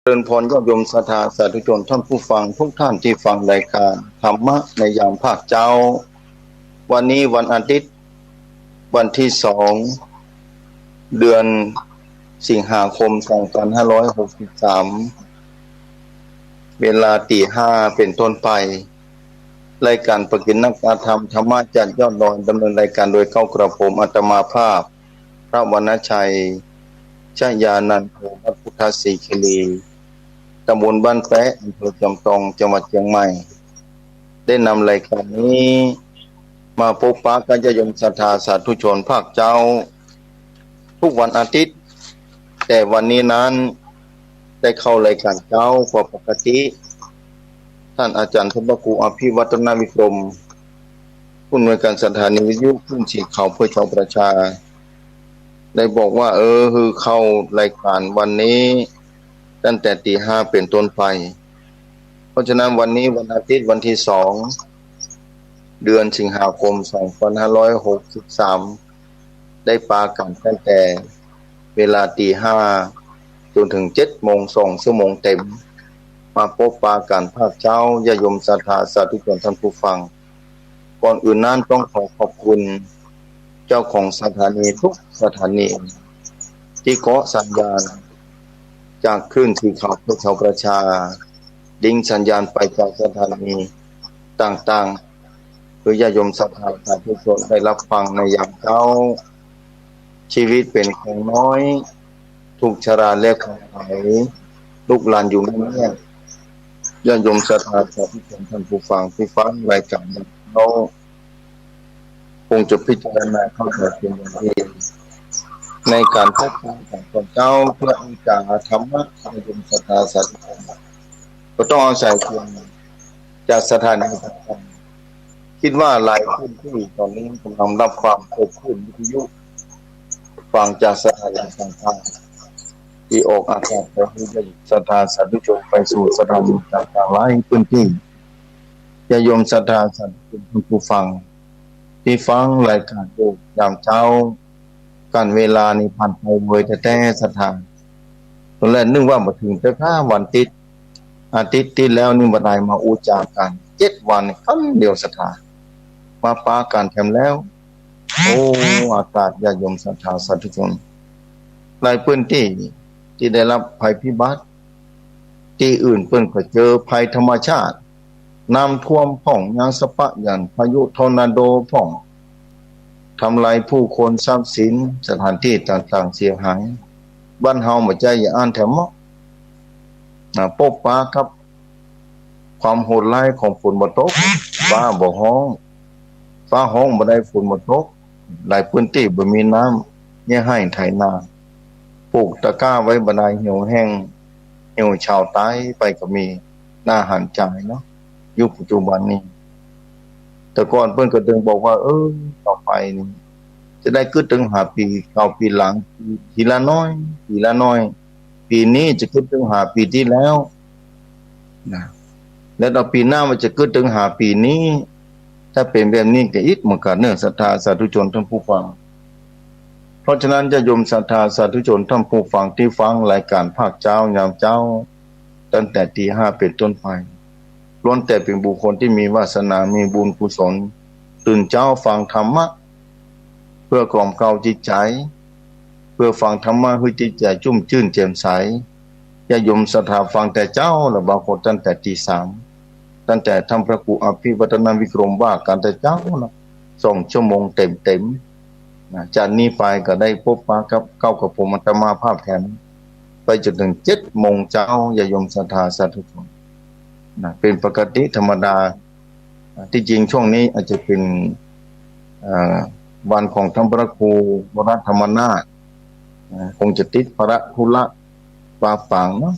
เจริญพรญาติโยมศรัทธาสาธุชนท่านผู้ฟังทุกท่านที่ฟังรายการธรรมะในยามภาคเจ้าวันนี้วันอาทิตย์วันที่2 เดือนสิงหาคม2563เวลาตี 5เป็นต้นไปรายการประกิณนักธรรมธรรมะจัดยอดดอยดำเนินรายการโดยเข้ากระผมอาตมาภาพพระวรรณชัยชยานันโทวัดพุทธศรีคีรีตำบลบ้านแปะอำเภอจอมทองจังหวัดเชียงใหม่ได้นำรายการนี้มาพบปะกันญาติโยมศรัทธาสาธุชนภาคเจ้าทุกวันอาทิตย์แต่วันนี้นั้นได้เข้ารายการเจ้ากว่าปกติท่านอาจารย์ธนครูอภิวัฒนวิกรมผู้อำนวยการสถานีวิทยุคลื่นสีเขาเพื่อชาวประชาได้บอกว่าคือเข้ารายการวันนี้ตั้งแต่ตี 5เป็นต้นไปเพราะฉะนั้นวันนี้วันอาทิตย์วันที่2 เดือนสิงหาคม2563ได้ปากันตั้งแต่เวลาตี 5จนถึง7 โมง2 ชั่วโมงเต็มมาพบปากันภาคเจ้าญาติโยมศรัทธาสาธุชนท่านผู้ฟังก่อนอื่นนั้นต้องขอขอบคุณเจ้าของสถานีทุกสถานีที่เกาะสัญญาณจากคลื่นสีขาวเพื่อชาวประชาดิ้งสัญญาณไปจากสถานีต่างๆเพื่อญาติโยมศรัทธาสาธุชนได้รับฟังในยามเช้าชีวิตเป็นของน้อยถูกชราและของหายลูกหลานอยู่ไม่แน่ญาติโยมศรัทธาสาธุชนท่านผู้ฟังที่ฟังรายการเราคงจะพิจารณาเข้าใจเป็นอย่างดีในการพบกันของพระเจ้าเพื่อองค์การธรรมะในดวงศรัทธาสาธุชนก็ต้องอาศัยเพียงจากสถานีต่างๆคิดว่าหลายพื้นที่ตอนนี้กำลังรับความครบถ้วนวิทยุฟังจากสถานีต่างๆที่ออกอากาศไปให้ศรัทธาสาธุชนไปสู่สถานีต่างๆหลายพื้นที่ญาติโยมศรัทธาสาธุชนผู้ฟังที่ฟังรายการอยู่ยามเช้าการเวลานี่ผ่านไปเลยแต่สถานตอนแรกนึกว่ามาถึงแต่5 วันติดอาทิตย์ที่แล้วนี่บัดนี้มาอุจากัน7 วันครั้งเดียวสถานมาปาการแถมแล้วอากาศญาติโยมศรัทธาสาธุชนหลายพื้นที่ที่ได้รับภัยพิบัติที่อื่นเพิ่นก็เจอภัยธรรมชาติน้ำท่วมพ่องยางสะปะยันพายุทอร์นาโดพ่องทำลายผู้คนทรัพย์สินสถานที่ต่างๆเสียหายบ้านเฮาบ่ใจอย่าอ่านแถมพบปะครับความโหดร้ายของฝนบ่ตกฟ้าบ่ฮ้องฟ้าฮ้องบ่ได้ฝนบ่ตกหลายพื้นที่บ่มีน้ำเนี่ยให้ไถนาปลูกตะกร้าไว้บ่ได้เหี่ยวแห้งเหี่ยวเฉาตายไปก็มีน่าหันใจเนาะยุคปัจจุบันนี้แต่ก่อนเพิ่นก็ดึงบอกว่าต่อไปนี่จะได้ขึ้นถึง5 ปี9 ปีหลังทีละน้อยทีละน้อยปีนี้จะขึ้นถึง5 ปีที่แล้วนะแล้วต่อปีหน้ามันจะขึ้นถึง5 ปีนี้ถ้าเป็นแบบนี้ก็อีกมันก็เนื้อศรัทธาสาธุชนท่านผู้ฟังเพราะฉะนั้นญาติโยมศรัทธาสาธุชนท่านผู้ฟังที่ฟังรายการภาคเจ้ายามเจ้าตั้งแต่ตี 5เป็นต้นไปล้วนแต่เป็นบุคคลที่มีวาสนามีบุญกุศลตื่นเช้าฟังธรรมะเพื่อกล่อมเกลาจิตใจเพื่อฟังธรรมะให้จิตใจชุ่มชื่นแจ่มใสญาติโยมศรัทธาฟังแต่เจ้าและบางคนตั้งแต่ตี 3ตั้งแต่ทำพระครูอภิวัฒนวิกรมว่าการแต่เจ้านะ2 ชั่วโมงเต็มๆจากนี้ไปก็ได้พบปะกับเข้ากับผมอาตมาภาพแทนไปจนถึง7 โมงเช้าญาติโยมศรัทธาสาธุชนเป็นปกติธรรมดาที่จริงช่วงนี้อาจจะเป็นวันของท่านพระครูวรธรรมนาถคงจะติดภาระธุระปาปังเนาะ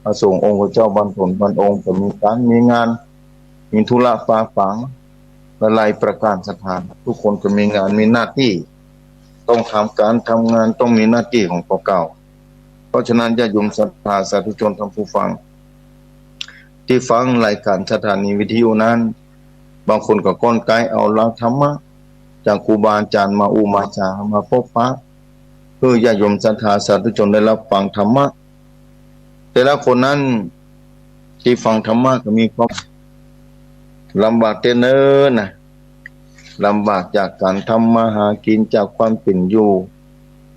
พระสงฆ์องค์พระเจ้าบรรพตบรรองค์ก็มีการมีงานมีธุระปาปังหลายประการสถานทุกคนก็มีงานมีหน้าที่ต้องทำการทำงานต้องมีหน้าที่ของพวกเก่าเพราะฉะนั้นญาติโยมศรัทธาสาธุชนท่านผู้ฟังที่ฟังรายการสถานีวิทยุนั้นบางคนก็ก้นไกลเอาหลักธรรมะจากครูบาอาจารย์มามาจามาพบปะเพื่อญาติโยมศรัทธาสาธุชนได้รับฟังธรรมะ แต่ละคนนั้นที่ฟังธรรมะก็มีความลำบากเนิ่นนะลำบากจากการทำมาหากินจากความเป็นอยู่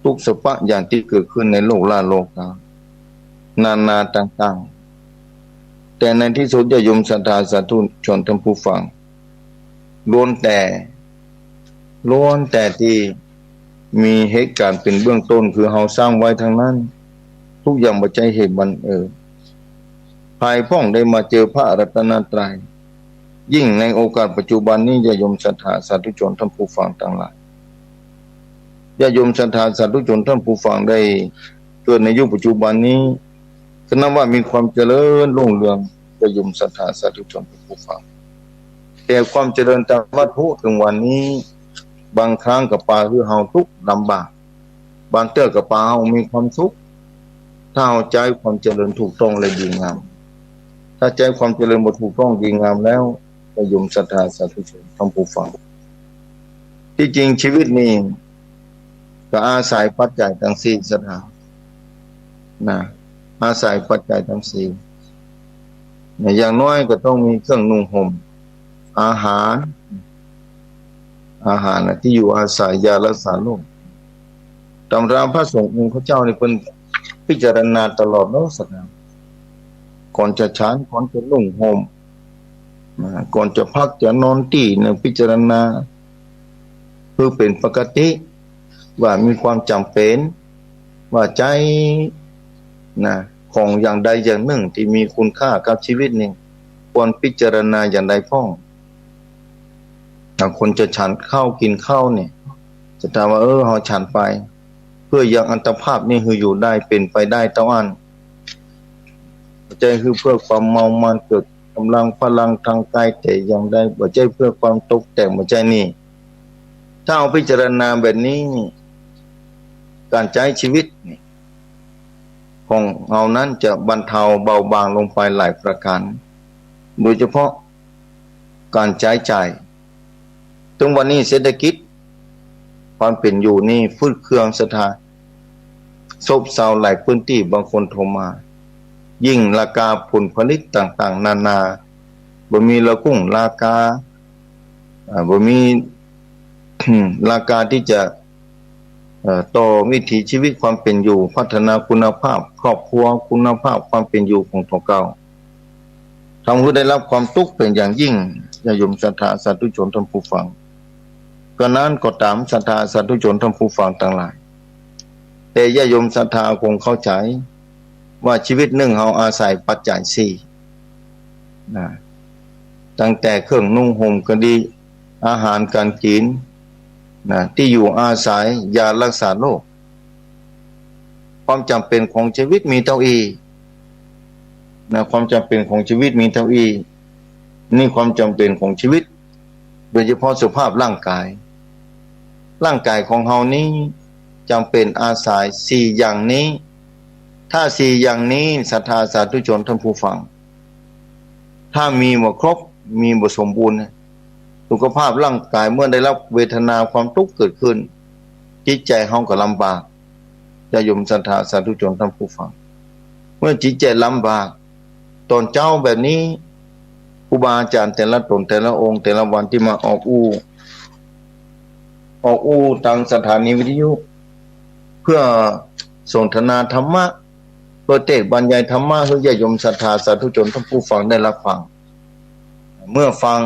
ทุกสภาพอย่างที่เกิดขึ้นในโลกโลกนานาต่างๆแต่ในที่สุดญาติโยมศรัทธาสาธุชนท่านผู้ฟังล้วนแต่ที่มีเหตุการณ์เป็นเบื้องต้นคือเฮาสร้างไว้ทั้งนั้นทุกอย่างปัจจัยเหตุบังเอิญภายพ้องได้มาเจอพระรัตนตรัยยิ่งในโอกาสปัจจุบันนี้ญาติโยมศรัทธาสาธุชนท่านผู้ฟังทั้งหลายญาติโยมศรัทธาสาธุชนท่านผู้ฟังได้เกิดในยุคปัจจุบันนี้ก็นับว่ามีความเจริญรุ่งเรืองญาติโยมศรัทธาสาธุชนท่านผู้ฟังแต่ความเจริญทางวัตถุถึงวันนี้บางครั้งกับปาคือเฮาทุกข์ลำบากบางเตื้อกับปาเฮามีความสุขถ้าเอาใจความเจริญถูกต้องและดีงามถ้าใจความเจริญบ่ถูกต้องดีงามแล้วญาติโยมศรัทธาสาธุชนท่านผู้ฟังที่จริงชีวิตนี้ก็อาศัยปัจจัยทั้งสี่สถานนะอาศัยปัจจัยทั้งสี่อย่างน้อยก็ต้องมีเครื่องนุ่งห่มอาหารที่อยู่อาศัยยารักษาโรคตำราพระสงฆ์องค์พระเจ้านี่เพิ่นพิจารณาตลอดเนาะสักก่อนจะฉันก่อนจะนุ่งห่มก่อนจะพักจะนอนที่เนี่ยพิจารณาเพื่อเป็นปกติว่ามีความจำเป็นว่าใจของอย่างใดอย่างหนึ่งที่มีคุณค่ากับชีวิตนี่ควรพิจารณาอย่างใดพ้องบางคนจะฉันข้าวกินข้าวเนี่ยจะถามว่าเฮาฉันไปเพื่อยังอัตภาพนี่คืออยู่ได้เป็นไปได้ตะวันใจคือเพื่อความเมามันเกิดกำลังพลังทางกายแต่อย่างใดบ่ใจเพื่อความตกแต่งบ่ใจนี่ถ้าเอาพิจารณาแบบนี้การใช้ชีวิตของเรานั้นจะบรรเทาเบาบางลงไปหลายประการโดยเฉพาะการใช้จ่ายตรงวันนี้เศรษฐกิจความเป็นอยู่นี่ฟืดเครื่องสถานซบเซาหลายพื้นที่บางคนโทรมายิ่งราคาผลผลิตต่างๆนานาบ่มีละกุ้งราคาบ่มี ราคาที่จะต่อวิถีชีวิตความเป็นอยู่พัฒนาคุณภาพครอบครัวคุณภาพความเป็นอยู่ของตัวเก่าทำให้ได้รับความทุกข์เป็นอย่างยิ่งญาติโยมศรัทธาสาธุชนท่านผู้ฟังก็นั้นก็ตามศรัทธาสาธุชนท่านผู้ฟังทั้งหลายแต่ญาติโยมศรัทธาคงเข้าใจว่าชีวิตหนึ่งเฮาอาศัยปัจจัยสี่ตั้งแต่เครื่องนุ่งห่มก็ดีอาหารการกินที่อยู่อาศัยยารักษาโรคความจำเป็นของชีวิตมีเท่าอีความจำเป็นของชีวิตมีเท่าอีนี่ความจำเป็นของชีวิตโดยเฉพาะสุขภาพร่างกายของเฮานี้จำเป็นอาศัยสี่อย่างนี้ถ้าสี่อย่างนี้ศรัทธาสาธุชนท่านผู้ฟังถ้ามีบ่ครบมีบ่สมบูรณ์สุขภาพร่างกายเมื่อได้รับเวทนาความทุกข์เกิดขึ้นจิตใจเฮาก็ลำบากญาติโยมศรัทธาสาธุชนท่านผู้ฟังเมื่อจิตใจลำบากตอนเจ้าแบบนี้ครูบาอาจารย์แต่ละตนแต่ละองค์แต่ละวันที่มาออกอู้ทางสถานีวิทยุเพื่อสนทนาธรรมะเพื่อเทศน์บรรยายธรรมะให้ญาติโยมศรัทธาสาธุชนท่านผู้ฟังได้รับฟังเมื่อฟัง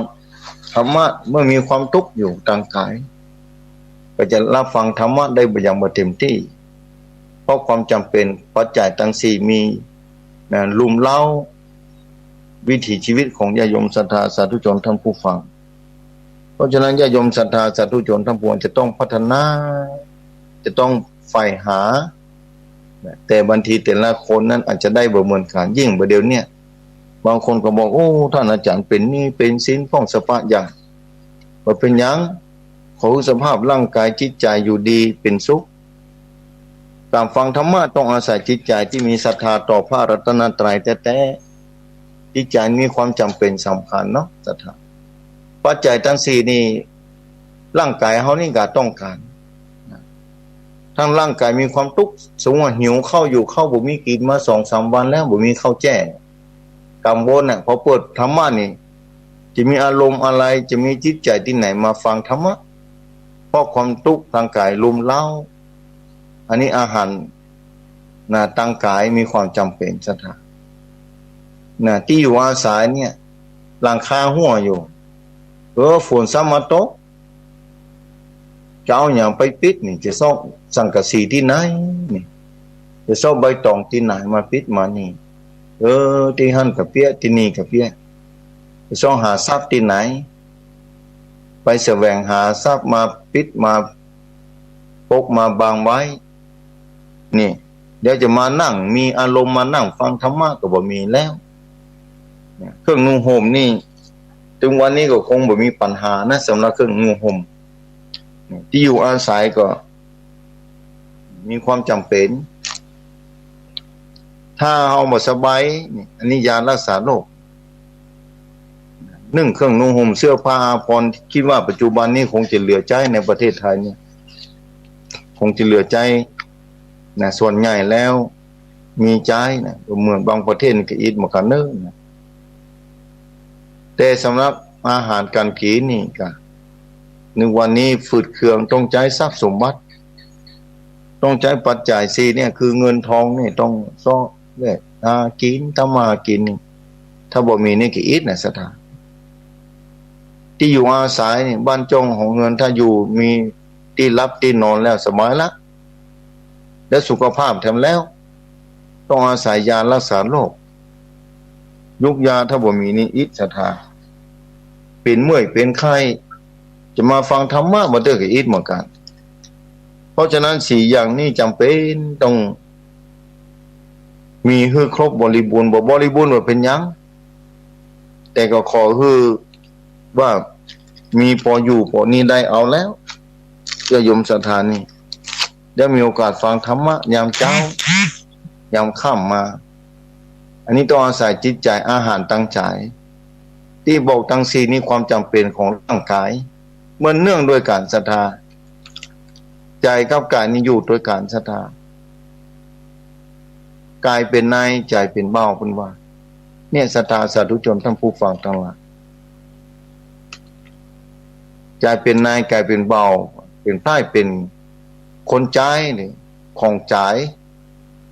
ธรรมะเมื่อมีความทุกข์อยู่ทางกายก็จะรับฟังธรรมะได้อย่างบ่เต็มที่เพราะความจำเป็นปัจจัยทั้งสี่มีลุมเล้าวิถีชีวิตของญาติโยมศรัทธาสาธุชนท่านผู้ฟังเพราะฉะนั้นญาติโยมศรัทธาสาธุชนทั้งปวงจะต้องพัฒนาจะต้องใฝ่หาแต่บางทีแต่ละคนนั้นอาจจะได้บ่เหมือนกันยิ่งบ่เดี๋ยวนี้บางคนก็บอกโอ้ท่านอาจารย์เป็นนี่เป็นศีลของสภาพอย่างบ่เป็นหยังขอสภาพร่างกายจิตใจอยู่ดีเป็นสุขการฟังธรรมะต้องอาศัยจิตใจที่มีศรัทธาต่อพระรัตนตรัยแท้ๆจิตใจมีความจำเป็นสำคัญเนาะศรัทธาปัจจัยทั้งสี่นี้ร่างกายเฮานี่ก็ต้องการถ้ ทั้งร่างกายมีความทุกข์สมมติว่าหิวข้าวอยู่ข้าวบ่มีกินมา2-3 วันแล้วบ่มีข้าวแจ้กังวลน่ะพอเปิดธรรมะนี่จะมีอารมณ์อะไรจะมีจิตใจที่ไหนมาฟังธรรมะเพราะความทุกข์ทางกายลุมเล้าอันนี้อาหารนะทางกายมีความจำเป็นสถานนะที่อยู่อาศัยเนี่ยหลังคาหัวอยู่ฝนซ้ำมาตกจะเอาอย่างไปปิดนี่จะซ่อสังกะสีที่ไหนนี่จะซ่อใบตองที่ไหนมาปิดมานี่ที่หันกับเปียที่นี่กับเปียจะซ่อหาทรัพย์ที่ไหนไปแสวงหาทรัพย์มาปิดมาปกมาบางไว้นี่เดี๋ยวจะมานั่งมีอารมณ์มานั่งฟังธรรมะก็บ่มีแล้วเครื่องนุ่งห่มนี่ถึงวันนี้ก็คงบ่มีปัญหานะสำหรับเครื่องนุ่งห่มที่อยู่อาศัยก็มีความจำเป็นถ้าเอาบ่สบายนี่อันนี้ยารักษาโรคนึ่งเครื่องนุ่งห่มเสื้อผ้าอาภรณ์คิดว่าปัจจุบันนี้คงจะเหลือใจในประเทศไทยเนี่ยคงจะเหลือใจนะส่วนใหญ่แล้วมีใจนะเมืองบางประเทศก็อิดมากันเนิ่นนะแต่สำหรับอาหารการกินนี่ก็ในวันนี้ฝืดเคืองต้องใช้ทรัพย์สมบัติต้องใช้ปัจจัย4เนี่ยคือเงินทองนี่ต้องซ่อเนี่ยกินถ้ามากินถ้าบ่มีนี่ก็อิดนะสถานที่อยู่อาศัยนี่บ้านจงของเงินถ้าอยู่มีที่รับที่นอนแล้วสบายละและสุขภาพแถมแล้วต้องอาศัยยารักษาโรคยุกยาถ้าบ่มีนี่อิสถาเป็นเมื่อยเป็นไข้จะมาฟังธรรมะบ่ได้ก็อิดเหมือนกันเพราะฉะนั้น4อย่างนี้จำเป็นต้องมีให้ครบบริบูรณ์บ่บริบูรณ์ว่าเป็นหยังแต่ก็ขอคือว่ามีพออยู่พอนี้ได้เอาแล้วจะยมสถานนี่ได้มีโอกาสฟังธรรมะยามเช้ายามค่ำมาอันนี้ต้องอาศัยจิตใจอาหารตั้งใจที่บอกตั้งสี่นี้ความจำเป็นของร่างกายเมื่อเนื่องโดยการศรัทธาใจกับกายนี้อยู่โดยการศรัทธากายเป็นนายใจเป็นเบาเป็นว่าเนี่ยศรัทธาสาธุชนท่านผู้ฟังทั้งหลายใจเป็นนายกายเป็นเบาเป็นใต้เป็นคนใจนี่ของใจ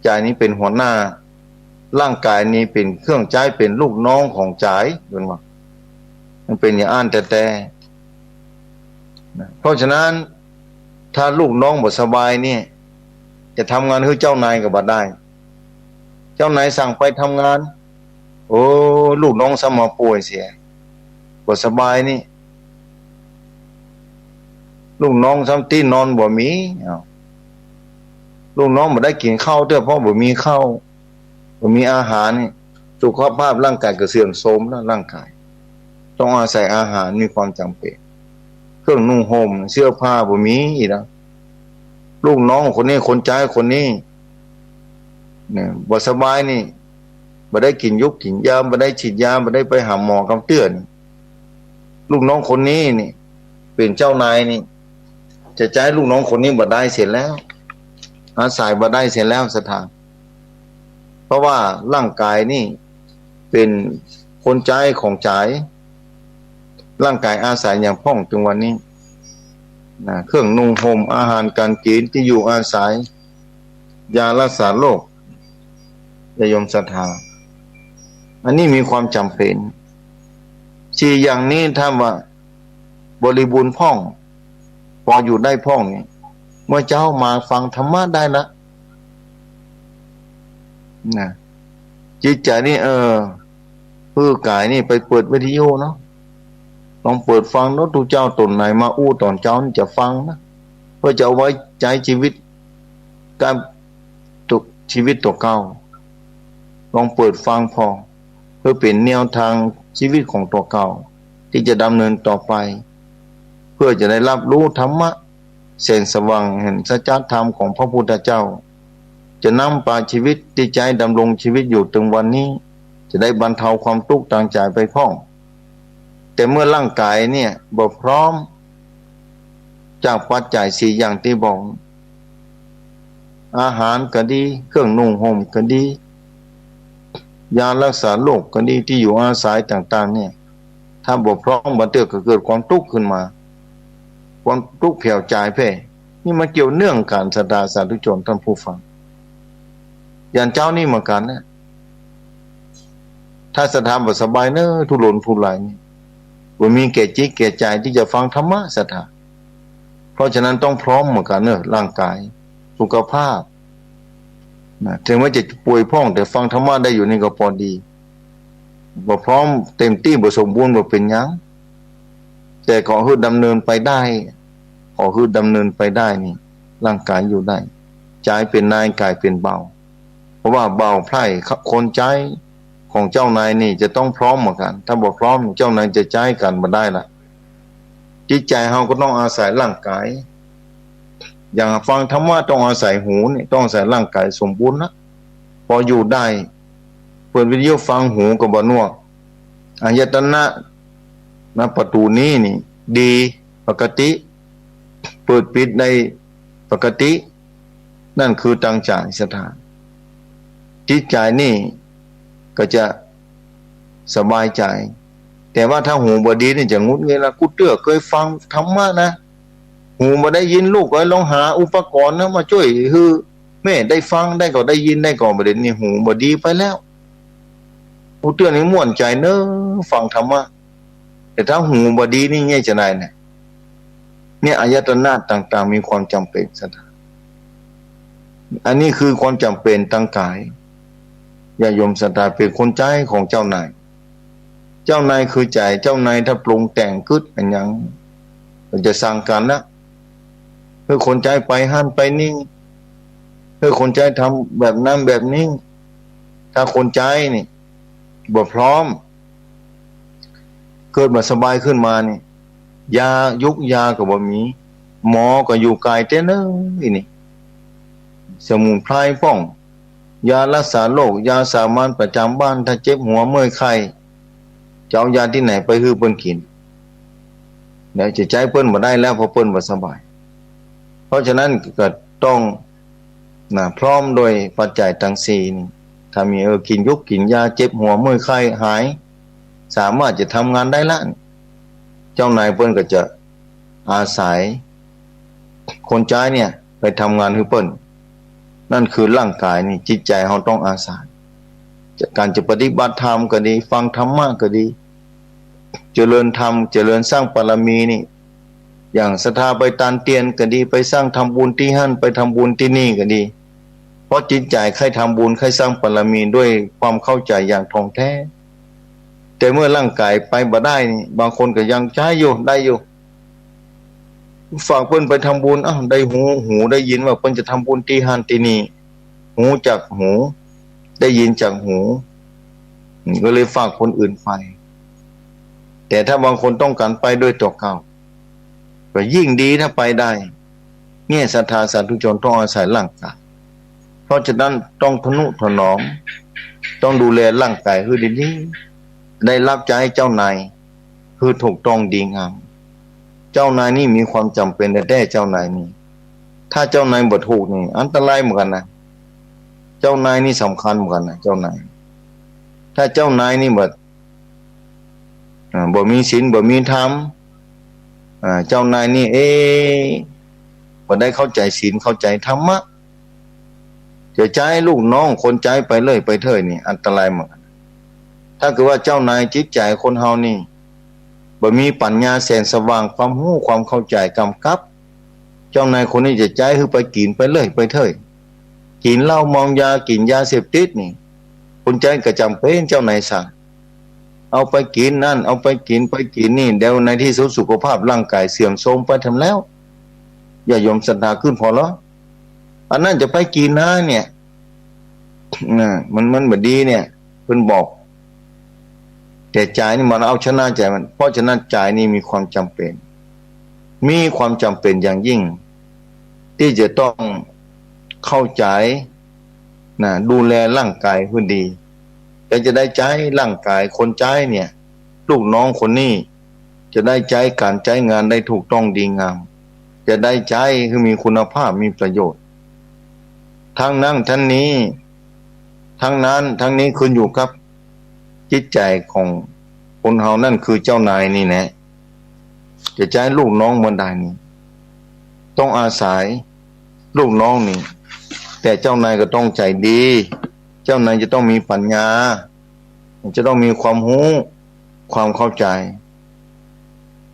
ใจนี้เป็นหัวหน้าร่างกายนี้เป็นเครื่องใจเป็นลูกน้องของใจเป็นว่ามันเป็นอย่างอ่านแต่เพราะฉะนั้นถ้าลูกน้องบ่สบายเนี่ยจะทำงานให้เจ้านายก็บ่ได้เจ้านายสั่งไปทำงานโอ้ลูกน้องสมาป่วยเสียบ่สบายนี่ลูกน้องซ้ำที่นอนบ่มีลูกน้องบ่ได้กินข้าวเด้อเพราะบ่มีข้าวบ่มีอาหารนี่สุขภาพร่างกายก็เสื่อมโทรมแล้วร่างกายต้องอาศัยอาหารมีความจำเป็นเครื่องนุ่งห่มเสื้อผ้าบ่มีอีกแล้วลูกน้องคนนี้คนใจคนนี้เนี่ยบ่สบายนี่บ่ได้กินยุกกินยาบ่ได้ฉีดยาบ่ได้ไปหาหมอกำเตือนลูกน้องคนนี้นี่เป็นเจ้านายนี่จะใจลูกน้องคนนี้บ่ได้เสร็จแล้วอาศัยบ่ได้เสร็จแล้วสถานเพราะว่าร่างกายนี่เป็นคนใจของใจร่างกายอาศัยอย่างพ่องถึงวันนี้นะเครื่องนุ่งห่มอาหารการกินที่อยู่อาศัยยารักษาโรคยายมศรัทธาอันนี้มีความจำเป็น4อย่างนี้ถ้าว่าบริบูรณ์พ่องพออยู่ได้พ่องนี่เมื่อเจ้ามาฟังธรรมะได้ละนะจิตใจนี่คือกายนี่ไปเปิดวิทยุเนาะลองเปิดฟังเนาะทุกเจ้าตนไหนมาอู้ตอนเจ้านี่จะฟังนะเพื่อจะเอาไว้ใจชีวิตการตุกชีวิตตัวเก่าลองเปิดฟังพอเพื่อเป็นแนวทางชีวิตของตัวเก่าที่จะดำเนินต่อไปเพื่อจะได้รับรู้ธรรมะแสงสว่างแห่งสัจธรรมของพระพุทธเจ้าจะนำพาชีวิตที่ใจดำรงชีวิตอยู่ถึงวันนี้จะได้บรรเทาความทุกข์ทางใจไปพ้องแต่เมื่อร่างกายเนี่ยบ่พร้อมจากปัจจัย4อย่างที่บอก อาหารก็ดีเครื่องนุ่งห่มก็ดียารักษาโรคก็ดีที่อยู่อาศัยต่างๆเนี่ยถ้าบกพร่องบันเทิงก็เกิดความทุกข์ขึ้นมาความทุกข์แผ่วใจแพ่นี่มาเกี่ยวเนื่องกันศรัทธาสาธุชนท่านผู้ฟังอย่างเจ้านี่เหมือนกันนะถ้าศรัทธาบ่สบายเนอะทุรนทุรายนี่บ่มีแก่จิตแก่ใจที่จะฟังธรรมะศรัทธาเพราะฉะนั้นต้องพร้อมเหมือนกันเนอะร่างกายสุขภาพนะถึงว่าจะป่วยพ้องแต่ฟังธรรมะได้อยู่นี่ก็พอดีบ่พร้อมเต็มที่บ่สมบูรณ์บ่เป็นหยังแต่ขอให้ดำเนินไปได้ขอให้ดำเนินไปได้นี่ร่างกายอยู่ได้ใจเป็นนายกายเป็นเบาเพราะว่าเบาไพร่คนใจของเจ้านายนี่จะต้องพร้อมเหมือนกันถ้าบ่พร้อมเจ้านายจะใจกันบ่ได้ล่ะจิตใจเฮาก็ต้องอาศัยร่างกายอย่างฟังธรรมะต้องอาศัยหูนี่ต้องอาศัยร่างกายสมบูรณ์นะพออยู่ได้เปิดวิทยุฟังหูก็บ่นัวอายตนะนะประตูนี้นี่ดีปกติเปิดปิดในปกตินั่นคือตั้งใจศรัทธาจิตใจนี่ก็จะสบายใจแต่ว่าถ้าหูบ่ดีนี่จะงุดงิดละกูเตื้อเคยฟังธรรมะนะหูบ่ได้ยินลูกก็ลองหาอุปกรณ์นะมาช่วยคือแม่ได้ฟังได้ก็ได้ยินได้ก็บ่ได้นี่หูบ่ดีไปแล้วกูเตื้อนี่ม่วนใจเนอะฟังธรรมะแต่ถ้าหูบ่ดีนี่ไงจะได้เนี่ยอายตนะต่างๆมีความจำเป็นศรัทธาอันนี้คือความจำเป็นตั้งกายญาโยมศรัทธาเป็นคนใจของเจ้านายเจ้านายคือใจเจ้านายถ้าปรุงแต่งกึดอันยังมันจะสั่งกันนะเพื่อคนใจไปหันไปนี่เพื่อคนใจทำแบบนั้นแบบนี้ถ้าคนใจนี่บ่พร้อมเกิดมาสบายขึ้นมานี่ยายุกยาก็บ่มีหมอก็อยู่ไกลเต้นนี่สมุนไพรป้องยารักษาโรคยาสามัญประจำบ้านถ้าเจ็บหัวเมื่อยไข้จะเอายาที่ไหนไปให้เพิ่นกินเดี๋ยวจะใจเพิ่นบ่ได้แล้วเพราะเพิ่นบ่สบายเพราะฉะนั้นก็ต้องพร้อมโดยปัจจัยทั้ง4นี่ถ้ามีกินยุกกินยาเจ็บหัวเมื่อยไข้หายสามารถจะทำงานได้ละเจ้านายเพิ่นก็จะอาศัยคนใจเนี่ยไปทำงานให้เพิ่นนั่นคือร่างกายนี่จิตใจเราต้องอาศัยการจะปฏิบัติธรรมก็ดีฟังธรรมะก็ดีเจริญธรรมเจริญสร้างบารมีนี่อย่างศรัทธาไปตานเตียนก็ดีไปสร้างทำบุญที่หั่นไปทำบุญที่นี่ก็ดีเพราะจิตใจใครทำบุญใครสร้างบารมีด้วยความเข้าใจอย่างท่องแท้แต่เมื่อร่างกายไปบ่ได้นี่บางคนก็ยังใช้อยู่ได้อยู่ฝากเพิ่นไปทำบุญได้หูได้ยินว่าเพิ่นจะทำบุญที่หั่นที่นี่หูจากหูได้ยินจากหูก็เลยฝากคนอื่นไปแต่ถ้าบางคนต้องการไปด้วยตัวเก่าก็ยิ่งดีถ้าไปได้เนี่ยศรัทธาสาธุชนต้องอาศัยร่างกายเพราะฉะนั้นต้องทนุถนอมต้องดูแลร่างกายให้ดีๆได้รับใจเจ้านายคือถูกต้องดีงามเจ้านายนี่มีความจำเป็นแต่เจ้านายนี่ถ้าเจ้านายบ่ถูกนี่อันตรายเหมือนกันนะเจ้านายนี่สำคัญเหมือนกันนะเจ้านายถ้าเจ้านายนี่บ่มีศีลบ่มีธรรมเจ้านายนี่บ่ได้เข้าใจศีลเข้าใจธรรมะจะใจลูกน้องคนใจไปเลยไปเถิดนี่อันตรายเหมือนกันถ้าเกิดว่าเจ้านายจิตใจคนเฮานี่บ่มีปัญญาแสงสว่างความรู้ความเข้าใจกำกับเจ้านายคนนี้จะใจคือไปกินไปเลยไปเถิดกินเหล้ามองยากินยาเสพติดนี่คนใจก็จำเป็นเจ้านายสั่งเอาไปกินนั่นเอาไปกินนี่เดี๋ยวในที่สุดสุขภาพร่างกายเสื่อมโทรมไปทำแล้วอย่ายอมศรัทธาขึ้นพอแล้วอันนั้นจะไปกินนะเนี่ยมันบ่ดีเนี่ยเพิ่นบอกแต่ใจนี่มันเอาชนะใจมันเพราะฉะนั้นใจนี่มีความจำเป็นอย่างยิ่งที่จะต้องเข้าใจดูแลร่างกายให้ดีแต่จะได้ใจร่างกายคนใจเนี่ยลูกน้องคนนี้จะได้ใจการใช้งานได้ถูกต้องดีงามจะได้ใจคือมีคุณภาพมีประโยชน์ ทั้งนั้นทั้งนี้ทั้งนั้นทั้งนี้ขึ้นอยู่กับจิตใจของคนเฮานั่นคือเจ้านายนี่แหละจะใช้ลูกน้องมันได้นี่ต้องอาศัยลูกน้องนี่แต่เจ้านายก็ต้องใจดีเจ้านายจะต้องมีปัญญาจะต้องมีความรู้ความเข้าใจ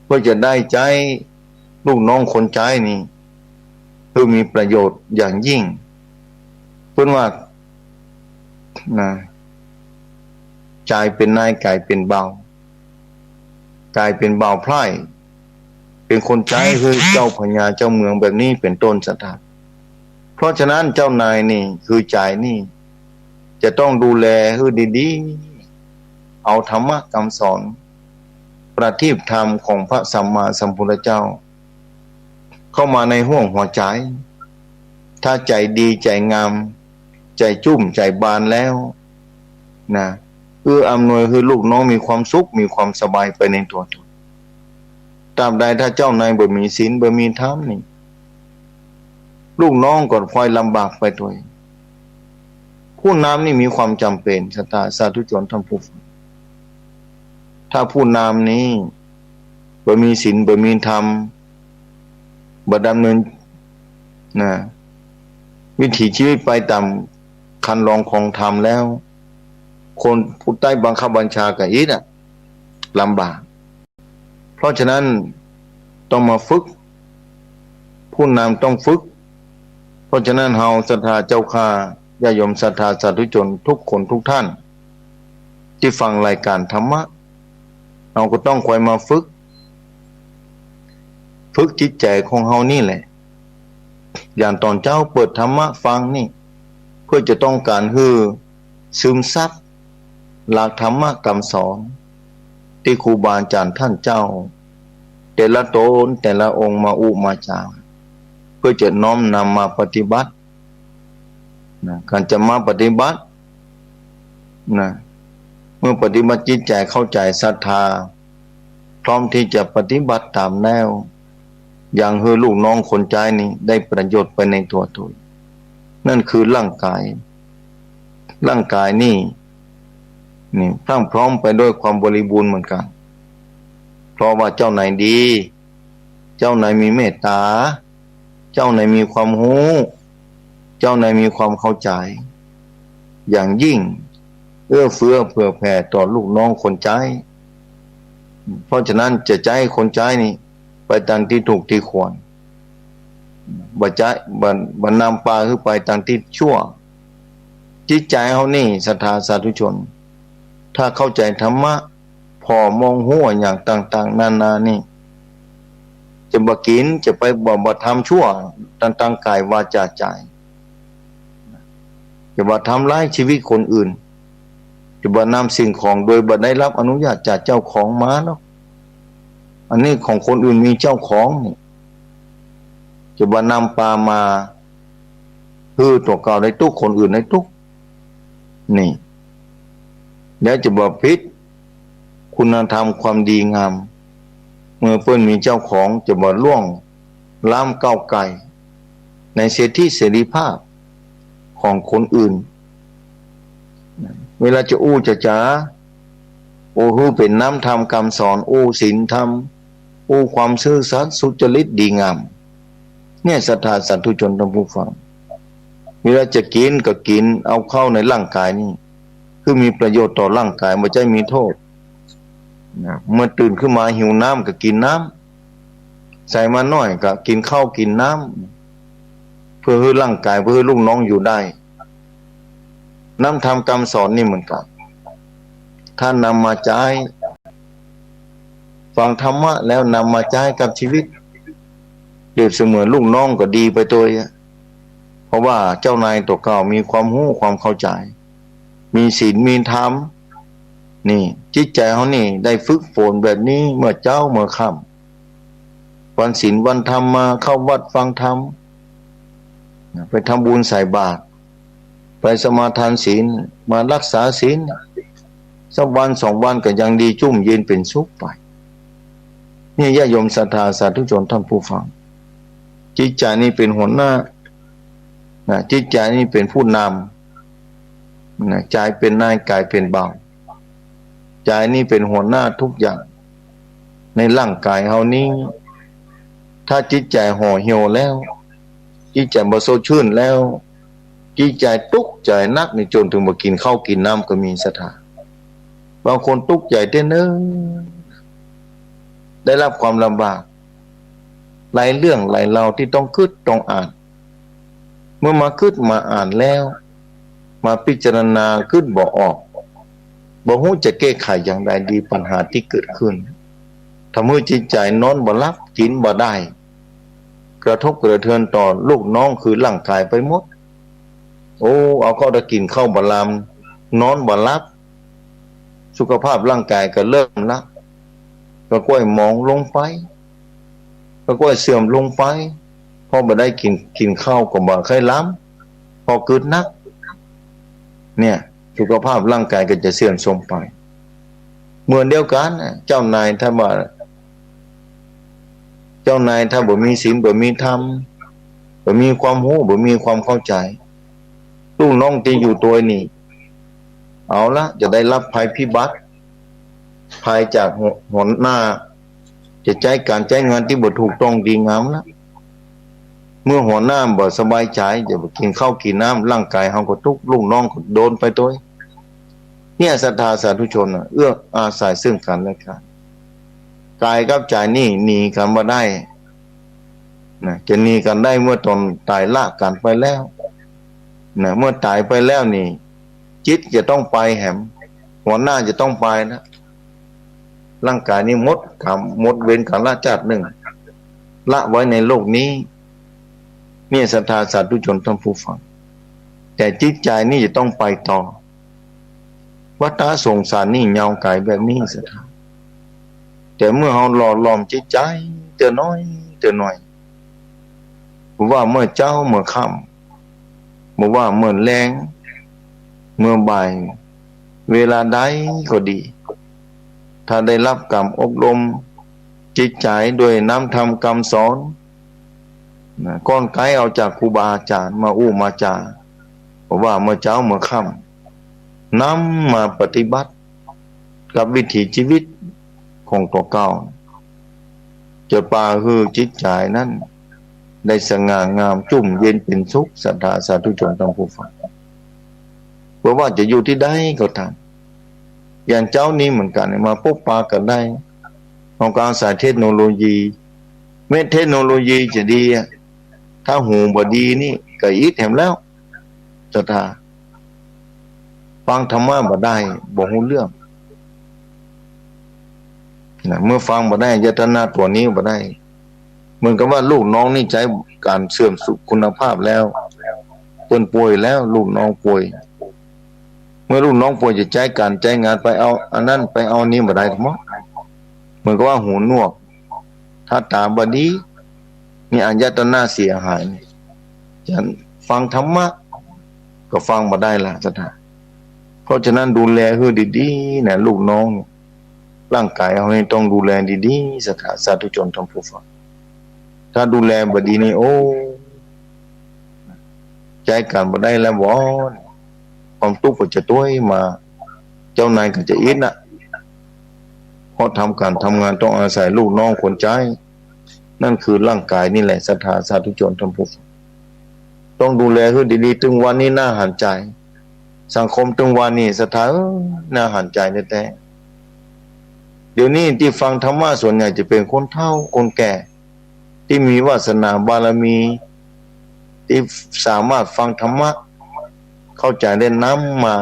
เพื่อจะได้ใจลูกน้องคนใจนี่คือมีประโยชน์อย่างยิ่งเพื่อนว่านะใจเป็นนายกายเป็นเบากายเป็นเบาพล่ายเป็นคนใจคือเจ้าพญาเจ้าเมืองแบบนี้เป็นต้นสถานเพราะฉะนั้นเจ้านายนี่คือใจนี่จะต้องดูแลให้ดีๆเอาธรรมะคำสอนประทีปธรรมของพระสัมมาสัมพุทธเจ้าเข้ามาในห้วงหัวใจถ้าใจดีใจงามใจจุ่มใจบานแล้วนะอำนวยคือลูกน้องมีความสุขมีความสบายไปในตัวตนตราบใดถ้าเจ้านายบ่มีศีลบ่มีธรรมนี่ลูกน้องก็พลอยลำบากไปตัวเองผู้นำนี่มีความจำเป็นสาธุชนท่านผู้ฟังถ้าผู้นำนี้บ่มีศีลบ่มีธรรมบ่ดำเนินนะวิถีชีวิตไปตามคันลองของธรรมแล้วคนผู้ใต้บังคับบัญชากับอีกน่ะลำบากเพราะฉะนั้นต้องมาฝึกผู้นำต้องฝึกเพราะฉะนั้นเฮาศรัทธาเจ้าข้าญาติโยมศรัทธาสาธุชนทุกคนทุกท่านที่ฟังรายการธรรมะเราก็ต้องคอยมาฝึกจิตใจของเฮานี่แหละอย่างตอนเจ้าเปิดธรรมะฟังนี่เพื่อจะต้องการให้ซึมซับหลักธรรมะคำสอนที่ครูบาอาจารย์ท่านเจ้าแต่ละตนแต่ละองค์มาอุมาจารเพื่อจะน้อมนำมาปฏิบัตินะการจะมาปฏิบัตินะเมื่อปฏิบัติจิตใจเข้าใจศรัทธาพร้อมที่จะปฏิบัติตามแนวอย่างให้ลูกน้องคนใจนี้ได้ประโยชน์ไปในตัวตนนั่นคือร่างกายนี่พรั่งพร้อมไปด้วยความบริบูรณ์เหมือนกันเพราะว่าเจ้านายดีเจ้านายมีเมตตาเจ้านายมีความรู้เจ้านายมีความเข้าใจอย่างยิ่งเอื้อเฟื้อเผื่อแผ่ต่อลูกน้องคนใจเพราะฉะนั้นจะใจคนใจนี่ไปทางที่ถูกที่ควรบ่นำปลาขึ้นไปทางที่ชั่วจิตใจเฮานี่ศรัทธาสาธุชนถ้าเข้าใจธรรมะพอมองหัวอย่างต่างๆนานานี่จะบ่กินจะไปบ่ทำชั่วต่างๆกายวาจาใจจะบ่ทำร้ายชีวิตคนอื่นจะบ่นำสิ่งของโดยบ่ได้รับอนุญาตจากเจ้าของมาเนาะอันนี้ของคนอื่นมีเจ้าของนี่จะบ่นำปลามาคือตัวเก่าในตุกคนอื่นในตุกนี่แล้วจะบ่ผิดคุณธรรมความดีงามเมื่อเพิ่นมีเจ้าของจะบ่ล่วงล้ำก้าวไกลในสิทธิเสรีภาพของคนอื่นเวลาจะอู้จะจ๋าโอ้ฮู้เป็นน้ำธรรมคำสอนอู้ศีลธรรมอู้ความซื่อสัตย์สุจริตดีงามเนี่ยศรัทธาสาธุชนท่านผู้ฟังเวลาจะกินก็กินเอาเข้าในร่างกายนี่คือมีประโยชน์ต่อร่างกายไม่ใช่มีโทษนะเมื่อตื่นขึ้นมาหิวน้ำก็กินน้ำใส่มาน้อยก็กินข้าวกินน้ำเพื่อให้ร่างกายเพื่อให้ลูกน้องอยู่ได้น้ำธรรมคำสอนนี่เหมือนกันท่านนำมาใช้ฟังธรรมะแล้วนำมาใช้กับชีวิตเปรียบเสมือนลูกน้องก็ดีไปตัวเพราะว่าเจ้านายตัวเก่ามีความรู้ความเข้าใจมีศีลมีธรรมนี่จิตใจเขานี่ได้ฝึกฝนแบบนี้เมื่อเจ้าเมื่อค่ำวันศีลวันธรรมมาเข้าวัดฟังธรรมไปทำบุญใส่บาตรไปสมาทานศีลมารักษาศีลสักวันสองวันก็ยังดีจุ่มเย็นเป็นสุขไปนี่ญาติโยมศรัทธาสาธุชนท่านผู้ฟังจิตใจนี่เป็นหัวหน้า นะจิตใจนี่เป็นผู้นำนะใจเป็นนายกายเป็นเบาใจนี่เป็นหัวหน้าทุกอย่างในร่างกายเฮานี้ถ้าจิตใจห่อเหี่ยวแล้วจิตใจบ่สดชื่นแล้วจิตใจทุกข์ใจนักในจนถึงบ่กินข้าวกินน้ำก็มีสถานบางคนทุกข์ใจเด้อได้รับความลำบากหลายเรื่องหลายราวที่ต้องคิดต้องอ่านเมื่อมาคิดมาอ่านแล้วมาพิจารณาคิดบ่ออกบ่ฮู้จะแก้ไขอย่างไรดีปัญหาที่เกิดขึ้นทำให้จิตใจนอนบ่หลับกินบ่ได้กระทบกระเทือนต่อลูกน้องคือร่างกายไปหมดโอ้เอาเข้าได้กินข้าวบ่ลำนอนบ่หลับสุขภาพร่างกายก็เริ่มละก็ค่อยมองลงไปก็ค่อยเสื่อมลงไปพอบ่ได้กินข้าวก็บ่ค่อยล้ำพอเกิดนักเนี่ยสุขภาพร่างกายก็จะเสื่อมโทรมไปเหมือนเดียวกันเจ้านายถ้าบ่มีศีลบ่มีธรรมบ่มีความรู้บ่มีความเข้าใจลูกน้องที่อยู่ตัวนี่เอาละจะได้รับภัยพิบัติภัยจากหัวหน้าจะใช้การใช้งานที่บ่ถูกต้องดีงามละเมื่อหัวหน้าบ่สบายใจจะบ่กินข้าวกินน้ำร่างกายเฮาก็ทุกข์ลูกน้องก็โดนไปด้วยเนี่ยศรัทธาสาธุชนเอื้ออาศัยซึ่งกันและกันกายกับใจนี่หนีกันบ่ได้นะจะหนีกันได้เมื่อตนตายละกันไปแล้วนะเมื่อตายไปแล้วนี่จิตจะต้องไปแหมหัวหน้าจะต้องไปนะร่างกายนี้หมดกรรมหมดเวรกันละชาติหนึ่งละไว้ในโลกนี้เนี่ยศรัทธาสาธุชนท่านผู้ฟังแต่จิตใจนี่จะต้องไปต่อวัฏสงสารนี่ยาวไกลแบบนี้ศรัทธาแต่เมื่อเราหล่อหลอมจิตใจเตือนน้อยว่าเมื่อเจ้าเมื่อค่ำบอกว่าเมื่อแรงเมื่อบ่ายเวลาใดก็ดีถ้าได้รับกรรมอบรมจิตใจด้วยน้ำธรรมกรรมสอนก้อนไกลเอาจากครูบาอาจารย์มาอู้มาจาบอกว่าเมื่อเจ้าเมื่อค่ำนำมาปฏิบัติกับวิถีชีวิตของตัวเก่าจะป่าคือจิตใจนั้นได้สง่างามจุ่มเย็นเป็นสุขศรัทธาสาธุชนทั้งผู้ฟังเพราะว่าจะอยู่ที่ใดก็ตามอย่างเจ้านี้เหมือนกันมาพบปะกันได้ของการสายเทคโนโลยีไม่เทคโนโลยีจะดีถ้าหูบ่ดีนี่ก็อีกแถมแล้วศรัทธาฟังธรรมะบ่ได้บ่รู้เรื่องนะเมื่อฟังบ่ได้ยตนะตัวนี้บ่ได้เหมือนกับว่าลูกน้องนี่ใช้การเสื่อมสุขคุณภาพแล้วเพิ่นป่วยแล้วลูกน้องป่วยเมื่อลูกน้องป่วยจะใช้การใช้งานไปเอาอันนั้นไปเอานี้บ่ได้ทั้งหมดเหมือนกับว่าหูหนวกถ้าตาบ่ดีนี่อายตนะเสียหายฉันฟังธรรมะก็ฟังบ่ได้ล่ะศรัทธาเพราะฉะนั้นดูแลให้ดีๆนะลูกน้องร่างกายเอาให้ต้องดูแลดีๆศรัทธาสาธุชนทั้งผู้ฟังถ้าดูแลบ่ดีนี่โอ้ใจกันบ่ได้แล้วบ่ความทุกข์ก็จะต้วยมาเจ้านายก็จะอิดน่ะเพราะทำการทำงานต้องอาศัยลูกน้องคนใจนั่นคือร่างกายนี่แหละศรัทธาสาธุชนทั้งผู้ฟังต้องดูแลให้ดีๆถึงวันนี้น่าหันใจสังคมถึงวันนี้ศรัทธาน่าหันใจแท้ๆเดี๋ยวนี้ที่ฟังธรรมะส่วนใหญ่จะเป็นคนเฒ่าคนแก่ที่มีวาสนาบารมีที่สามารถฟังธรรมะเข้าใจได้น้ำมา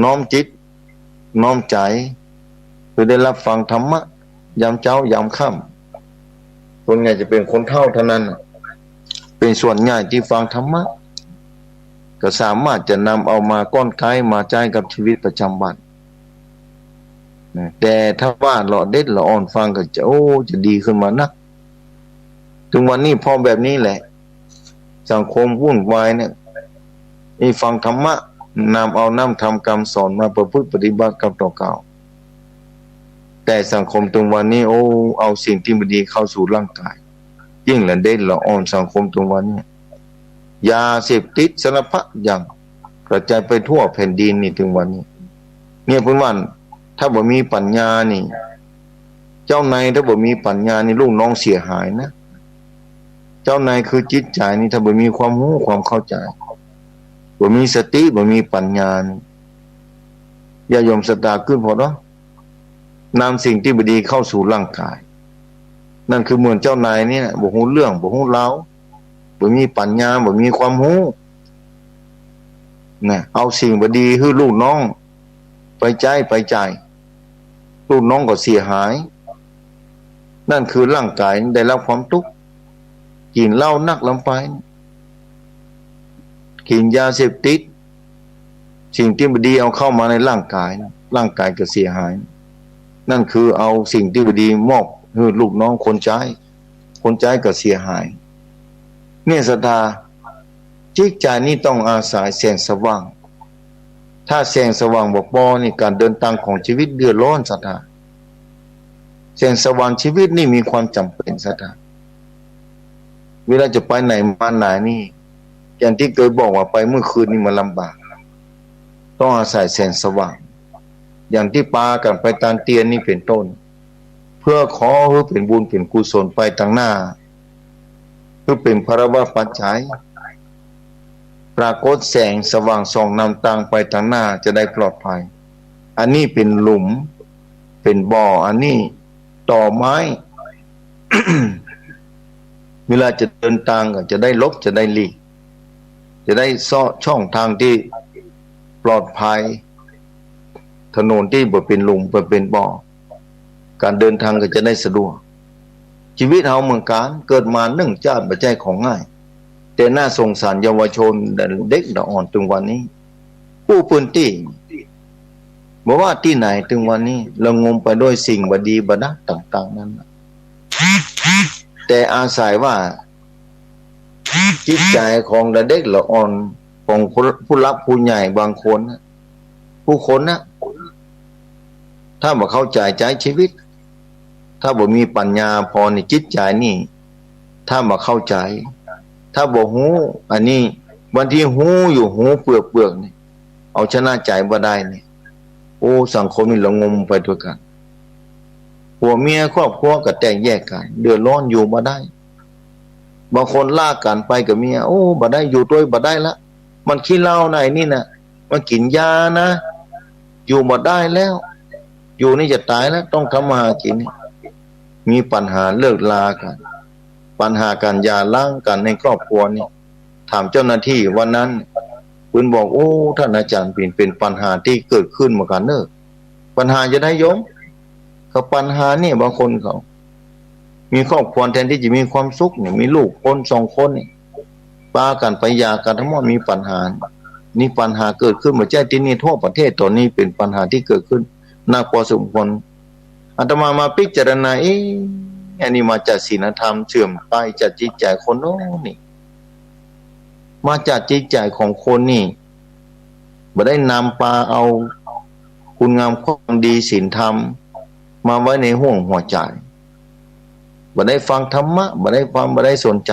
น้อมจิตน้อมใจเพื่อได้รับฟังธรรมะยามเช้ายามค่ำส่วนใหญ่จะเป็นคนเฒ่าเท่านั้นเป็นส่วนใหญ่ที่ฟังธรรมะก็สามารถจะนำเอามาก้อนไกลมาใจกับชีวิตประจำวันแต่ถ้าว่าหล่อเด็ดหล่ออ่อนฟังก็จะจะดีขึ้นมานักถึงวันนี้พอแบบนี้แหละสังคมวุ่นวายเนี่ยนี่ฟังธรรมะนำเอาน้ำธรรมกรรมสอนมาประพฤติปฏิบัติกับตัวเก่าแต่สังคมตรงวันนี้เอาสิ่งที่ไม่ดีเข้าสู่ร่างกายยิ่งละเด็ดละอ่อนสังคมตรงวันนี้ ยาเสพติดสารพัดอย่างกระจายไปทั่วแผ่นดินนี่ถึงวันนี้เนี่ยเพิ่นว่าถ้าบ่มีปัญญานี่เจ้านายถ้าบ่มีปัญญานี่ลูกน้องเสียหายนะเจ้านายคือจิตใจนี่ถ้าบ่มีความรู้ความเข้าใจบ่มีสติบ่มีปัญญาอย่ายอมศรัทธาขึ้นพอเนาะนำสิ่งที่บ่ดีเข้าสู่ร่างกายนั่นคือเหมือนเจ้านายนี่นะบ่ฮู้เรื่องบ่ฮู้ราวบ่มีปัญญาบ่มีความรู้นะเอาสิ่งบ่ดีให้ลูกน้องไปใจลูกน้องก็เสียหายนั่นคือร่างกายได้รับความทุกข์กินเหล้านักลำไปกินยาเสพติดสิ่งที่บ่ดีเอาเข้ามาในร่างกายก็เสียหายนั่นคือเอาสิ่งที่บ่ดีมอบให้ลูกน้องคนใช้ก็เสียหายเนี่ยศรัทธาจิตใจนี่ต้องอาศัยแสงสว่างถ้าแสงสว่างบ่พอนี่การเดินทางของชีวิตเดือดร้อนศรัทธาแสงสว่างชีวิตนี่มีความจำเป็นศรัทธาเวลาจะไปไหนมาไหนนี่อย่างที่เคยบอกว่าไปเมื่อคืนนี่มันลำบากต้องอาศัยแสงสว่างอย่างที่ปากันไปตามเตียนนี่เป็นต้นเพื่อขอให้เป็นบุญเป็นกุศลไปทางหน้าเพื่อเป็นภรวะปัจจัยปรากฏแสงสว่างส่องนำทางไปทางหน้าจะได้ปลอดภัยอันนี้เป็นหลุมเป็นบ่ออันนี้ต่อไม้ เวลาจะเดินทางก็จะได้ลบจะได้หลีกจะได้ซ่อช่องทางที่ปลอดภัยถนนที่บ่เป็นหลุมบ่เป็นบ่อการเดินทางก็จะได้สะดวกชีวิตเฮาเมืองการเกิดมานึ่งชาติบ่ใช่ของง่ายแต่น่าสงสารเยาวชนเด็กอ่อนถึงวันนี้ผู้พื้นที่บ่ว่าที่ไหนถึงวันนี้ละงมไปด้วยสิ่งบ่ดีบ่ดะต่างๆนั้นแต่อาศัยว่าจิตใจของเด็กละอ่อนของผู้รับผู้ใหญ่บางคนผู้คนนะถ้าบ่เข้าใจชีวิตถ้าบ่มีปัญญาพอในจิตใจนี่ถ้าบ่เข้าใจถ้าบ่ฮู้อันนี้บางทีฮู้อยู่ฮู้เปลือกนี่เอาชนะใจบ่ได้นี่โอ้สังคมนี่ละงมไปด้วยกันผัวเมียครอบครัวก็แตกแยกกันเดือดร้อนอยู่บ่ได้บางคนลากกันไปกับเมียโอ้บ่ได้อยู่ด้วยบ่ได้ละมันขี้เหล้าไหนนี่น่ะมันกินยานะอยู่บ่ได้แล้วอยู่นี่จะตายแล้วต้องทำมาหากินมีปัญหาเลิกลากันปัญหาการหย่าร้างกันในครอบครัวนี่ถามเจ้าหน้าที่วันนั้นคุณบอกโอ้ท่านอาจารย์เป็นปัญหาที่เกิดขึ้นมากันเนอะปัญหาจะได้โยมเขาปัญหาเนี่ยบางคนเขามีครอบครัวแทนที่จะมีความสุขเนี่ยมีลูกคนสองคนนี่ปากันไปหย่ากันทั้งหมดมีปัญหานี่ปัญหาเกิดขึ้นมาแจ้ที่นี่ทั่วประเทศตอนนี้เป็นปัญหาที่เกิดขึ้นน่าพอสมควรอาตมาพิจารณาอันนี้มาจากศีลธรรมเสื่อมไปจากจิตใจคนโน้นนี่มาจากจิตใจของคนนี่บ่ได้นำปาเอาคุณงามความดีศีลธรรมมาไว้ในห้วงหัวใจบ่ได้ฟังธรรมะบ่ได้ฟังบ่ได้สนใจ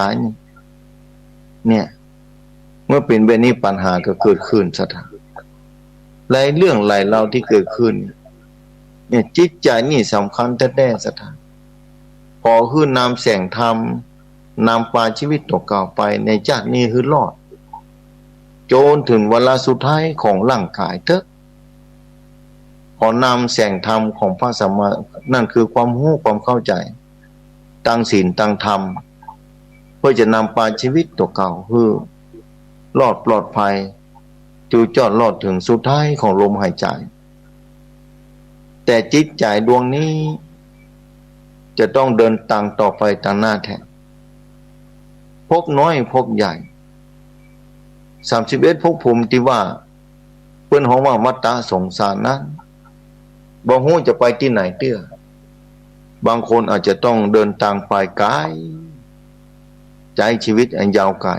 เนี่ยเมื่อเป็นแบบนี้ปัญหาก็เกิดขึ้นซะทั้งหลายเรื่องหลายราวที่เกิดขึ้นเนี่ยจิตใจนี่สำคัญแท้ๆซะทั้งพอคือนำแสงธรรมนำปาชีวิตตกเก่าไปในชาตินี้คือรอดจนถึงเวลาสุดท้ายของร่างกายเถอะพอนำแสงธรรมของพระสัมมานั่นคือความรู้ความเข้าใจตั้งศีลตั้งธรรมเพื่อจะนำปาชีวิตตกเก่าคือรอดปลอดภัยจูจอดรอดถึงสุดท้ายของลมหายใจแต่จิตใจดวงนี้จะต้องเดินทางต่อไปทางหน้าแท้พบน้อยพบใหญ่31ภพภูมิที่ว่าเพิ่นฮ้องว่าวัฏฏะสงสารนั้นบ่ฮู้จะไปที่ไหนเตื้อบางคนอาจจะต้องเดินทางไปไกลใจชีวิตอันยาวไกล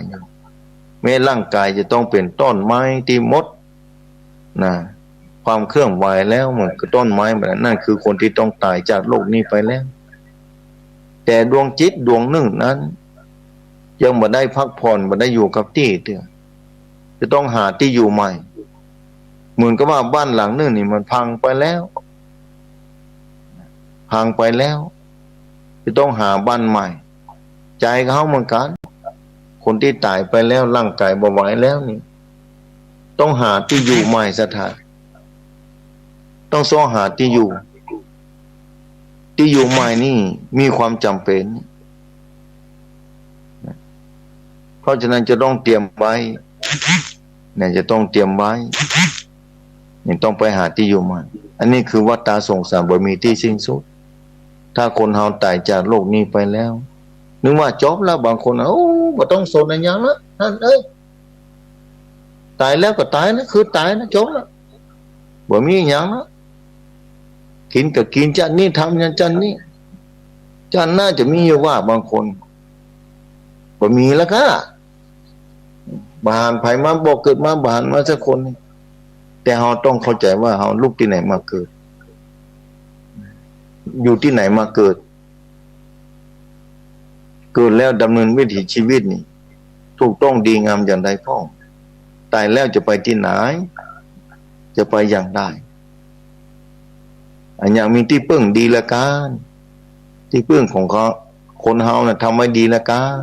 แม้ร่างกายจะต้องเป็นต้นไม้ที่มดนะความเคลื่อนไหวแล้วมันคือต้นไม้แบบนั้นนั่นคือคนที่ต้องตายจากโลกนี้ไปแล้วแต่ดวงจิตดวงหนึ่งนั้น ยังบ่ได้พักผ่อนบ่ได้อยู่กับที่เตือจะต้องหาที่อยู่ใหม่เหมือนกับว่าบ้านหลังนึงนี่มันพังไปแล้วพังไปแล้วจะต้องหาบ้านใหม่ใจเขาเหมือนกันคนที่ตายไปแล้วร่างกายบ่ไหวแล้วนี่ต้องหาที่อยู่ใหม่สถานต้องซ้อหาที่อยู่ใหม่นี่มีความจำเป็นเพราะฉะนั้นจะต้องเตรียมไว้เนี่ยจะต้องเตรียมไว้เนี่ยต้องไปหาที่อยู่ใหม่อันนี้คือวัฏฏะสงสารบ่มีที่สิ้นสุดถ้าคนเฮาตายจากโลกนี้ไปแล้วนึกว่าจบแล้วบางคนโอ้บ่ต้องสนอะไรอย่างละท่านเอ้ยตายแล้วก็ตายนะคือตายนะจบแล้วบ่มีอย่างละกินก็กินจันนี้ทำอย่างจันนี้จันน่าจะมีอยู่ว่าบางคนบ่มีแล้วก็บานไผมาบอกเกิดมาบานมาสักคนแต่เฮาต้องเข้าใจว่าเฮาลูกที่ไหนมาเกิดอยู่ที่ไหนมาเกิดแล้วดำเนินวิถีชีวิตนี่ถูกต้องดีงามอย่างใดพ้องตายแล้วจะไปที่ไหนจะไปอย่างใดอันอย่างมีที่พึ่งดีละกันที่พึ่งของเขาคนเฮาน่ะทำไว้ดีละกัน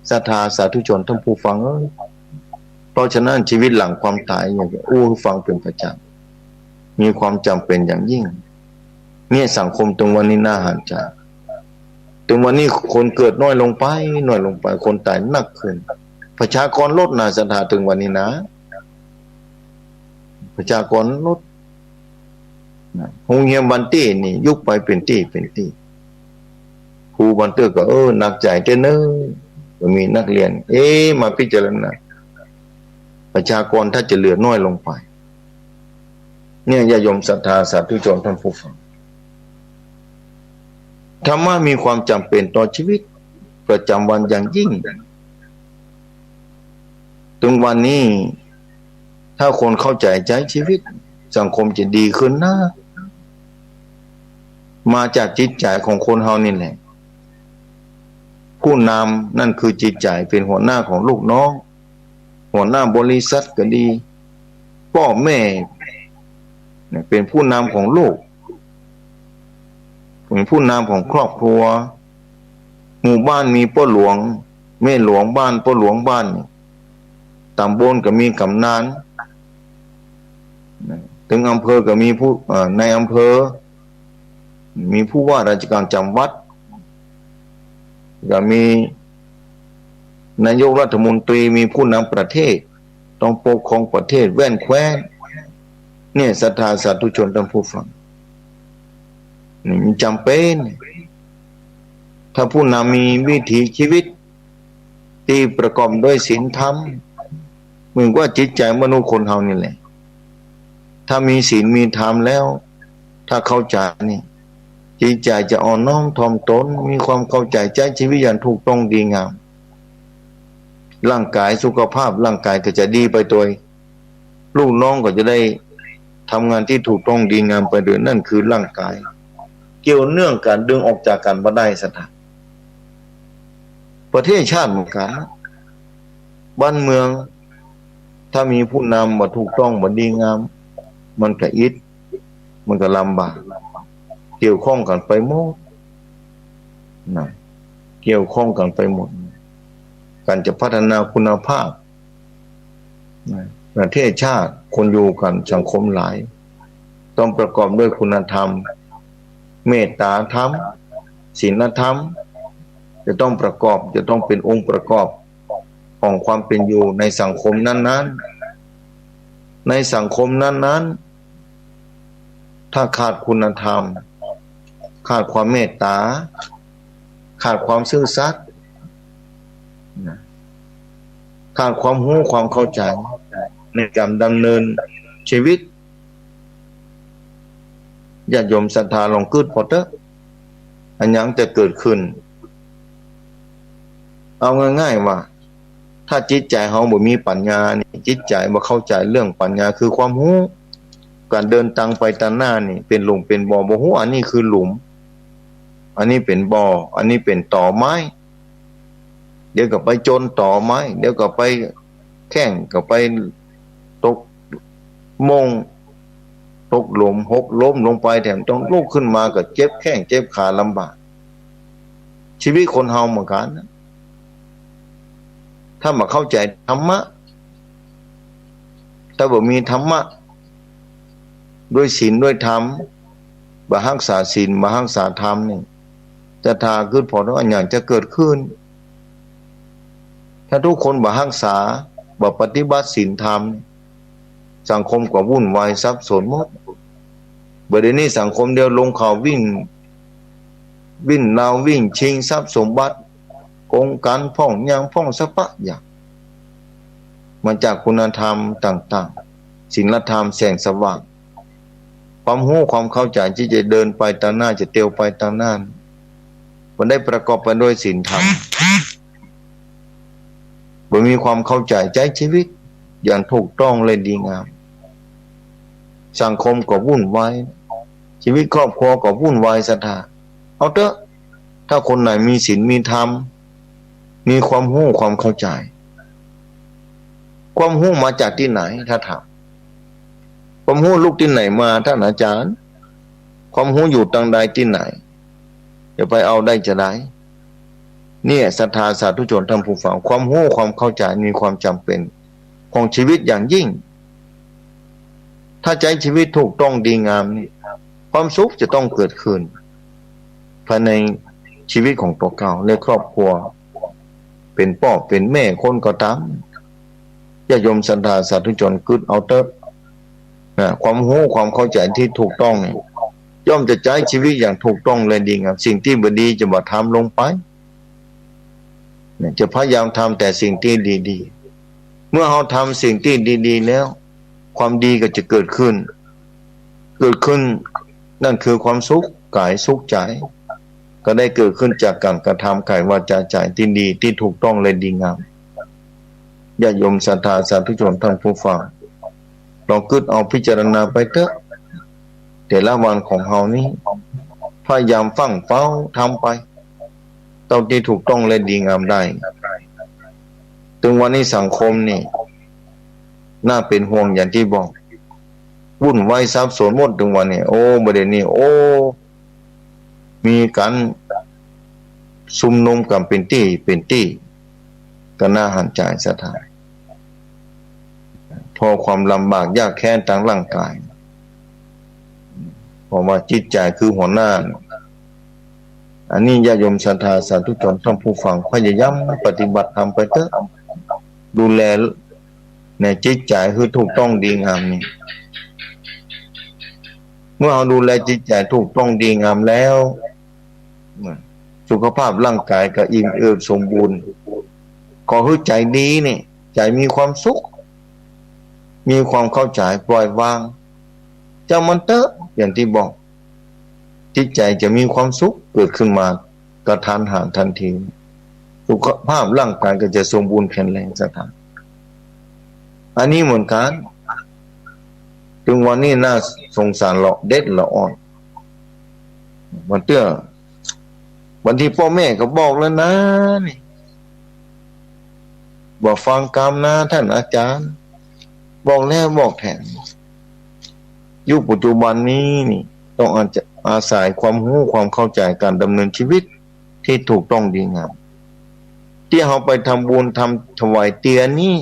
ศรัทธาสาธุชนท่านผู้ฟังเพราะฉะนั้นชีวิตหลังความตายอย่างฟังเป็นประจำมีความจำเป็นอย่างยิ่งเนี่ยสังคมตรงวันนี้น่าหันใจตรงวันนี้คนเกิดน้อยลงไปคนตายหนักขึ้นประชากรลดนะศรัทธาถึงวันนี้นะประชากรลดโรงเรียนบันตี้นี่ยุบไปเป็นที่ครูบันเตอร์ก็หนักใจเจ้เนอมีนักเรียนมาพิจารณาประชากรถ้าจะเหลือน้อยลงไปเนี่ยญาโยมศรัทธาสาธุชนท่านผู้ฟังธรรมะมีความจำเป็นต่อชีวิตประจำวันอย่างยิ่งถึงวันนี้ถ้าคนเข้าใจชีวิตสังคมจะดีขึ้นนะมาจากจิตใจของคนเฮานี่แหละผู้นำนั่นคือจิตใจเป็นหัวหน้าของลูกน้องหัวหน้าบริษัทก็ดีพ่อแม่เป็นผู้นำของลูกเป็นผู้นำของครอบครัวหมู่บ้านมีพ่อหลวงแม่หลวงบ้านพ่อหลวงบ้านตำบลก็มีกำนันถึงอำเภอก็มีผู้ในอำเภอมีผู้ว่าราชการจังหวัดก็มีนายกรัฐมนตรีมีผู้นำประเทศต้องปกครองประเทศแว่นแคว้นเนี่ยศรัทธาสาธุชนท่านผู้ฟังนี่มันจำเป็นถ้าผู้นำมีวิถีชีวิตที่ประกอบด้วยศีลธรรมเหมือนว่าจิตใจมนุษย์คนเฮานี่แหละถ้ามีศีลมีธรรมแล้วถ้าเข้าใจนี่จิตใจจะอ่อนน้อมถ่อมตนมีความเข้าใจชีวิตอย่างถูกต้องดีงามร่างกายสุขภาพร่างกายก็จะดีไปโดยลูกน้องก็จะได้ทำงานที่ถูกต้องดีงามไปโดยนั่นคือร่างกายเกี่ยวเนื่องกันดึงออกจากกันบ่ได้สถานประเทศชาติเหมือนกันบ้านเมืองถ้ามีผู้นำบ่ถูกต้องบ่ดีงามมันก็อิดมันก็ลำบากเกี่ยวข้องกันไปหมดนะเกี่ยวข้องกันไปหมดการจะพัฒนาคุณภาพประเทศชาติคนอยู่กันสังคมหลายต้องประกอบด้วยคุณธรรมเมตตาธรรมศีลธรรมจะต้องประกอบจะต้องเป็นองค์ประกอบของความเป็นอยู่ในสังคมนั้นๆในสังคมนั้นๆถ้าขาดคุณธรรมขาดความเมตตาขาดความซื่อสัตย์ขาดความรู้ความเข้าใจในการดำเนินชีวิตญาติโยมศรัทธาลองคิดพอเถอะอันยังจะเกิดขึ้นเอาง่ายๆว่าถ้าจิตใจเฮาบ่มีปัญญานี่จิตใจบ่เข้าใจเรื่องปัญญาคือความรู้การเดินทางไปตามหน้านี่เป็นหลุมเป็นบ่อบ่ฮู้อันนี้คือหลุมอันนี้เป็นบ่ออันนี้เป็นต่อไม้ เดี๋ยวก็ไปจนต่อไม้เดี๋ยวก็ไปแข่งก็ไปตกมงตกหลุมหกล้มลงไปแถมต้องลุกขึ้นมาก็เจ็บแข้งเจ็บขาลำบากชีวิตคนเฮาเหมือนกันนะถ้ามาเข้าใจธรรมะถ้าบ่มีธรรมะด้วยศีลด้วยธรรมบ่รักษาศีลบ่รักษาธรรมนี่จะทาขึ้นพอทั้งอันอย่างจะเกิดขึ้นถ้าทุกคนบ่รักษาบ่ปฏิบัติศีลธรรมสังคมก็วุ่นวายสับสนหมดบัดนี้สังคมเดียวลงข่าววิ่งราววิ่งชิงทรัพย์สมบัติโกงกันพ่องยางพ่องสะปะอย่างมาจากคุณธรรมต่างๆศีลธรรมแสงสว่างความรู้ความเข้าใจที่จะเดินไปตามหน้าจะเตียวไปตามหน้ามันได้ประกอบไปด้วยศีลธรรมบ่มีความเข้าใจใจชีวิตอย่างถูกต้องและดีงามสังคมก็วุ่นวายชีวิตครอบครัวก็วุ่นวายศรัทธาเอาเถอะถ้าคนไหนมีศีลมีธรรมมีความรู้ความเข้าใจความรู้มาจากที่ไหนถ้าถามความรู้ลูกที่ไหนมาท่านอาจารย์ความรู้อยู่ตรงใดที่ไหนจะไปเอาได้จะได้เนี่ยศรัทธาสาธุชนท่านผู้ฟังความรู้ความเข้าใจมีความจำเป็นของชีวิตอย่างยิ่งถ้าใจชีวิตถูกต้องดีงามนี่ความสุขจะต้องเกิดขึ้นภายในชีวิตของตัวเก่าในครอบครัวเป็นพ่อเป็นแม่คนก็ตามญาติโยมศรัทธาสาธุชนกึศเอาเติบความรู้ความเข้าใจที่ถูกต้องนี่ย่อมจะใช้ชีวิตอย่างถูกต้องและดีงามสิ่งที่บ่ดีจะบ่ทำลงไปจะพยายามทำแต่สิ่งที่ดีๆเมื่อเราทำสิ่งที่ดีๆแล้วความดีก็จะเกิดขึ้นนั่นคือความสุขกายสุขใจก็ได้เกิดขึ้นจากการกระทำกายวาจาใจที่ดีที่ถูกต้องและดีงามญาติโยมศรัทธาสาธุชนท่านผู้ฟังลองคิดเอาพิจารณาไปเถอะแต่ละวันของเฮานี้พยายามฟังเฝ้าทำไปเท่าที่ถูกต้องและดีงามได้ถึงวันนี้สังคมนี่น่าเป็นห่วงอย่างที่บอกวุ่นวายสับสนหมดถึงวันนี้โอ้ประเด็นนี้โอ้มีการชุมนุมกันเป็นที่ก็น่าหันใจสถานพอความลำบากยากแค้นทางร่างกายเพราะว่าจิตใจคือหัวหน้าอันนี้ญาติโยมศรัทธาสาธุชนท่านผู้ฟังพยายามปฏิบัติธรรมไปเถอะดูแลในจิตใจคือถูกต้องดีงามนี่เมื่อเราดูแลจิตใจถูกต้องดีงามแล้วสุขภาพร่างกายก็อิ่มเอิบสมบูรณ์ขอให้ใจดีนี่ใจมีความสุขมีความเข้าใจปล่อยวางเจ้ามันเตอะอย่างที่บอกจิตใจจะมีความสุขเกิดขึ้นมากระทันหันทันทีสุขภาพร่างกายก็จะสมบูรณ์แข็งแรงสถานอันนี้เหมือนกันถึงวันนี้น่าสงสารเราเด็ดละอ่อนวันเตื้อวันที่พ่อแม่ก็บอกแล้วนะนี่บอกฟังกรรมนะท่านอาจารย์บอกแล้วบอกแถมยุคปัจจุบันนี้นี่ต้องอาศัยความรู้ความเข้าใจการดำเนินชีวิตที่ถูกต้องดีงามที่เราไปทำบุญทำถวายเตียนี้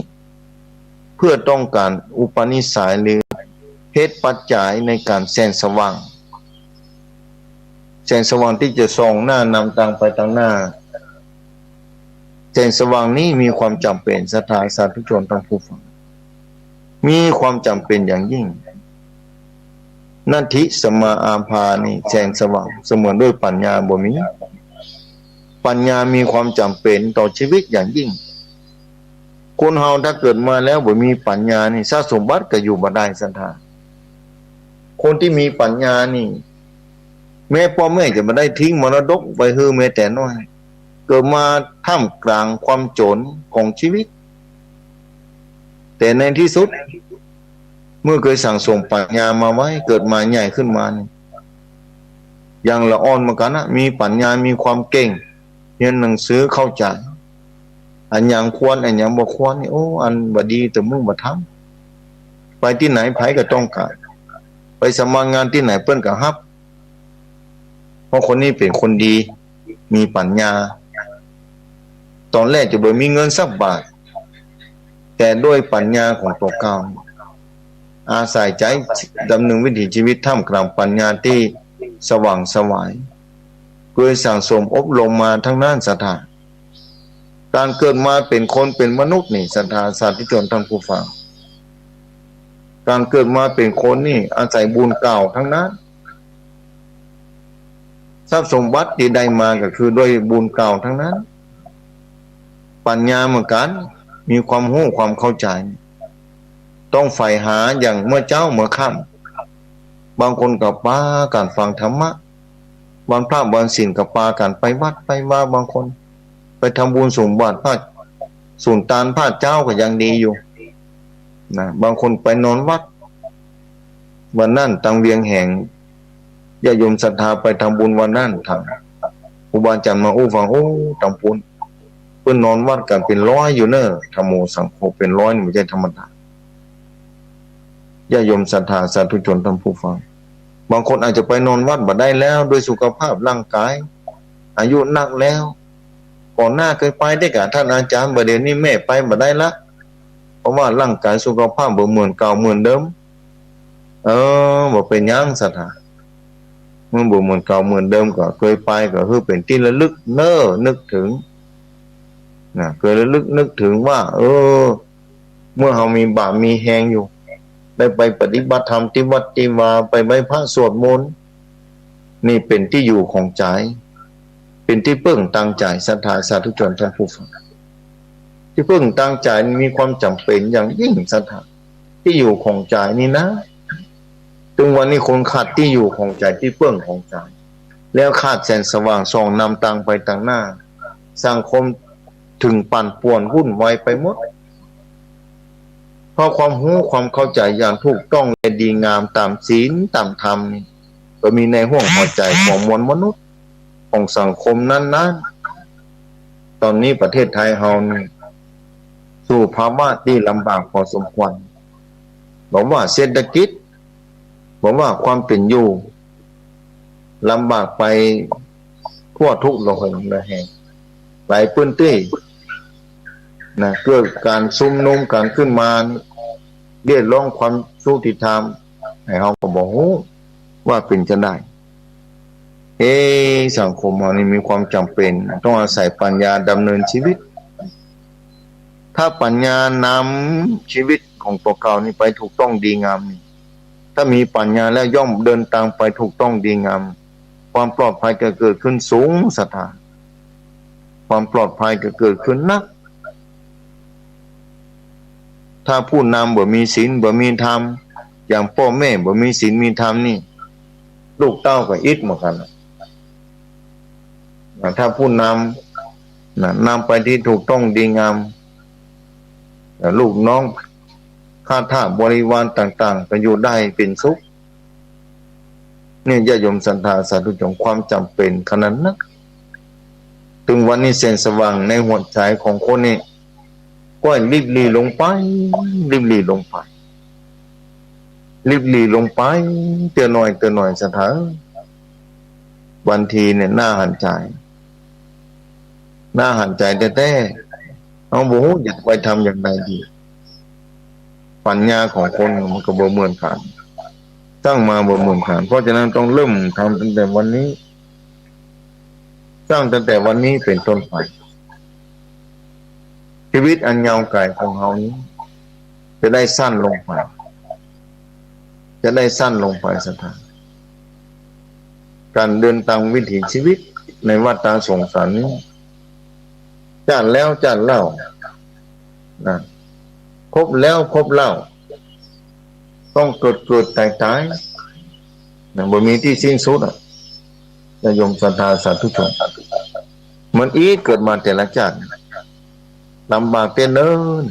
เพื่อต้องการอุปนิสัยหรือเหตุปัจจัยในการแสงสว่างที่จะส่องหน้านำทางไปทางหน้าแสงสว่างนี้มีความจำเป็นศรัทธาสาธุชนทั้งผู้ฟังมีความจำเป็นอย่างยิ่งนัตถิสมาอาภานี่แสงสว่างเสมือนด้วยปัญญาบ่มีปัญญามีความจำเป็นต่อชีวิตอย่างยิ่งคนเฮาถ้าเกิดมาแล้วบ่มีปัญญานี่ทรัพย์สมบัติก็อยู่บ่ได้ศรัทธาคนที่มีปัญญานี่แม่พ่อแม่จะบ่ได้ทิ้งมรดกไว้ให้แม้แต่น้อยเกิดมาท่ามกลางความจนของชีวิตแต่ในที่สุดเมื่อเคยสั่งสมปัญญามาไว้เกิดมาใหญ่ขึ้นมานี่อย่างละอ่อนเหมือนกันนะมีปัญญามีความเก่งเรียนหนังสือเข้าใจ อันยังควรอันยังบ่ควรนี่โอ้อันบ่ดีแต่มึงบ่ทำไปที่ไหนไผก็ต้องการไปสมัครงานที่ไหนเปิ้นก็รับเพราะคนนี้เป็นคนดีมีปัญญาตอนแรกจะบ่มีเงินสักบาทแต่ด้วยปัญญาของตัวเก่าอาศัยใจดำเนินวิถีชีวิตท่ามกลางปัญญาที่สว่างไสวเคยสั่งสมอบรมมาทั้งนั้นศรัทธาการเกิดมาเป็นคนเป็นมนุษย์นี่ศรัทธาสาธุชนท่านผู้ฟังการเกิดมาเป็นคนนี่อาศัยบุญเก่าทั้งนั้นทรัพย์สมบัติที่ได้มาก็คือด้วยบุญเก่าทั้งนั้นปัญญาเหมือนกันมีความรู้ความเข้าใจต้องใฝ่หาอย่างเมื่อเจ้าเมื่อค่ำบางคนกับปาการฟังธรรมะบางพระบางศีลกับปาการไปวัดไปว่าบางคนไปทำบุญสมบัติพระสุนทานพระเจ้าก็ยังดีอยู่นะบางคนไปนอนวัดวันนั้นตังเวียงแห่งญาติโยมศรัทธาไปทำบุญวันนั้นทำครูบาอาจารย์มาอู้ฟังโอ้ทำบุญเพื่อนนอนวัดกันเป็นร้อยอยู่เนอะธรรมโมสังโฆเป็นร้อยนี่ไม่ใช่ธรรมดาญาติโยมศรัทธาสาธุชนท่านผู้ฟังบางคนอาจจะไปนอนวัดบ่ได้แล้วโดยสุขภาพร่างกายอายุนักแล้วก่อนหน้าเคยไปได้กับท่านอาจารย์บ่เดี๋ยวนี้แม่ไปบ่ได้ละเพราะว่าร่างกายสุขภาพบ่เหมือนเก่าเหมือนเดิมบ่เป็นหยังศรัทธาเมื่อบ่เหมือนเก่าเหมือนเดิมก็เคยไปก็คือเป็นที่ระลึกเน้อนึกถึงนะเคยระลึกนึกถึงว่าเมื่อเรามีบาปมีแฮงอยู่ได้ไปปฏิบัติธรรมที่วัดที่วาไปไหว้พระสวดมนต์นี่เป็นที่อยู่ของใจเป็นที่พึ่งตั้งใจศรัทธาสาธุชนท่านผู้ฟังที่พึ่งตั้งใจมีความจำเป็นอย่างยิ่งศรัทธาที่อยู่ของใจนี่นะถึงวันนี้คนขาดที่อยู่ของใจที่พึ่งของใจแล้วขาดแสงสว่างส่องนำทางไปทางหน้าสังคมถึงปั่นป่วนวุ่นวายไปหมดเพราะความรู้ความเข้าใจอย่างถูกต้องและดีงามตามศีลตามธรรมนี่ก็มีในห้วงหัวใจของมวลมนุษย์ของสังคมนั้นๆตอนนี้ประเทศไทยเฮานี่สู่ภาวะที่ลำบากพอสมควรบอกว่าเศรษฐกิจบอกว่าความเป็นอยู่ลำบากไปทั่วทุกระหนระแหงหลายพื้นที่นะเกิดการซุ่มนุมการขึ้นมาเรียกร้องความยุติธรรมให้เฮาก็บ่ฮู้ว่าเป็นจะได้สังคมเรานี่มีความจำเป็นต้องอาศัยปัญญาดำเนินชีวิตถ้าปัญญานำชีวิตของตัวเก่านี่ไปถูกต้องดีงามนี่ถ้ามีปัญญาแล้วย่อมเดินทางไปถูกต้องดีงามความปลอดภัยก็เกิดขึ้นสูงศรัทธาความปลอดภัยก็เกิดขึ้นนักถ้าผู้นำบ่มีศีลบ่มีธรรมอย่างพ่อแม่บ่มีศีลมีธรรมนี่ลูกเต้าก็อิดเหมือนกันถ้าผู้นำนำไปที่ถูกต้องดีงามลูกน้องข้าทาสบริวารต่างๆก็อยู่ได้เป็นสุขนี่ญาติโยมศรัทธาสาธุชนความจำเป็นขนาดนั้นถึงวันนี้แสงสว่างในหัวใจของคนนี่ก็รีบลีลงไปรีบลีลงไปรีบลีลงไปเตือนหน่อยศรัทธาวันทีเนี่ยหน้าหันใจแต่เอาบ่ฮู้อยากไปทำอย่างไรดีปัญญาของคนมันก็บ่เหมือนกันตั้งมาบ่เหมือนกันเพราะฉะนั้นต้องเริ่มทำตั้งแต่วันนี้สร้างตั้งแต่วันนี้เป็นต้นไปชีวิตอันยาวไกลของเฮานี้จะได้สั้นลงไปศรัทธาการเดินตามวิถีชีวิตในวัฏสงสารนี้จานแล้วจานเล่านะพบแล้วพบเล่าต้องเกิดตายนะบ่มีที่สิ้นสุดญาติโยมศรัทธาสาธุชนมันเกิดมาแต่ละชาติลำบากเนิ่น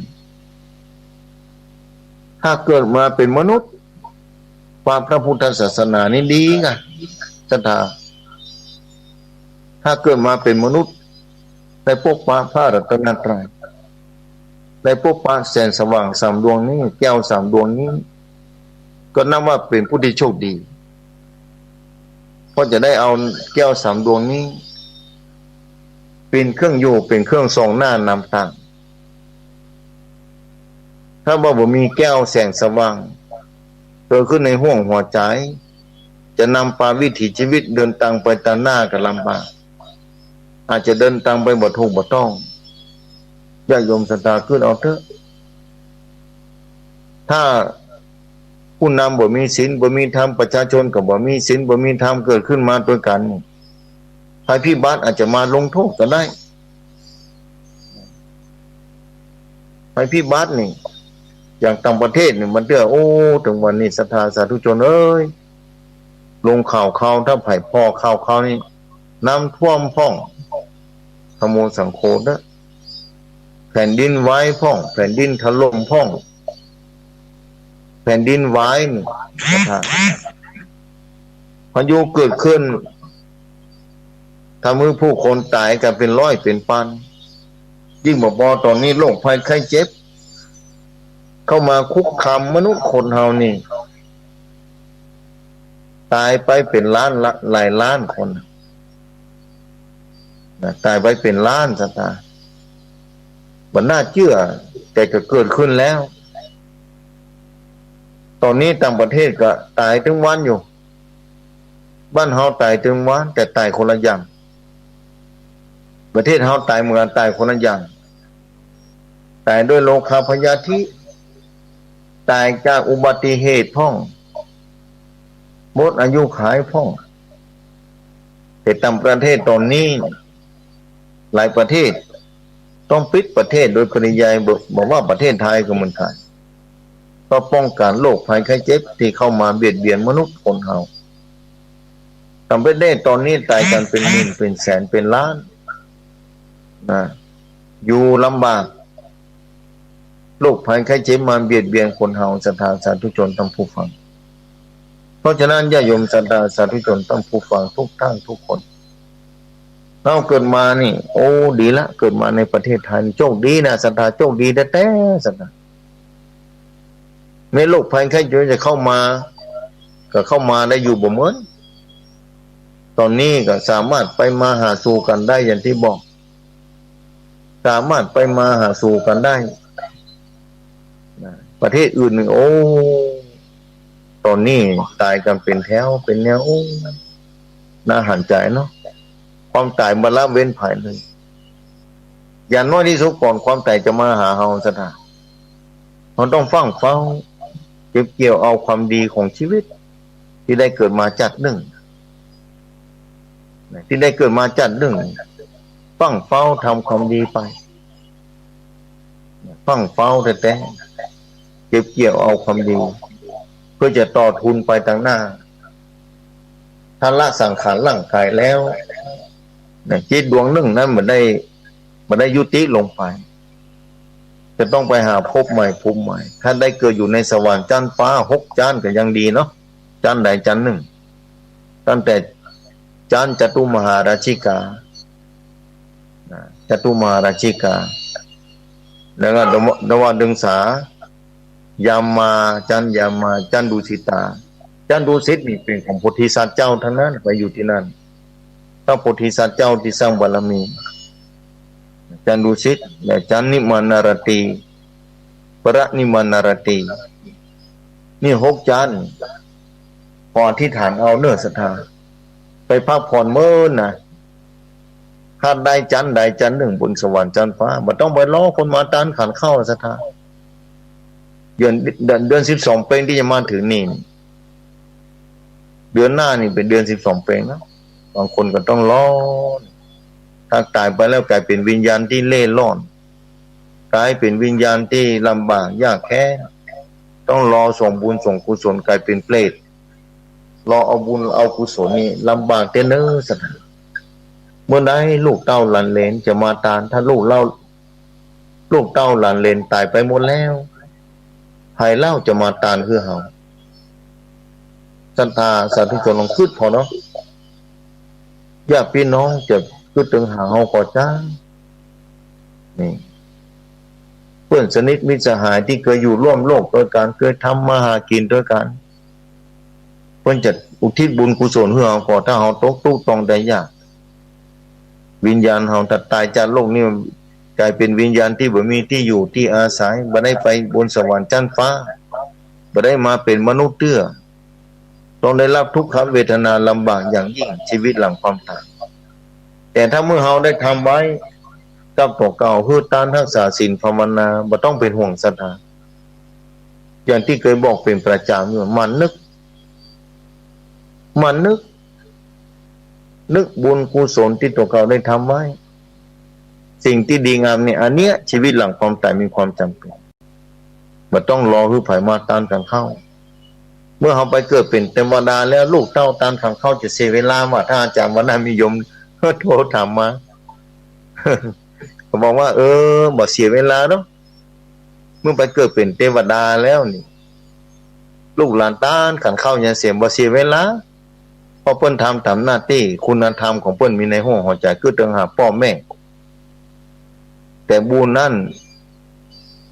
ถ้าเกิดมาเป็นมนุษย์ความพระพุทธศาสนานี่ดีไงศรัทธาถ้าเกิดมาเป็นมนุษย์ได้พบพระรัตนตรัย ได้พบปะแสงสว่างสามดวงนี้แก้วสามดวงนี้ก็นับว่าเป็นผู้ที่โชคดีเพราะจะได้เอาแก้วสามดวงนี้เป็นเครื่องอยู่เป็นเครื่องส่องหน้านำทางถ้าว่าบ่มีแก้วแสงสว่างเกิดขึ้นในห้วงหัวใจจะนำพาวิถีชีวิตเดินทางไปตามหน้าก็ลำบากอาจจะเดินทางไปบ่ถูกบ่ต้องญาติโยมศรัทธาขึ้นเอาเถอะถ้าผู้นำบ่มีศีลบ่มีธรรมประชาชนก็บ่มีศีลบ่มีธรรมเกิดขึ้นมาด้วยกันภัยพิบัติอาจจะมาลงโทษก็ได้ภัยพิบัตินี่อย่างต่างประเทศนี่มันเด้อโอ้ถึงวันนี้ศรัทธาสาธุชนเอ้ยลงข่าวถ้าไผพ่อข่าวนี่น้ำท่วมพ่องขโมยสังโคเด้อแผ่นดินไหวพ่องแผ่นดินถล่มพ่องแผ่นดินไหวนะครับพายุเกิดขึ้นทำให้ผู้คนตายกันเป็นร้อยเป็นพันยิ่งบ่ตอนนี้โรคภัยไข้เจ็บเข้ามาคุกคามมนุษย์คนเฮานี่ตายไปเป็นล้านหลายล้านคนนะตายไปเป็นล้านสตาบันน่าเชื่อแต่ก็เกิดขึ้นแล้วตอนนี้ต่างประเทศก็ตายถึงวันอยู่บ้านเฮาตายถึงวันแต่ตายคนละอย่างประเทศเฮาตายเหมือนกันตายคนละอย่างตายด้วยโรคพยาธิตายจากอุบัติเหตุพ่องหมดอายุขายพ่องแต่ต่างประเทศตอนนี้หลายประเทศต้องปิดประเทศโดยปริยายบอกว่าประเทศไทยก็เหมือนกันก็ป้องกันโรคภัยไข้เจ็บที่เข้ามาเบียดเบียนมนุษย์คนเฮาต่างประเทศตอนนี้ตายกันเป็นหมื่นเป็นแสนเป็นล้านนะอยู่ลำบากโรคภัยไข้เจ็บมาเบียดเบียนคนเฮาศรัทธาสาธุชนทั้งผู้ฟังเพราะฉะนั้นญาติโยมศรัทธาสาธุชนทั้งผู้ฟังทุกท่านทุกคนเราเกิดมานี่โอ้ดีละเกิดมาในประเทศไทยโชคดีนะศรัทธาโชคดีแต่ศรัทธาไม่โรคภัยไข้เจ็บจะเข้ามาก็เข้ามาได้อยู่บ่เหมือนตอนนี้ก็สามารถไปมาหาสู่กันได้อย่างที่บอกสามารถไปมาหาสู่กันได้ประเทศอื่นโอ้ตอนนี้ตายกันเป็นแถวเป็นแนวโอ้น่าหันใจเนาะความตายมาละเว้นภายเลยอย่างน้อยที่สุดก่อนความตายจะมาหาเฮาสถานเราต้องฟังเฝ้าเก็บเกี่ยวเอาความดีของชีวิตที่ได้เกิดมาจากหนึ่งที่ได้เกิดมาจากหนึ่งฟังเฝ้าทำความดีไปฟังเฝ้าแต่เก็บเกี่ยวเอาความดีเพื่อจะต่อทุนไปทางหน้าถ้าละสังขารร่างกายแล้วจิตดวงหนึ่งนั้นมันได้ยุติลงไปจะต้องไปหาภพใหม่ภูมิใหม่ถ้าได้เกิดอยู่ในสวรรค์จันทร์ฟ้า6จันทร์ก็ยังดีเนาะจันทร์ใดจันทร์หนึ่งตั้งแต่จันทร์จตุมหาราชิกาจตุมหาราชิกาแล้วก็ดวดึงสายามาจันยามาจันดุสิตาจันดุสิตนี่เป็นของโพธิสัตว์เจ้าทั้งนั้นไปอยู่ที่นั่นถ้าโพธิสัตว์เจ้าที่สร้างบารมีจันดุสิตและจันนิมานารตีปรนิมานารตีนี่6จันทร์พออธิษฐานเอาเนื้อศรัทธาไปพักผ่อนเมื่อนะถ้าได้จันทร์ใดจันทร์หนึ่งบนสวรรค์จันทร์ฟ้ามันต้องไปล้อคนมาตานขันเข้าศรัทธาเดือน12เป็นที่จะมาถึงนี่เดือนหน้านี่เป็นเดือน12เป็นนะบางคนก็ต้องรอถ้าตายไปแล้วกลายเป็นวิญญาณที่เล่ร่อนกลายเป็นวิญญาณที่ลำบากยากแค้นต้องรอส่งบุญส่งกุศลกลายเป็นเปรตรอเอาบุญเอากุศลนี่ลำบากเต้นเนอสัตว์เมื่อใดลูกเต้าหลานเหลนจะมาตานถ้าลูกเต้าหลานเหลนตายไปหมดแล้วภายเล่าจะมาตานคือเฮาศรัทธาสาธุชนลองคิดพอเนาะญาติพี่น้องจะคิดถึงหาเฮาก่อจ้านี่ พื่อนสนิทมิตรสหายที่เคยอยู่ร่วมโลกด้วยกันเคยทำมาหากินด้วยกันเพื่อนจะอุทิศบุญกุศลให้เราก่อถ้าเราตกทุกข์ต้องได้ยากวิญญาณเราตัดตายจากโลกนี้กลายเป็นวิญญาณที่บ่มีที่อยู่ที่อาศัยบ่ได้ไปบนสวรรค์ชั้นฟ้าบ่ได้มาเป็นมนุษย์เตื้อต้องได้รับทุกขเวทนาลำบากอย่างยิ่งชีวิตหลังความตายแต่ถ้าเมื่อเราได้ทำไว้กับตัวเก่าคือต้านรักษาศีลภาวนาบ่ต้องเป็นห่วงศรัทธาอย่างที่เคยบอกเป็นประจำอยู่มันนึกบุญกุศลที่ตัวเก่าได้ทำไว้สิ่งที่ดีงามเนี่ยอันเนี้ยชีวิตหลังความตายมีความจำเป็นบ่ต้องรอให้ไผมาต้านกันเข้าเมื่อเราไปเกิดเป็นเทวดาแล้วลูกเต้าต้านกันเข้าจะเสียเวลาว่าถ้าอาจารย์วรรณนิยมโทรถามมาเขาบอกว่าบ่เสียเวลาเนาะเมื่อไปเกิดเป็นเทวดาแล้วนี่ลูกหลานต้านกันเข้าอย่าเสียบ่เสียเวลาเพราะเพิ่นทำตามหน้าที่คุณธรรมของเพิ่นมีในหัวใจคือต้องหาพ่อแม่แต่บุญนั้น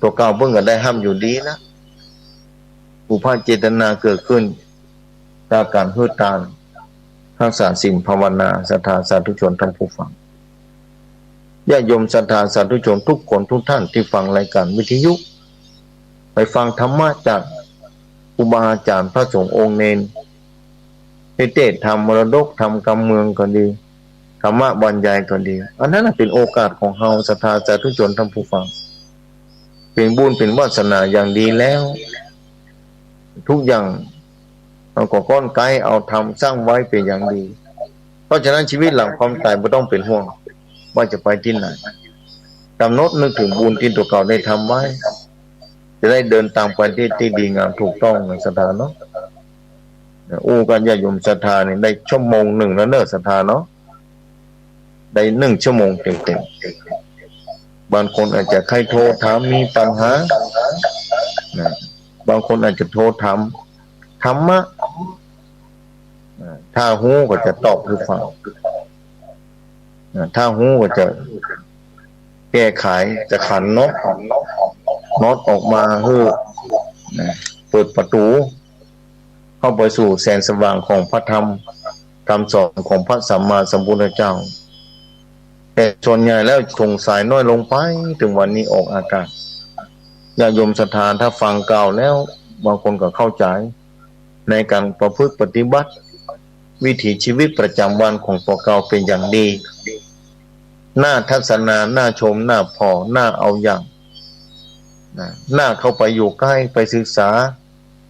ตัวเก่าเพิ่งก็ได้ห้ามอยู่ดีนะอุปาเจตนาเกิดขึ้นจากการฮืดตานรักษาศีลภาวนาศรัทธาสาธุชนท่านผู้ฟังญาติโยมศรัทธาสาธุชนทุกคนทุกท่านที่ฟังรายการวิทยุไปฟังธรรมะจากครูบาอาจารย์พระสงฆ์องค์เนรเทศธรรมมรดกธรรมกำเมืองก็ดีธรรมะบรรยายก็ดีอันนั้นเป็นโอกาสของเฮาศรัทธาสาธุชนท่านผู้ฟังเป็นบุญเป็นวาสนาอย่างดีแล้วทุกอย่างเราก็ก้อนไกลเอาทำสร้างไว้เป็นอย่างดีเพราะฉะนั้นชีวิตหลังความตายไม่ต้องเป็นห่วงว่าจะไปที่ไหนกำหนดนึกถึงบุญที่ตัวเก่าได้ทำไว้จะได้เดินตามไปที่ดีงามถูกต้องในศรัทธาเนาะกันญาติโยมศรัทธาเนี่ยได้ชั่วโมงหนึ่งแล้วเนอะศรัทธาเนาะได้1 ชั่วโมงเต็มๆบางคนอาจจะใครโทรถามมีปัญหาบางคนอาจจะโทรถามธรรมะถ้าหูก็จะตอบคือฟังถ้าหูก็จะแก้ไขจะขันน็อตออกมาเพื่อเปิดประตูเข้าไปสู่แสงสว่างของพระธรรมคำสอนของพระสัมมาสัมพุทธเจ้าแต่ส่วนใหญ่แล้วสงสัยน้อยลงไปถึงวันนี้ออกอากาศญาติโยมศรัทธาถ้าฟังเก่าแล้วบางคนก็เข้าใจในการประพฤติปฏิบัติวิถีชีวิตประจำวันของตัวเก่าเป็นอย่างดีน่าทัศนาน่าชมน่าพอน่าเอาอย่างน่าเข้าไปอยู่ใกล้ไปศึกษา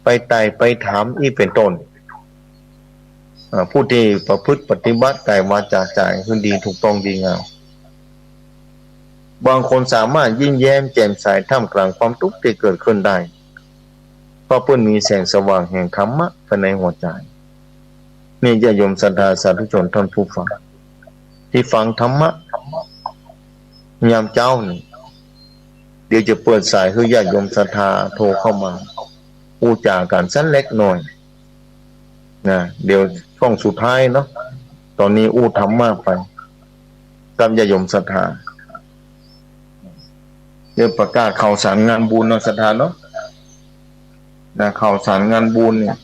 ไปไต่ไปถามอีเป็นต้นผู้ที่ประพฤติปฏิบัติกายวาจาใจคือดีถูกต้องดีงามบางคนสามารถยิ้มแย้มแจ่มใสท่ามกลางความทุกข์ที่เกิดขึ้นได้เพราะเพิ่นมีแสงสว่างแห่งธรรมะภายในหัวใจนี่ญาติโยมศรัทธาสาธุชนท่านผู้ฟังที่ฟังธรรมะยามเจ้านี่เดี๋ยวจะเปิดสายให้ญาติโยมศรัทธาโทรเข้ามาพูดจากันสั้นเล็กหน่อยนะเดี๋ยวช่วงสุดท้ายเนาะตอนนี้ธรรมะไปกับญาติโยมศรัทธาเดี๋ยวประกาศข่าวสารงานบุญเนาะศรัทธาเนาะข่าวสารงานบุญเนี่ย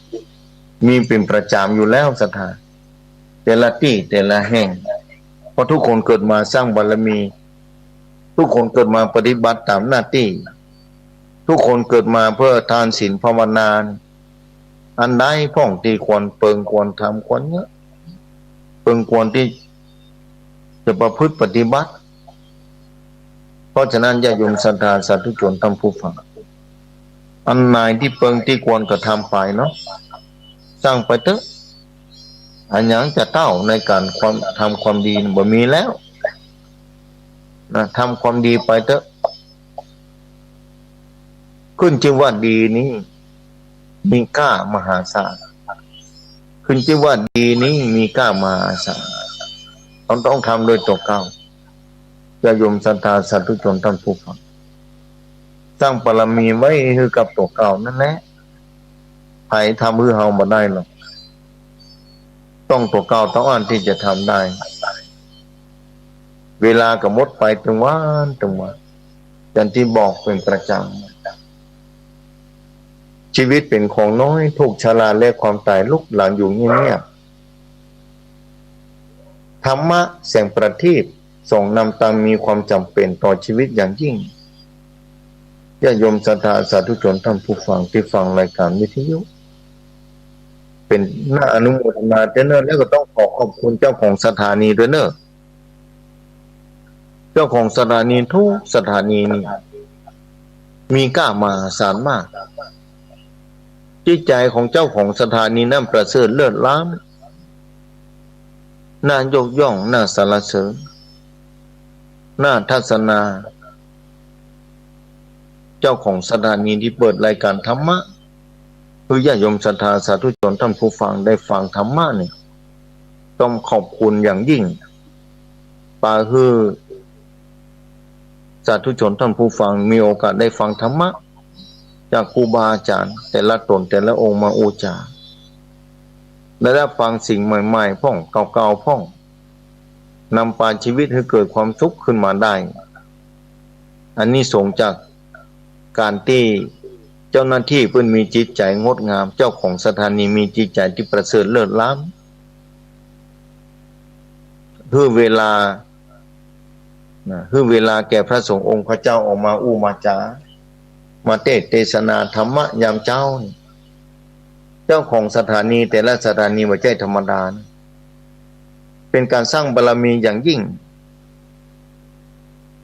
มีเป็นประจำอยู่แล้วศรัทธาแต่ละที่แต่ละแห่งเพราะทุกคนเกิดมาสร้างบารมีทุกคนเกิดมาปฏิบัติตามหน้าที่ทุกคนเกิดมาเพื่อทานศีลภาวนาอันใดพ้องที่ควรเปิงควรทำควรเนี้ยเปิงควรที่จะประพฤติปฏิบัติเพราะฉะนั้นญาติโยมศรัทธาสาธุชนท่านผู้ฟังอันไหนที่เปิงที่ควรก็ทำไปเนาะสร้างไปเถอะอันยังจะเต้าในการทำความดีบ่มีแล้วนะทำความดีไปเถอะขึ้นชื่อว่าดีนี้มีค่ามหาศาลขึ้นชื่อว่าดีนี้มีค่ามหาศาลต้องทำโดยตัวเก่าญาติโยมศรัทธาสาธุชนท่านผู้ฟังสร้างบารมีไว้คือกับตัวเก่านั่นแหละใครทำเพื่อเฮาบ่ได้หรอกต้องตัวเก่าต้องอันที่จะทำได้เวลาก็หมดไปถึงวัน อย่างที่บอกเป็นประจำชีวิตเป็นของน้อยถูกชราและความตายลุกหลานอยู่เงียบๆธรรมะแสงประทีปส่องนำตามมีความจำเป็นต่อชีวิตอย่างยิ่งญาติโยมศรัทธาสาธุชนท่านผู้ฟังที่ฟังรายการวิทยุเป็นน่าอนุโมทนาเนอะแล้วก็ต้องขอขอบคุณเจ้าของสถานีด้วยเนอะเจ้าของสถานีทุกสถานีนี่มีกล้ามาสารมากจิตใจของเจ้าของสถานีนั้นประเสริฐเลิศล้ำน่ายกย่องน่าสรรเสริญน่าทัศนาเจ้าของสถานีที่เปิดรายการธรรมะเพื่อญาติโยมศรัทธาสาธุชนท่านผู้ฟังได้ฟังธรรมะเนี่ยต้องขอบคุณอย่างยิ่งปาคือสาธุชนท่านผู้ฟังมีโอกาสได้ฟังธรรมะจากครูบาอาจารย์แต่ละตนแต่ละองค์มาอุจาและได้ฟังสิ่งใหม่ๆพ่องเก่าๆพ่องนำพาชีวิตให้เกิดความสุขขึ้นมาได้อันนี้ส่งจากการที่เจ้าหน้าที่เพิ่นมีจิตใจงดงามเจ้าของสถานีมีจิตใจที่ประเสริฐเลิศล้ำคือเวลาแก่พระสงฆ์องค์พระเจ้าออกมาอู้มาจามาเทศนาธรรมะยามเช้าเจ้าของสถานีแต่ละสถานีไม่ใช่ธรรมดาเป็นการสร้างบารมีอย่างยิ่ง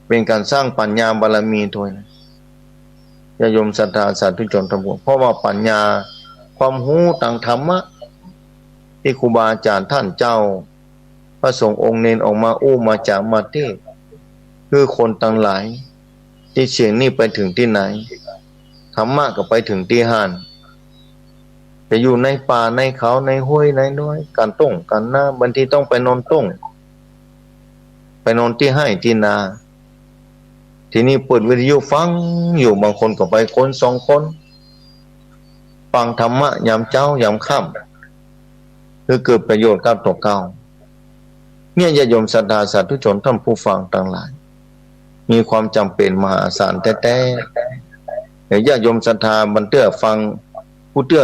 เป็นการสร้างปัญญาบารมีด้วยนะญาติโยมศรัทธาสาธุชนทั้งปวงเพราะว่าปัญญาความรู้ทางธรรมะที่ครูบาอาจารย์ท่านเจ้าพระสงฆ์องค์เนรออกมาอู้มาจามาเทศคือคนทั้งหลายที่เสียงนี้ไปถึงที่ไหนธรรมะก็ไปถึงที่ห้านจะอยู่ในป่าในเขาในห้วยในน้อยการต้งการหน้าบางทีต้องไปนอนต้งไปนอนที่ให้ที่นาทีนี้เปิดวิทยุฟังอยู่บางคนก็ไปคนสองคนฟังธรรมะยามเช้ายามค่ำคือเกิดประโยชน์กับตัวเก่าเนี่ยญาติโยมศรัทธาสาธุชนท่านผู้ฟังต่างหลายมีความจำเป็นมหาศาลแท้ๆแต่ญาติโยมศรัทธาบันเตื้อฟังผู้เตื้อ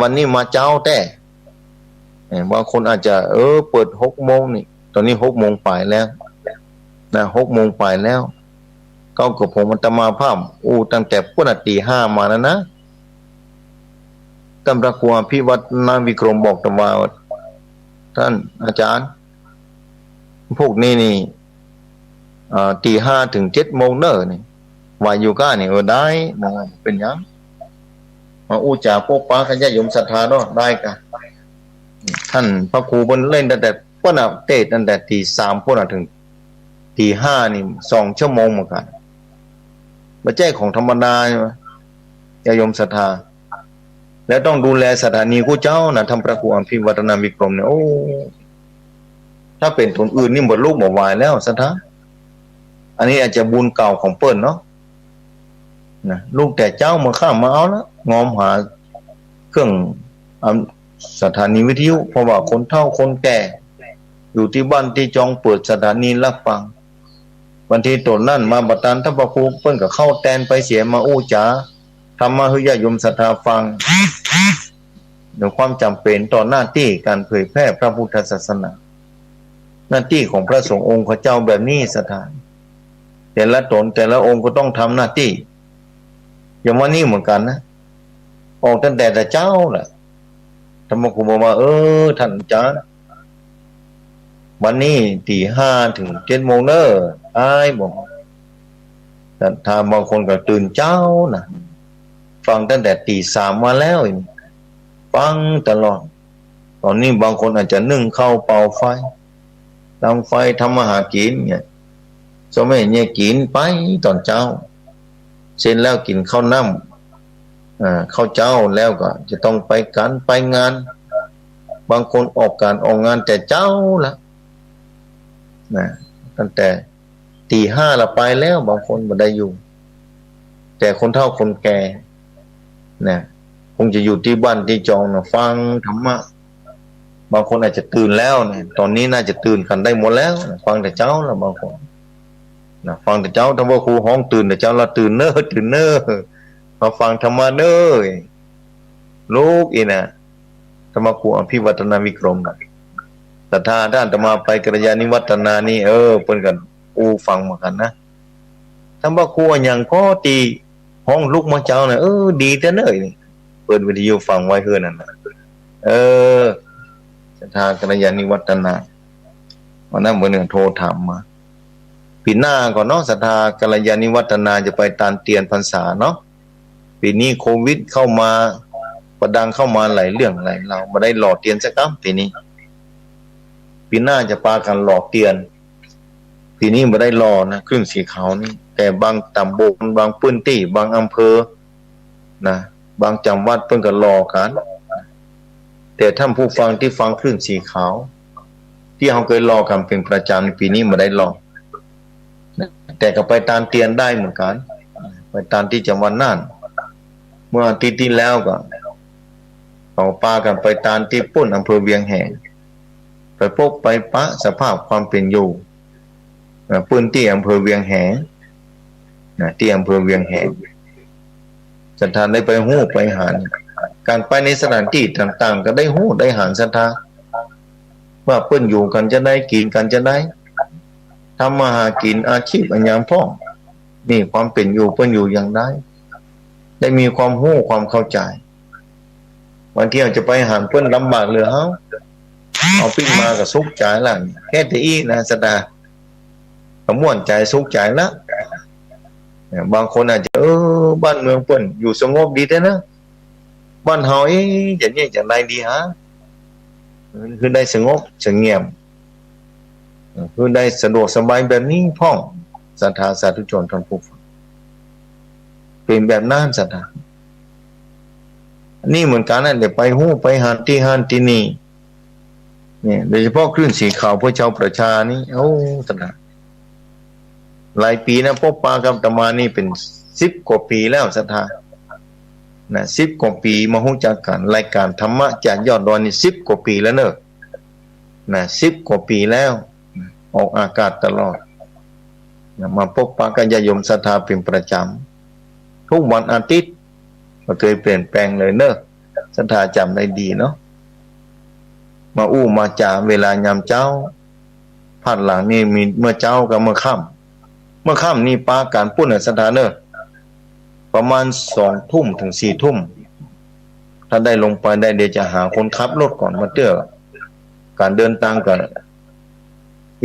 วันนี้มาเจ้าแต่บางคนอาจจะเปิด6 โมงนี่ตอนนี้6 โมงปลายแล้วนะ6 โมงปลายแล้วก็กับผมอัตมาภาพตั้งแต่พุทธตี 5มาแล้วนะตำราครูพิวัฒนาวิกรมบอกตมาท่านอาจารย์พวกนี้นี่ตี 5ถึง 7 โมงเนอะนี่ว่าอยู่ก้านี่ได้มองเป็นยังมาอู้จ่าพวกป้าขยะยมศรัทธาเนาะได้กันท่านพระครูบนเล่นตั้งแต่พวกน่ะเทศตั้งแต่ตี 3พวกน่ะถึงตี 5นี่2 ชั่วโมงเหมือนกันไม่ใช่ของธรรมดาใช่ไหมญาติโยมศรัทธาแล้วต้องดูแลสถานีกู้เจ้านะทำประกวดพิวัฒนาวิกรมเนี่ยถ้าเป็นคนอื่นนี่หมดลูกหมดวายแล้วศรัทธาอันนี้อาจจะบุญเก่าของเปิ้ลเนาะนะลูกแต่เจ้ามาข้ามมาเอาแล้วงอมหาเครื่องสถานีวิทยุเพราะว่าคนเฒ่าคนแก่อยู่ที่บ้านที่จองเปิดสถานีรับฟังบางทีตนนั่นมาบัดนั้นถ้าพระครูเปิ้นก็เข้าแตนไปเสียมาอู้จ๋าทำมาให้ญาติโยมศรัทธาฟังเรื่องความจำเป็นต่อหน้าที่การเผยแพร่พระพุทธศาสนาหน้าที่ของพระสงฆ์องค์เจ้าแบบนี้สถานแต่ละตนแต่ละองค์ก็ต้องทำหน้าที่อย่างวันนี้เหมือนกันนะออกตั้งแต่เจ้าแหละธรรมครูบอกว่าท่านอาจารย์วันนี้ตี 5 ถึง 7 โมงเนอะบอกแต่ถ้าบางคนก็ตื่นเจ้านะฟังตั้งแต่ตี 3มาแล้วฟังตลอดตอนนี้บางคนอาจจะนึ่งข้าวเป่าไฟทำไฟทำอาหารกินเนี่ยสมัยนี้กินไปตอนเช้าเสร็จแล้วกินข้าวน้ำข้าวเจ้าแล้วก็จะต้องไปกันไปงานบางคนออกการออกงานแต่เจ้าละนะตั้งแต่ตี 5ละไปแล้วบางคนบ่ได้อยู่แต่คนเฒ่าคนแก่นะคงจะอยู่ที่บ้านที่จองนะฟังธรรมะบางคนอาจจะตื่นแล้วเนี่ยตอนนี้น่าจะตื่นกันได้หมดแล้วนะฟังแต่เจ้าแล้วบางคน นะฟังแต่เจ้าธรรมครูห้องตื่นแต่เจ้าละตื่นเน้อตื่นเน้อมาฟังธรรมะเน้อลูกอีนะธรรมครูอภิวัตนาวิกรมนะแต่ถ้าด้านธรรมาไปกัลยาณิวัฒนานี่เปิ้นกันอูฟังมากันนะธรรมครูอย่างก็ตีห้องลูกมาเจ้าน่ะดีแต่เน้อนี่เปิดวิทยุฟังไว้เฮือนั่นน่ะศรัทธากัลยาณิวัฒนาวันนั้นเมื่อหนึ่งโทรถามมาปีหน้าก่อนเนาะศรัทธากัลยาณิวัฒนาจะไปตานเตียนพรรษาเนาะปีนี้โควิดเข้ามาประดังเข้ามาหลายเรื่องหลายเราไม่ได้หล่อเตียนสักครั้งปีนี้ปีหน้าจะปากันหล่อเตียนปีนี้ไม่ได้หล่อนะเครื่องสีขาวนี่แต่บางตำบลบางพื้นที่บางอำเภอนะบางจังหวัดเพิ่นก็หล่อกันแต่ท่านผู้ฟังที่ฟังคลื่นสีขาวที่เขาเคยรอกันเป็นประจำปีนี้มาได้รอแต่ก็ไปตามเตียนได้เหมือนกันไปตามที่จังหวัดน่านเมื่ออาทิตย์ที่แล้วก็เอาปากันไปตามที่ปุ่นอำเภอเวียงแหงไปพบไปปะสภาพความเป็นอยู่พื้นที่อำเภอเวียงแหงที่อำเภอเวียงแหงศรัทธาได้ไปหู้ไปหาการไปในสถานที่ต่างๆก็ได้หู้ได้หาศรัทธาว่าเปิ้นอยู่กันจะได้กินกันจะได้ทำมาหากินอาชีพอันยามพ่องนี่ความเป็นอยู่เปิ้นอยู่อย่างไรได้มีความหู้ความเข้าใจวันที่เราจะไปหาเปิ้นลำบากเลยเอาปิ้งมากับสุกใจล่ะแค่ที่อีนะศรัทธาก็ม่วนใจสุกใจละบางคนอาจจะบ้านเมืองเปิ้นอยู่สงบดีแต่นะบ้านเฮาจะเนี่ยจะได้ดีฮะคือได้สงบสงเงียบคือได้สะดวกสบายแบบนี้พ่องศรัทธาสาธุชนท่านผู้ฟังเป็นแบบนั้นศรัทธานี่เหมือนกันนั่นเดี๋ยวไปหู้ไปหาที่หานที่นี่เนี่ยโดยเฉพาะคลื่นสีขาวพระเจ้าประชานี่ศรัทธาหลายปีนะพบปากับตมานี่เป็น10 กว่าปีแล้วศรัทธานะ10 กว่าปีมาฮู้จักกันรายการธรรมะจากยอดดอยนี่10 กว่าปีแล้วเนอะนะ10 กว่าปีแล้วออกอากาศตลอดนะมาพบปะกันญาติโยมศรัทธาเป็นประจำทุกวันอาทิตย์ไม่เคยเปลี่ยนแปลงเลยเนอะศรัทธาจำได้ดีเนาะมาอู้มาจาเวลายามเจ้าภาคหลังนี่มีเมื่อเจ้ากับเมื่อค่ำนี่ปาการปุ้นศรัทธาเนอะประมาณ2 ทุ่มถึง4 ทุ่มถ้าได้ลงไปได้เดี๋ยวจะหาคนขับรถก่อนมาเตือนการเดินทางกัน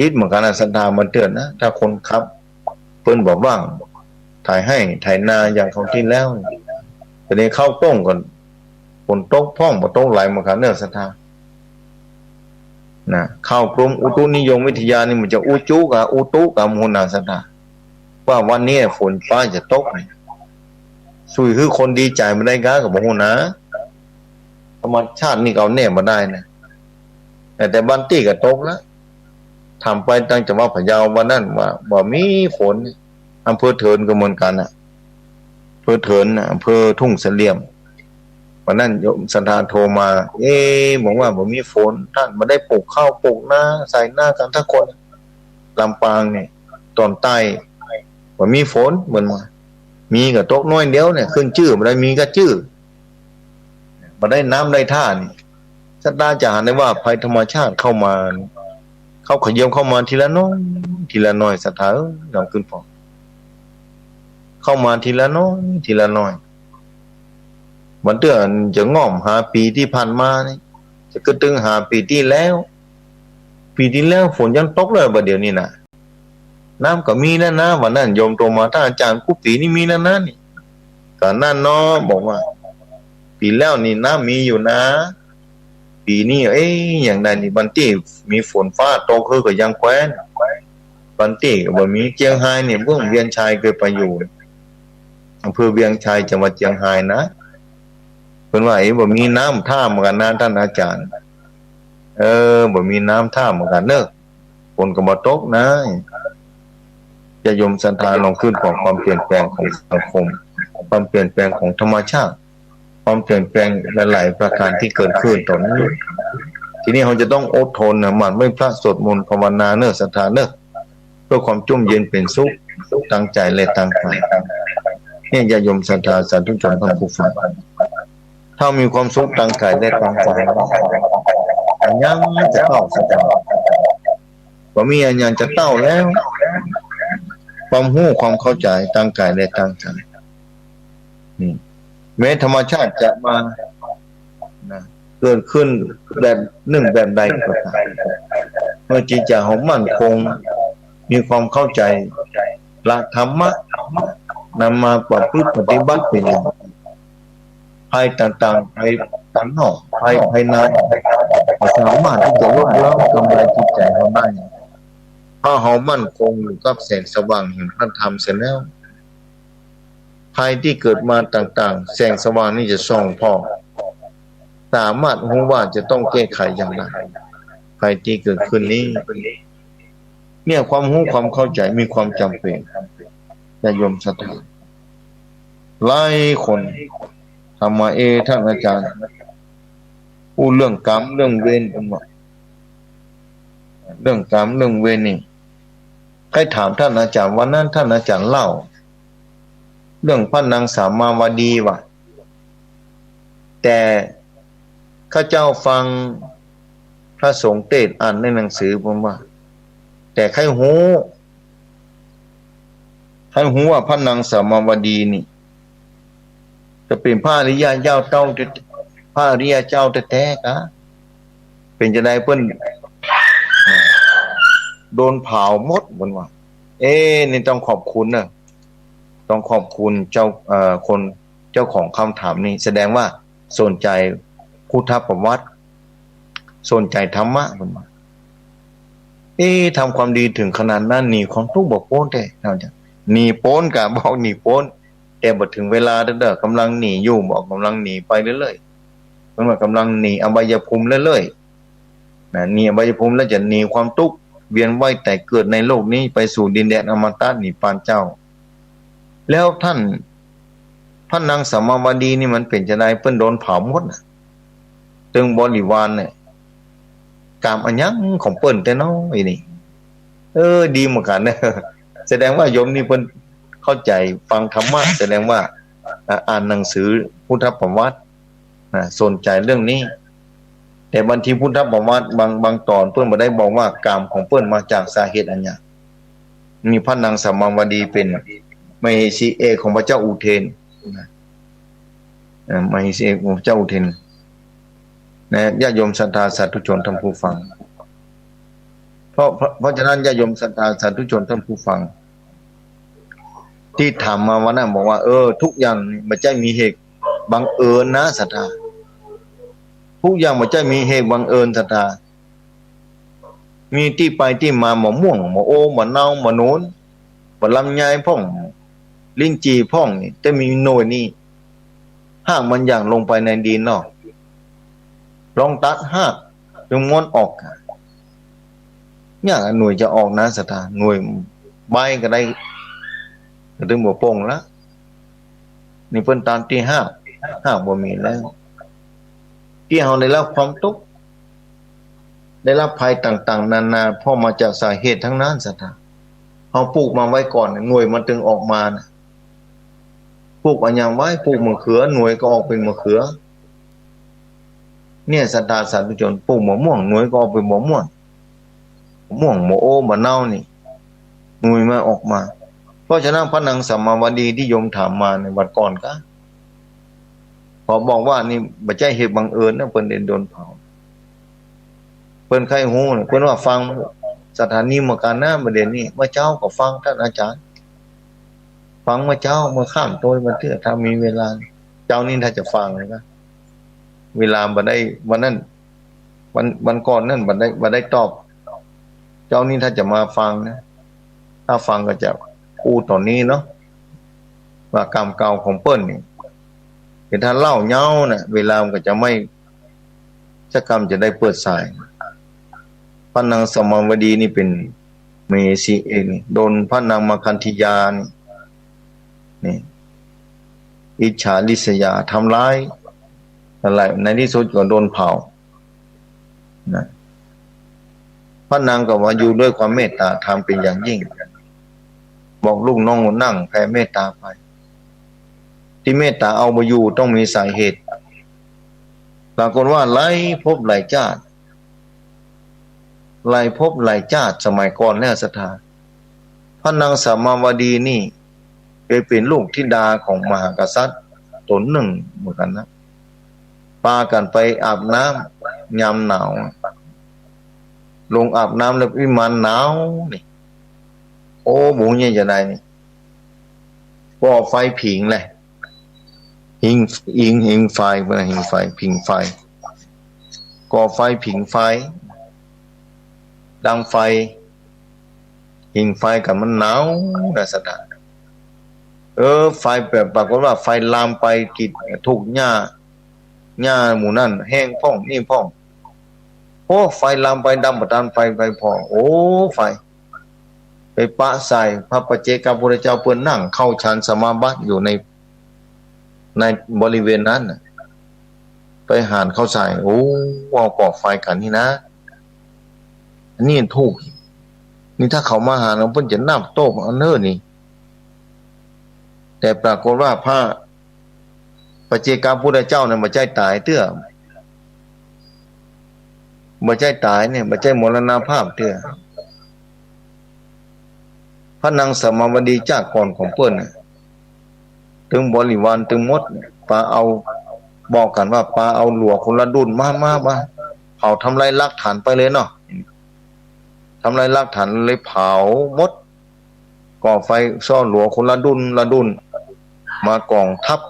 ยิดเหมือนกันศรัทธามาเตือนนะถ้าคนขับเพิ่นบอกว่างถ่ายให้ถ่ายนาอย่างเขาที่แล้วแต่นี้เข้าต้งก่อนฝนตกพ่องบ่ตกไหลเหมือนกันเนอะศรัทธานะเข้ากรมอุตุนิยมวิทยานี่มันจะอุจุกับอุตุกับมูลนาศรัทธาว่าวันนี้ฝนฟ้าจะตกสุยคือคนดีใจมาได้ก้ากับบ่ฮู้นะธรรมชาตินี่เขาแน่มาได้นะแต่บ้านตี้ก็ตกแล้วทำไปตั้งแต่ว่าพะเยาวันนั้นว่าบ่มีฝนอำเภอเถินก็เหมือนกันน่ะอำเภอเถินน่ะอำเภอทุ่งเสลี่ยมวันนั้นโยมศรัทธาโทรมาบอกว่าบ่มีฝนท่านบ่ได้ปลูกข้าวปลูกนาใส่หน้ากันทุกคนลำปางนี่ตอนใต้บ่มีฝนเหมือนว่ามีก็ตกน้อยเดียวเนี่ยขึ้นชื่อบ่ได้มีก็ชื่อบ่ได้น้ำได้ท่านี่ศรัทธาจะหาได้ว่าภัยธรรมชาติเข้ามาเขาขยิบเข้ามาทีละน้อยทีละน้อยศรัทธานำขึ้นพอเข้ามาทีละน้อยทีละน้อยมันเตือนจะง่อมหาปีที่ผ่านมานี่จะกระตึงหาปีที่แล้วฝนยังตกเลยบัดเดี๋ยวนี้น่ะน้ำก็มีแล้วนะวันนั้นโยมโทรมาถ้าอาจารย์กุปีนี่มีแล้วนะนี่ก็นั่นเนาะบอกว่าปีแล้วนี่น้ำมีอยู่นะปีนี้อย่างใดนี่บันตี้มีฝนฟ้าตกคือก็ยังแคว้นบันตี้ก็บ่มีเจียงไฮ้นี่เมืองเวียงชัยเคยไปอยู่อำเภอเวียงชัยจังหวัดเจียงไฮ้นะเพิ่นว่าบ่มีน้ำท่าเหมือนกันนะท่านอาจารย์บ่มีน้ำท่าเหมือนกันเด้อฝนก็บ่ตกนะจะยมศรัทธาลงขึ้นของความเปลี่ยนแปลงของสังคมความเปลี่ยนแปลงของธรรมชาติความเปลี่ยนแปลงหลายๆประการที่เกิดขึ้นตอนนี้ทีนี้เราจะต้องอดทนนะมันไม่พระสวดมนต์ภาวนาเนอะศรัทธาเนอะเพื่อความจุ่มเย็นเป็นสุข สุขตั้งใจและตั้งกายเนี่ยญาติโยมศรัทธาสาธุชนท่านผู้ฟังถ้ามีความสุขตั้งกายและตั้งใจอันยังจะเข้าสถานว่ามีอันยังจะเต้าแล้วความรู้ความเข้าใจตั้งกายและตั้งใจนี่แม้ธรรมชาติจะมานะเกิดขึ้นแบบหนึ่งแบบใดก็ตามเมื่อจิตใจของมั่นคงมีความเข้าใจหลักธรรมะนำมาประพฤติปฏิบัติเป็นอย่างภัยต่างๆภัยต่างนอกภัยภายในสามารถที่จะลดละกำลังจิตใจเราได้ถ้าเรามั่นคงอยู่กับแสงสว่างแห่งพระธรรมเสร็จแล้วภัยที่เกิดมาต่างๆแสงสว่างนี้จะส่องพ่อสามารถรู้ว่าจะต้องแก้ไขอย่างไรภัยที่เกิดขึ้นนี้เนี่ยความรู้ความเข้าใจมีความจำเป็นญาติโยมศรัทธาหลายคนทำมาท่านอาจารย์พูดเรื่องกรรมเรื่องเวรกันว่าเรื่องกรรมเรื่องเวรนี่ใครถามท่านอาจารย์วันนั้นท่านอาจารย์เล่าเรื่องพระนางสามาวดีว่ะแต่ข้าเจ้าฟังพระสงฆ์เทศอ่านในหนังสือผมว่าแต่ใครหูว่าพระนางสามาวดีนี่จะเป็นพระอริยเจ้าเต้าพระอริยเจ้าแท้ๆกะเป็นจะได้เพิ่นโดนเผาหมดบนว่านี่ต้องขอบคุณนะต้องขอบคุณเจ้าคนเจ้าของคำถามนี้แสดงว่าสนใจพุทธประวัติสนใจธรรมะบนว่าทำความดีถึงขนาดนั้นหนีความทุกข์บอกโป้นแต่เราจะหนีโป้นกะบอกหนีโป้นแต่พอถึงเวลาเด้อกำลังหนีอยู่บอกกำลังหนีไปเรื่อยๆมันว่ากำลังหนีอบายภูมิเรื่อยๆนะหนีอบายภูมิแล้วจะหนีความทุกข์เวียนว่ายแต่เกิดในโลกนี้ไปสู่ดินแดนอมตะนิพพานเจ้าแล้วท่านพระนางสามาวดีนี่มันเป็นจะได้เพิ่นโดนเผาหมดนะตึงบริวารเนี่ยกามอันยังของเปิ้นแต่น้อยนี่ดีเหมือนกันนะแสดงว่าโยมนี่เพิ่นเข้าใจฟังธรรมะแสดงว่าอ่านหนังสือพุทธประวัติสนใจเรื่องนี้แต่บางทีพุทธประวัติบางตอนเพิ่นบ่ได้บอกว่ากามของเปิ้นมาจากสาเหตุอันหยังมีพระนางสามาวดีเป็นมเหสีของพระเจ้าอุเทนมเหสีของพระเจ้าอุเทนนะญาติโยมศรัทธาสาธุชนท่านผู้ฟังเพราะฉะนั้นญาติโยมศรัทธาสาธุชนท่านผู้ฟังที่ถามมาวันนั้นบอกว่าทุกอย่างมันจะมีเหตุบังเอิญนะศรัทธาทุกอย่างมันจะมีเหตุบังเอิญศรัทธามีที่ไปที่มาหมอม่วงหมอโอหมอเนาหมอโน้นหมอลำไยพ่องลิ้นจีพ่องนี่แต่มีโน่นนี่หากมันอย่างลงไปในดินเนาะลองตัดหากจงม้วนออกอย่างหน่วยจะออกนะศรัทธาหน่วยใบก็ได้ถึงบ่โป่งแล้วนี่เพิ่นตามที่ห้าบ่มีแล้วที่เฮาได้รับความทุกข์ได้รับภัยต่างๆนานาเพราะมาจากสาเหตุทั้งนั้นศรัทธาเฮาปลูกมาไว้ก่อนหน่วยมันถึงออกมานะปลูกอันยังไว้ปลูกมะเขือหน่วยก็ออกเป็นมะเขือเนี่ยศรัทธาสาธุชนปลูกมะม่วงหน่วยก็ออกเป็นมะม่วงม่วงมะโอมะเน่านี่หน่วยมาออกมาเพราะฉะนั้นพระนางสามาวดีที่โยมถามมาในวันก่อนก็พอบอกว่านี่บ่ใช่เหตุบังเอิญนะเพิ่นโดนเผาเพิ่นใครฮู้เพิ่นว่าฟังสถานีมการน้าประเด็นนี้เมื่อเจ้าก็ฟังท่านอาจารย์ฟังเมื่อเจ้าเมื่อข้ามโดยมันเถื่อถ้ามีเวลาเจ้านี่ถ้าจะฟังเลยนะเวลาบ่ได้วันนั้นวันก่อนนั่นบ่ได้ตอบเจ้านี่ถ้าจะมาฟังนะถ้าฟังก็จะพูดตอนนี้เนาะว่ากรรมเก่าของเปิ้นนี่แต่ถ้าเล่าเย้านะเวลามันก็จะไม่สักกรรมจะได้เปิดสายพระนางสมาวดีนี่เป็นเมสีเองโดนพระนางมคันธิยานี่อิจฉาริษยาทำร้ายอะไรในที่สุดก็โดนเผานะพระนางก็ว่าอยู่ด้วยความเมตตาธรรมเป็นอย่างยิ่ง บอกลูกน้องนั่งแผ่เมตตาไปที่เมตตาเอามาอยู่ต้องมีสาเหตุปรากฏว่าหลายภพหลายชาติหลายภพหลายชาติสมัยก่อนแล้วศรัทธาพระนางสามาวดีนี่เคยเป็นลูกธิดาของมหากษัตริย์ตนหนึ่งเหมือนกันนะพากันไปอาบน้ำยามหนาวลงอาบน้ำแล้ววิมานหนาวนี่โอ้หมูเนี่ยจะได้นี่ก่อไฟผิงเลยหิงไฟเมื่อหิงไฟผิงไฟก่อไฟผิงไฟดังไฟหิงไฟกับมันหนาวนะสถานไฟแบบปรากฏว่าไฟลามไปกิดถูกหญ้าหมู่นั่นแห้งพ่องนี่พ่องโอ้ไฟลามไปดำประทานไฟพองโอ้ไฟไปปะใส่พระปัจเจกพุทธเจ้าเปิ้นนั่งเข้าฌานสมาบัติอยู่ในบริเวณนั้นไปหานเข้าใส่โอ้ว่าก่อไฟกันนี่นะอันนี้ถูกนี่ถ้าเขามาหาเราเพิ่นจะนับโต๊ะอันเนอร์นี่แต่ปรากฏว่าพระปัจเจกพุทธเจ้าเนี่ยบ่ใจตายเตื้อบ่ใจตายเนี่ยบ่ใจมรณภาพเตื้อพระนางสมาวดีจากก่อนของเปิ้นถึงบริวารถึงหมดปาเอาบอกกันว่าปาเอาหลวงคนละดุนมาเผาทำลายหลักฐานไปเลยเนาะทำลายหลักฐานเลยเผาหมดก่อไฟซ่อนหลวงคนละดุนมากองทับ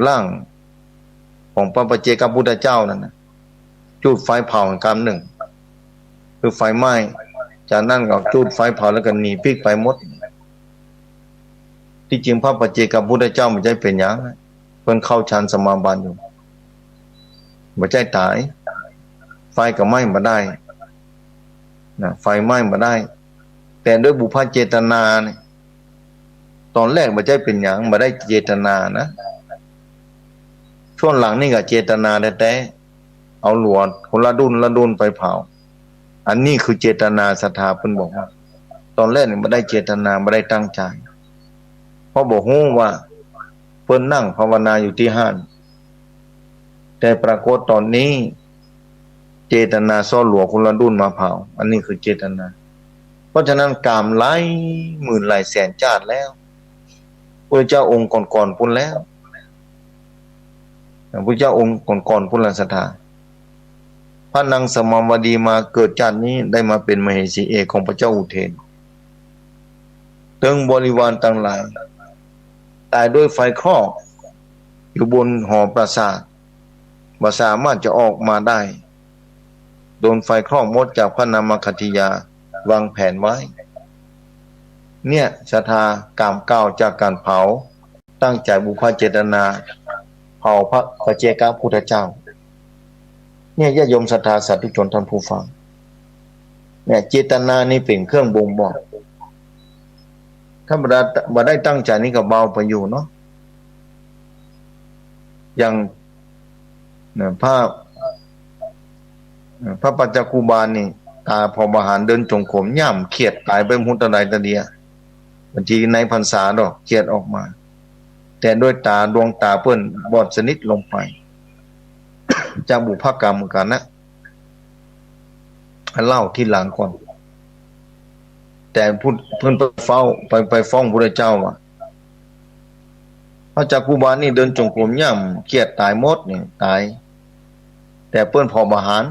ร่างของพระปัจเจกพุทธเจ้านั่นนะจุดไฟเผากันหนึ่งคือไฟไหม้จากนั้นก็จุดไฟเผาแล้วก็หนีพลิกไปหมดที่จริงพระปัจเจกพุทธเจ้าไม่ใช่เป็นอย่างเพิ่นเข้าฌานสมาบัติอยู่ไม่ใช่ตายไฟก็ไหม้มาได้นะไฟไหม้มาได้แต่ด้วยบุพเจตนาเนี่ยตอนแรกไม่ใช่เป็นอย่างไม่ได้เจตนานะช่วงหลังนี่ก็เจตนาแต่เอาหลวงคนละดุนไปเผาอันนี้คือเจตนาศรัทธาเพิ่นบอกว่าตอนแรกนี่ไม่ได้เจตนาไม่ได้ตั้งใจเพราะบอกฮู้ว่าเพิ่นนั่งภาวนาอยู่ที่ห้านแต่ปรากฏตอนนี้เจตนาซ่อนหลวงคนละดุนมาเผาอันนี้คือเจตนาเพราะฉะนั้นกามหลายหมื่นหลายแสนชาติแล้วพระเจ้าองค์ก่อนๆพุ่นแล้วพระเจ้าองค์ก่อนๆพุ่นละศรัทธาพระนางสมาวดีมาเกิดชาตินี้ได้มาเป็นมเหสีเอกของพระเจ้าอุเทนถึงบริวารต่างหลายตายด้วยไฟคลอกอยู่บนหอปราสาทบ่สามารถจะออกมาได้โดนไฟคลอกหมดจากพระนามคัตถิยาวางแผนไว้เนี่ยศรัทธากามเก้าจากการเผาตั้งใจบุพเจตนาเผาพระปัจเจกพุทธเจ้าเนี่ยญาติโยมศรัทธาสาธุชนท่านผู้ฟังเนี่ยเจตนานี่เป็นเครื่องบ่งบอกถ้าบ่ได้ตั้งใจนี่ก็เบาไปอยู่เนาะอย่างพระปัจจกุบาลนี่ตาพอบาหารเดินจงกรมย่ำเครียดตายไปมุตะใดตะเดียบางทีในพรรษาดอกเครียดออกมาแต่ด้วยตาดวงตาเปิ้นบอดสนิทลงไปจากบุพกรรมกันนะเล่าที่หลังก่อนแต่เพิ่นไปเฝ้าไปฟ้องพระเจ้าว่าพระจักกุบาลนี่เดินจงกรมย่ำเครียดตายหมดนี่ตายแต่เปิ้นพอบาหาร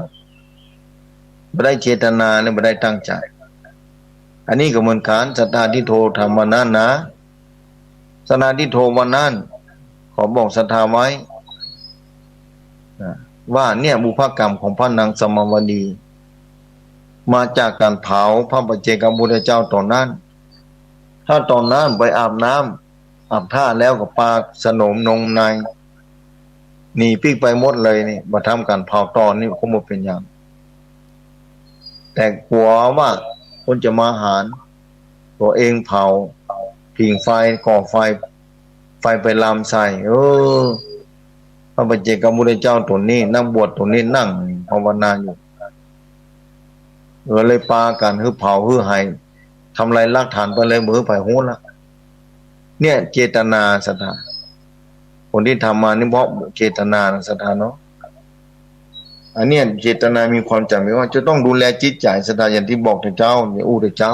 ไม่ได้เจตนาและไม่ได้ตั้งใจอันนี้ก็เหมือนกันศรัทธาที่โทธรรมนั้นนะศรัทธาที่โทวันนั้นขอบอกศรัทธาไว้ว่าเนี่ยบุพกรรมของพระนางสมาวดีมาจากการเผาพระปัจเจกพุทธเจ้าตอนนั้นถ้าตอนนั้นไปอาบน้ำอาบท่าแล้วก็ปากสนมนงในหนีปีกไปหมดเลยนี่มาทำการเผาตอนนี้คงหมดเป็นอย่างแต่กลัวว่าคนจะมาหารตัวเองเผาผิงไฟก่อไฟไปลามใส่พระปัจเจกพุทธเจ้าตัวนี้นั่งบวชตัวนี้นั่งภาวนาอยู่เลยปากันเผาให้ ทำลายหลักฐานไปเลยมือไผ่หูละเนี่ยเจตนาศรัทธาคนที่ทำมานี่เพราะเจตนาศรัทธาเนาะอันเนี้ยเจตนามีความจำเป็นว่าจะต้องดูแลจิตใจศรัทธาอย่างที่บอกถึงเจ้าเนี่ยอู้ถึงเจ้า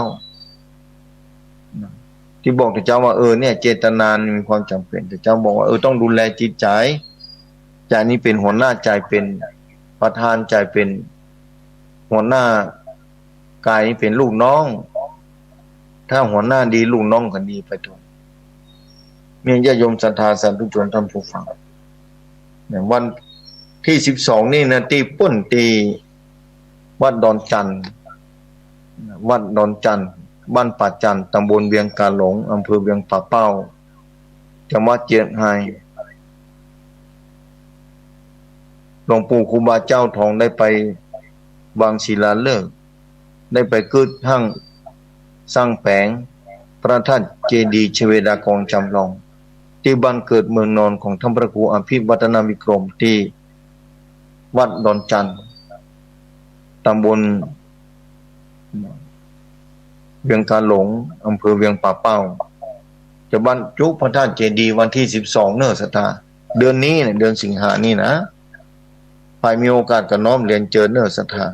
ที่บอกถึงเจ้าว่าเนี่ยเจตนามีความจำเป็นแต่เจ้าบอกว่าต้องดูแลจิตใจใจนี้เป็นหัวหน้าใจเป็นประธานใจเป็นหัวหน้ากายนี้เป็นลูกน้องถ้าหัวหน้าดีลูกน้องก็ดีไปทุกเมียญาติโยมศรัทธาสาธุชนท่านผู้ฟังเนี่ยวันที่12นี่นะตีปุ้นตีวัดดอนจันทร์วัดดอนจันทร์บ้านป่าจันทร์ตำบลเวียงกาหลงอำเภอเวียงป่าเป้าจังหวัดเจียงไฮ้หลวงปู่ครูบาเจ้าทองได้ไปวางศิลาฤกษ์ได้ไปกึดหั่งสร้างแผงพระธาตุเจดีย์ชเวดากองจำลองที่บ้านเกิดเมืองนอนของท่านพระครูอภิวัฒนวิกรมที่วัดดอนจันทร์ตำบลเวียงกาหลงอำเภอเวียงป่าเป้าจะบรรจุพระธาตุเจดีย์วันที่12เนื้อศรัทธาเดือนนี้เนี่ยเดือนสิงหานี่นะใครมีโอกาสก็น้อมเรียนเจอเนื้อศรัทธา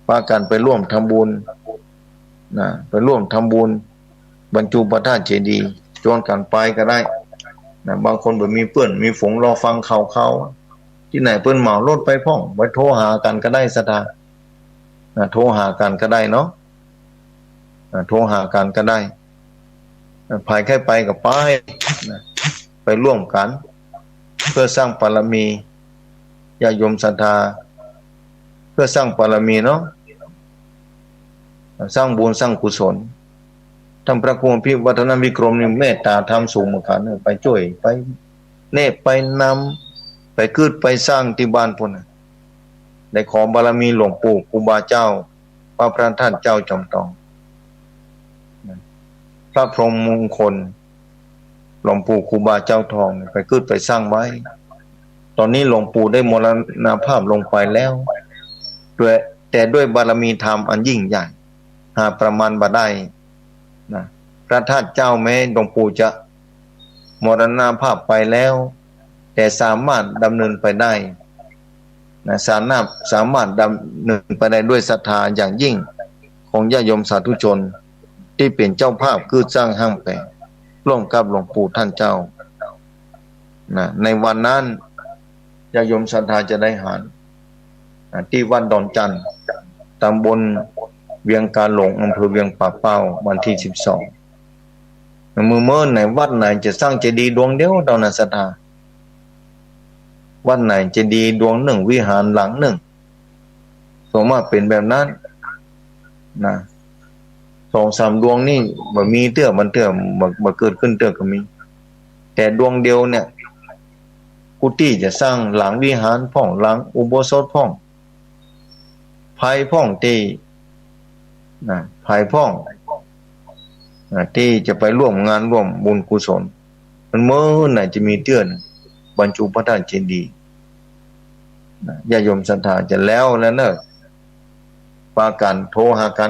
พากันไปร่วมทำบุญนะไปร่วมทำบุญบรรจุพระธาตุเจดีย์ชวนกันไปก็ได้นะบางคนแบบมีเพื่อนมีฝูงรอฟังข่าวเขาที่ไหนเปิ้นเหมารถไปพ่องไปโทรหากันก็ได้ศรัทธานะโทรหากันก็ได้เนาะโทรหากันก็ได้ภายแค่ไปกับไปนะไปร่วมกันเพื่อสร้างบารมีญาติโยมศรัทธาเพื่อสร้างบารมีเนาะสร้างบุญสร้างกุศลท่านพระครูอภิวัฒนวิกรมนี่เมตตาธรรมสูงเหมือนกันไปช่วยไปเนบไปนำไปคืดไปสร้างที่บ้านพุ่นได้ขอบารมีหลวงปู่ครูบาเจ้าพระท่านเจ้าจอมทองพระพรหมมงคลหลวงปู่ครูบาเจ้าทองไปคืดไปสร้างไว้ตอนนี้หลวงปู่ได้มรณภาพลงไปแล้วด้วยแต่ด้วยบารมีธรรมอันยิ่งใหญ่หาประมาณบ่ได้นะพระธาตุเจ้าแม้หลวงปู่จะมรณภาพไปแล้วแต่สามารถดำเนินไปได้นะสามารถดำเนินไปได้ด้วยศรัทธาอย่างยิ่งของญาติโยมสาธุชนที่เป็นเจ้าภาพคือสร้างห้างแปลงร่วมกับหลวงปู่ท่านเจ้านะในวันนั้นญาติโยมศรัทธาจะได้หารที่วัดดอนจันทร์ตำบลเวียงกาหลงอำเภอเวียงป่าเป้าวันที่12มือเมื่อไหนวัดไหนจะสร้างเจดีย์ดวงเดียวเท่านั้นศรัทธาวัดไหนเจดีย์ดวงหนึ่งวิหารหลังหนึ่งสมมติเป็นแบบนั้นนะ2-3 ดวงนี่บ่มีเตื้อมันเตื้อบ่เกิดขึ้นเตื้อก็มีแต่ดวงเดียวเนี่ยกุฏิจะสร้างหลังวิหารพ่องหลังอุโบสถพ่องภายพ่องที่นะภายพ่องที่จะไปร่วมงานร่วมบุญกุศลมันเมื่อไหร่จะมีเตื้อบรรจุพระธาตุเจดีย์ญาติโยมศรัทธาจะแล้วเนอะปากันโทรหากัน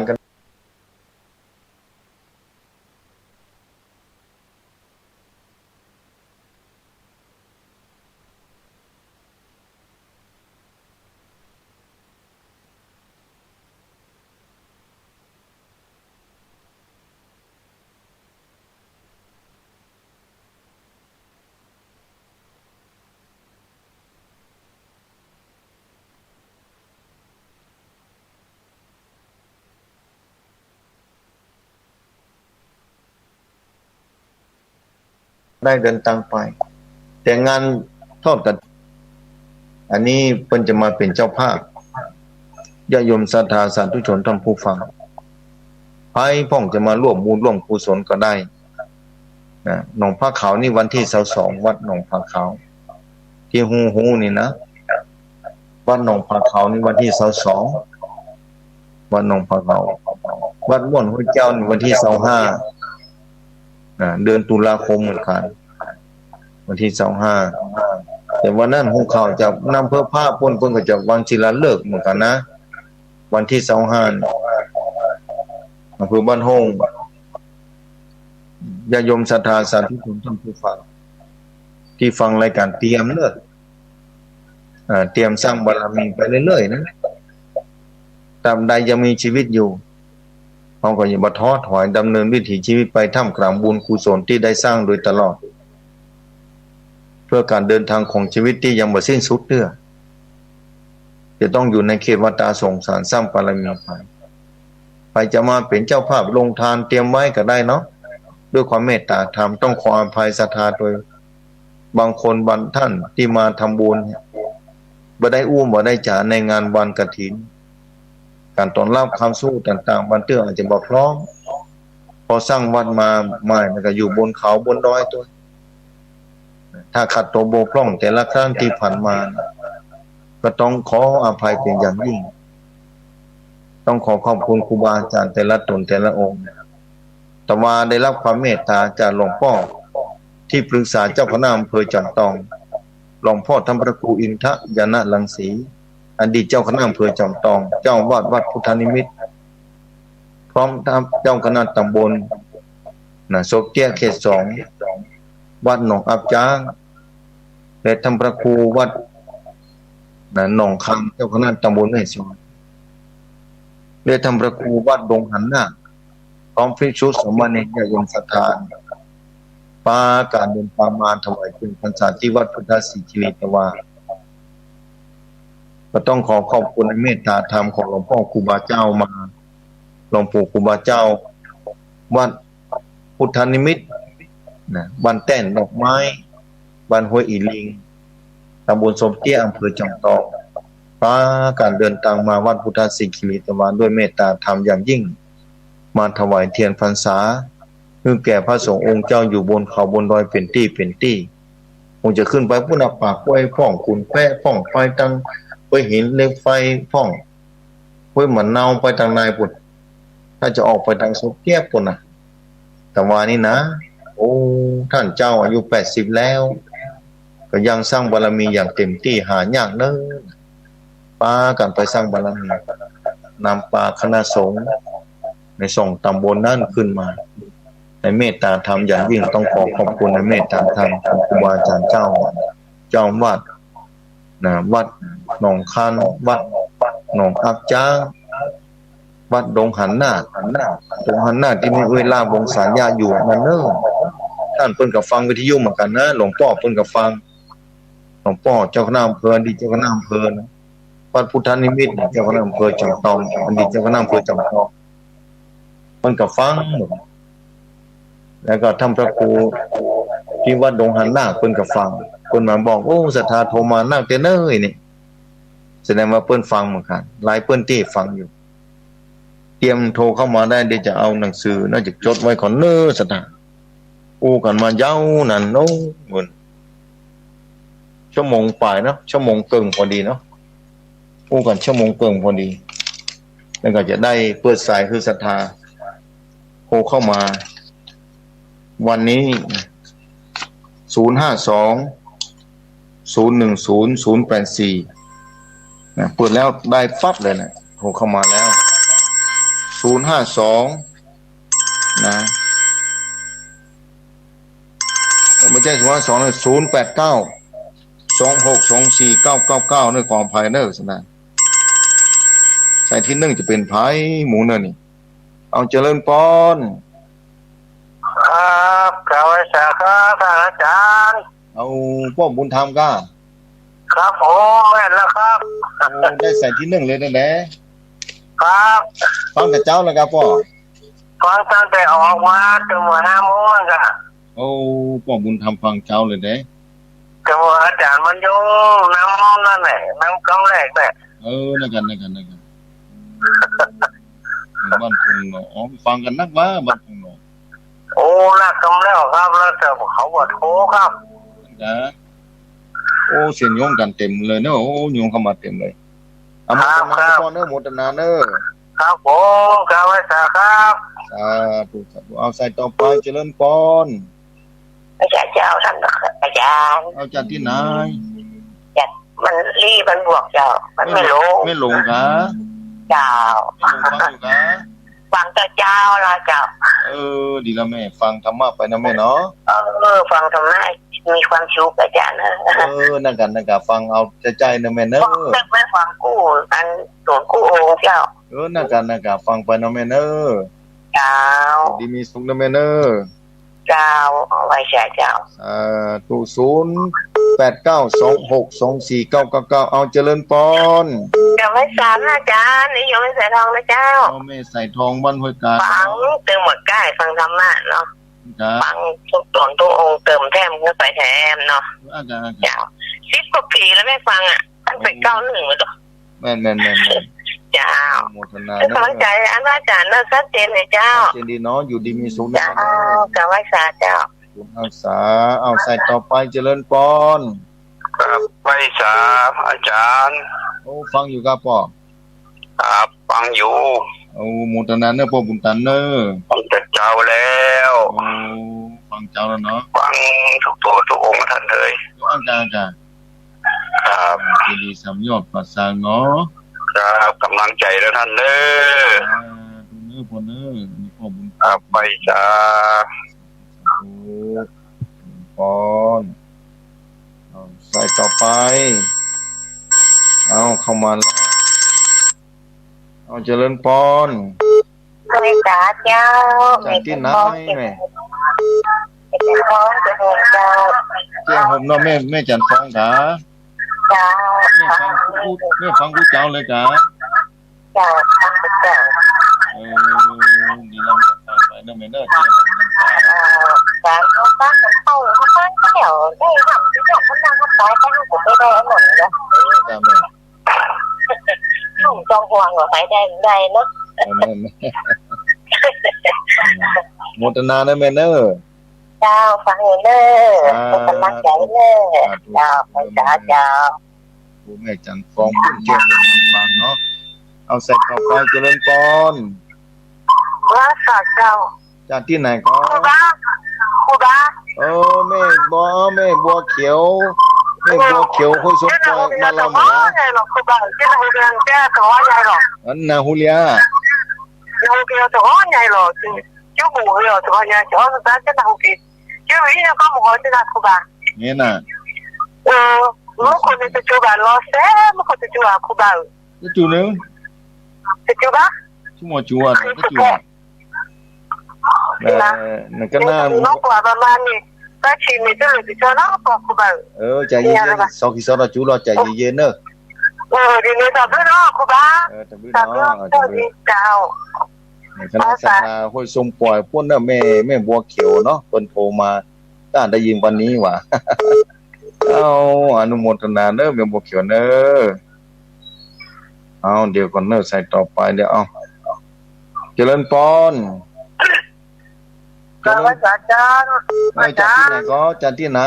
ได้เดินทางไปแต่งานทอดกันอันนี้เพิ่นจะมาเป็นเจ้าภาพญาติโยมศรัทธาสาธุชนท่านผู้ฟังไผพ่องจะมาร่วมบุญร่วมกุศลก็ได้นะหนองผ้าขาวนี่วันที่22วัดหนองผ้าขาวที่ฮู้นี่นะวัดหนองผ้าขาวนี่วันที่22วัดหนองผ้าขาววัดม่วนห้วยเจ้านี่วันที่25เดือนตุลาคมเหมือนกันวันที่25แต่วันนั้นฮู้ข่าวจากนำเพื่อภาพเพิ่นก็จะวางศิลาฤกษ์เหมือนกันนะวันที่25 อำเภอบ้านโฮงญาติโยมศรัทธาสาธุชนท่านผู้ฟังที่ฟังรายการเตรียมเนอะเตรียมสร้างบารมีไปเรื่อยๆนะตราบใดยังมีชีวิตอยู่เราก็อย่ามาท้อถอยดำเนินวิถีชีวิตไปท่ามกลางบุญกุศลที่ได้สร้างโดยตลอดเพื่อการเดินทางของชีวิตที่ยังไม่สิ้นสุดเด้อจะต้องอยู่ในเขตวัฏสงสารสร้างบารมีไปจะมาเป็นเจ้าภาพลงทานเตรียมไว้ก็ได้เนาะด้วยความเมตตาธรรมต้องขออภัยศรัทธาโดยบางคนบางท่านที่มาทำบุญบ่ได้อู้บ่ได้จ่าในงานวันกฐินการต้อนรับคำสู้ต่างๆบันเตื้ออาจจะบ่พร้อมพอสร้างวัดมาใหม่มันก็อยู่บนเขาบนดอยตัวถ้าขัดตัวบกพร่องแต่ละครั้งที่ผ่านมาก็ต้องขออภัยเป็นอย่างยิ่งต้องขอขอบคุณครูบาอาจารย์แต่ละตนแต่ละองค์ต่อมาได้รับความเมตตาจากหลวงพ่อที่ปรึกษาเจ้าคณะอำเภอจอมทองหลวงพ่อธรรมพระครูอินทะยานะรังสีอดีตเจ้าคณะอำเภอจอมทองเจ้าวาดวัดพุทธนิมิตรพร้อมทั้งเจ้าคณะตำบลโซเกียเขต2วัดหนองอับจ้างและธรรมพระครูวัดหนองคำเจ้าคณะตำบลแม่สอนและธรรมพระครูวัดดงหันหน้าพร้อมภิกษุสมณเณรญาติโยมศรัทธาปาการเดินทางมาถวายเป็นพรรษาที่วัดพุทธศรีคิริตวาก็ต้องขอขอบคุณในเมตตาธรรมของหลวงพ่อครูบาเจ้ามาหลวงปู่ครูบาเจ้าวัดพุทธนิมิตรบ้านแต้นดอกไม้บ้านห้วยอีลิงตำบลสมเตี้ยอำเภอจอมทองปาการเดินทางมาวัดพุทธศรีคิริตวาด้วยเมตตาธรรมอย่างยิ่งมาถวายเทียนพรรษาเพื่อแก่พระสงฆ์องค์เจ้าอยู่บนเขาบนดอยเป็นที่คงจะขึ้นไปพุ่นปากห้วยพ่องขุนแพะพ่องไฟตังไปหินเหล็กไฟพ่องห้วยหมันเนาไปทางนายปุ่นถ้าจะออกไปทางสุเทียบปุ่นนะแต่ว่านี่นะโอ้ท่านเจ้าอายุ80แล้วก็ยังสร้างบารมีอย่างเต็มที่หายากเนอะป้ากันไปสร้างบารมีนำปาคณะสงฆ์ใน2 ตำบลนั่นขึ้นมาในเมตตาธรรมอย่างยิ่งต้องขอขอบคุณในเมตตาธรรมของครูบาอาจารย์เจ้าวัดวัดหนองคานวัดหนองอับจ้างวัดดงหันหน้าดงหันหน้าที่มีเวลาวงสารญาอยู่นั่นเนอะท่านเพิ่นก็ฟังวิทยุเหมือนกันนะหลวงพ่อเพิ่นก็ฟังหลวงพ่อเจ้าคณะอำเภออดีตเจ้าคณะอำเภอนะวัดพุทธนิมิตรเจ้าคณะอำเภอจอมทองอดีตเจ้าคณะอำเภอจอมทองเพิ่นก็ฟังแล้วก็ทำพระครูที่วัดดงหันหน้าเพิ่นก็ฟังเพิ่นมาบอกโอ้ศรัทธาโทรมานักแต่เน้ยนี่แสดงว่าเพิ่นฟังเหมือนกันหลายเพิ่นที่ฟังอยู่เตรียมโทรเข้ามาได้เดี๋ยวจะเอาหนังสือน่าจะจดไว้ก่อนเน้อศรัทธาอู้กันมาเย้านั่นโน้เหมือนชั่วโมงปลายเนาะชั่วโมงเกินพอดีเนาะอู้กันชั่วโมงเกินพอดีแล้วก็จะได้เปิดสายคือศรัทธาโทรเข้ามาวันนี้052-010-084นะเปิดแล้วได้ปั๊บเลยนะโทรเข้ามาแล้ว052นะไม่ใช่052นะ089-2624-999ในกองภายเนอร์นะใส่ที่1จะเป็นไผหมูเนอร์นี่เอาเจริญพรครับกล่าวไว้สาครับท่านอาจารย์เอาพ่อบุญธรรมก้าครับผมแม่นแล้วครับได้ใส่ที่1เลยนั่นแหละครับฟังกับเจ้าแล้วครับพ่อฟังตั้งแต่ออกมาจนมา5 โมงก็โอ้พ่อบุญธรรมฟังเจ้าเลยเด้ก็ว่าอาจารย์มันอยู่น้ำนั่นแหละน้ำกำแรกแหละนั่นกันบ้านพุ่งเนาะฟังกันนักว่าบ้านพุ่งเนาะโอ้นักกำแล้วครับแล้วแต่เขาว่าโทรครับนะโอ้เสียงโยงกันเต็มเลยเนอะโอ้โยงเข้ามาเต็มเลยเอามาพ่อเนอะโมทนาเนอะครับผมกล่าวไว้สาครับถูกเอาใส่ต่อไปเจริญพรอาจารย์เจ้าท่านอาจารย์เอาจากที่ไหนจัดมันรีมันบวกเจ้ามันไม่ลงกะเจ้าไม่ลงฟังอยู่กะฟังแต่เจ้า ดีแล้วแม่ฟังธรรมะไปนะแม่เนาะฟังธรรมะมีความสุขอาจารย์นั่นกันฟังเอาใจนะแม่เนอะไม่ฟังกู้อันส่วนกู้โองเจ้านั่นกันฟังไปนะแม่เนอะเจ้าดีมีสุขนะแม่เนอะเจ้าไว้ใช่เจ้าตู้0892624999เอาเจริญปอนจะไม่สามอาจารย์นี่ยังไม่ใส่ทองนะเจ้าไม่ใส่ทองบ้านห้วยกาฟังเติมหมดใกล้ฟังธรรมะเนาะฟังทุกตนทุกองค์เติมแถมเข้าไปแถมเนาะเจ้า10 กว่าปีแล้วไม่ฟังตั้งแต่91มาตัวแม่นเจ้าโมทนากำลังใจอาจารย์น่าชัดเจนเลยเจ้าเจนดีเนาะอยู่ดีมีสุขเจ้ากะไว้สาเจ้าคุณอาสาเอาใส่ต่อไปเจริญปอนครับไว้สาอาจารย์ฟังอยู่ครับพ่อครับฟังอยู่โมทนาเนอะพ่อบุญตันเนอะฟังแต่เจ้าแล้วฟังเจ้าแล้วเนาะฟังทุกตัวทุกองค์ท่านเลยอาจารย์ครับดีสามยอดประสานเนาะครับกำลังใจแล้วท่านเด้อพ่อเนอะมีพ่อบุญครับไปจ้าปอนใส่ต่อไปเข้ามาแล้วเจริญปอนไม่จ้าเจ้าจากที่ไหนแม่เป็นฟ้องจะเห็นเจ้าเจ้าผมเนาะแม่จันฟ้องกะจ้าแม่ฟังผู้เจ้าเลยกะจ้าฟังเจ้าดีแล้วแม่ฟังไปเนอะแม่เนอะเจ้าการเขาตั้งเขาตั้งเขาเดี๋ยวได้ทำที่เขาตั้งเขาตายตั้งผมไม่ได้หมดเลยจ้าแม่ผมจองห่วงว่าไปได้เนาะโมทนาเนอะแม่เนอะเจ้าฟังเนอะกำลังใจเนอะเจ้าไปจ้าเจ้าผู้แม่จันฟองพุ่งเจ้าฟังเนาะเอาใส่ต่อไปเจริญปอนว่าสักเจ้าจากที่ไหนก็ครูบาแม่บัวเขียวห้วยสมปอยมาเราเหนือครูบาที่เราเรียนแก้ตัวใหญ่หรอนาฮูเลียนาฮูเลียตัวใหญ่หรอchú bùi rồi tụi nhà chỗ người ta chắc là không kịp chú nghĩ nó có một hồi chứ là cô bà nghe nè lúc còn thì chú bà lo xé lúc còn thì chú bà cô bà cái chú nữa thì chú bác chú mà chú à cái chú à là cái nó quả bà man này ta chỉ mình cho được cho nó còn cô bà chạy gì sau khi sau đó chú lo chạy gì nữa thì người ta biết đó cô bà ta biết chàoคณะสัตยาห้วยทรงปล่อยพวกน่ะแม่บัวเขียวเนาะเพิ่นโทรมาก็ได้ยินวันนี้ว่ะอนุโมทนาเด้อแม่บัวเขียวเด้อเดี๋ยวก่อนเด้อใส่ต่อไปเดี๋ยวเจริญปอนอาจารย์จากที่ไหนก็จากที่ไหน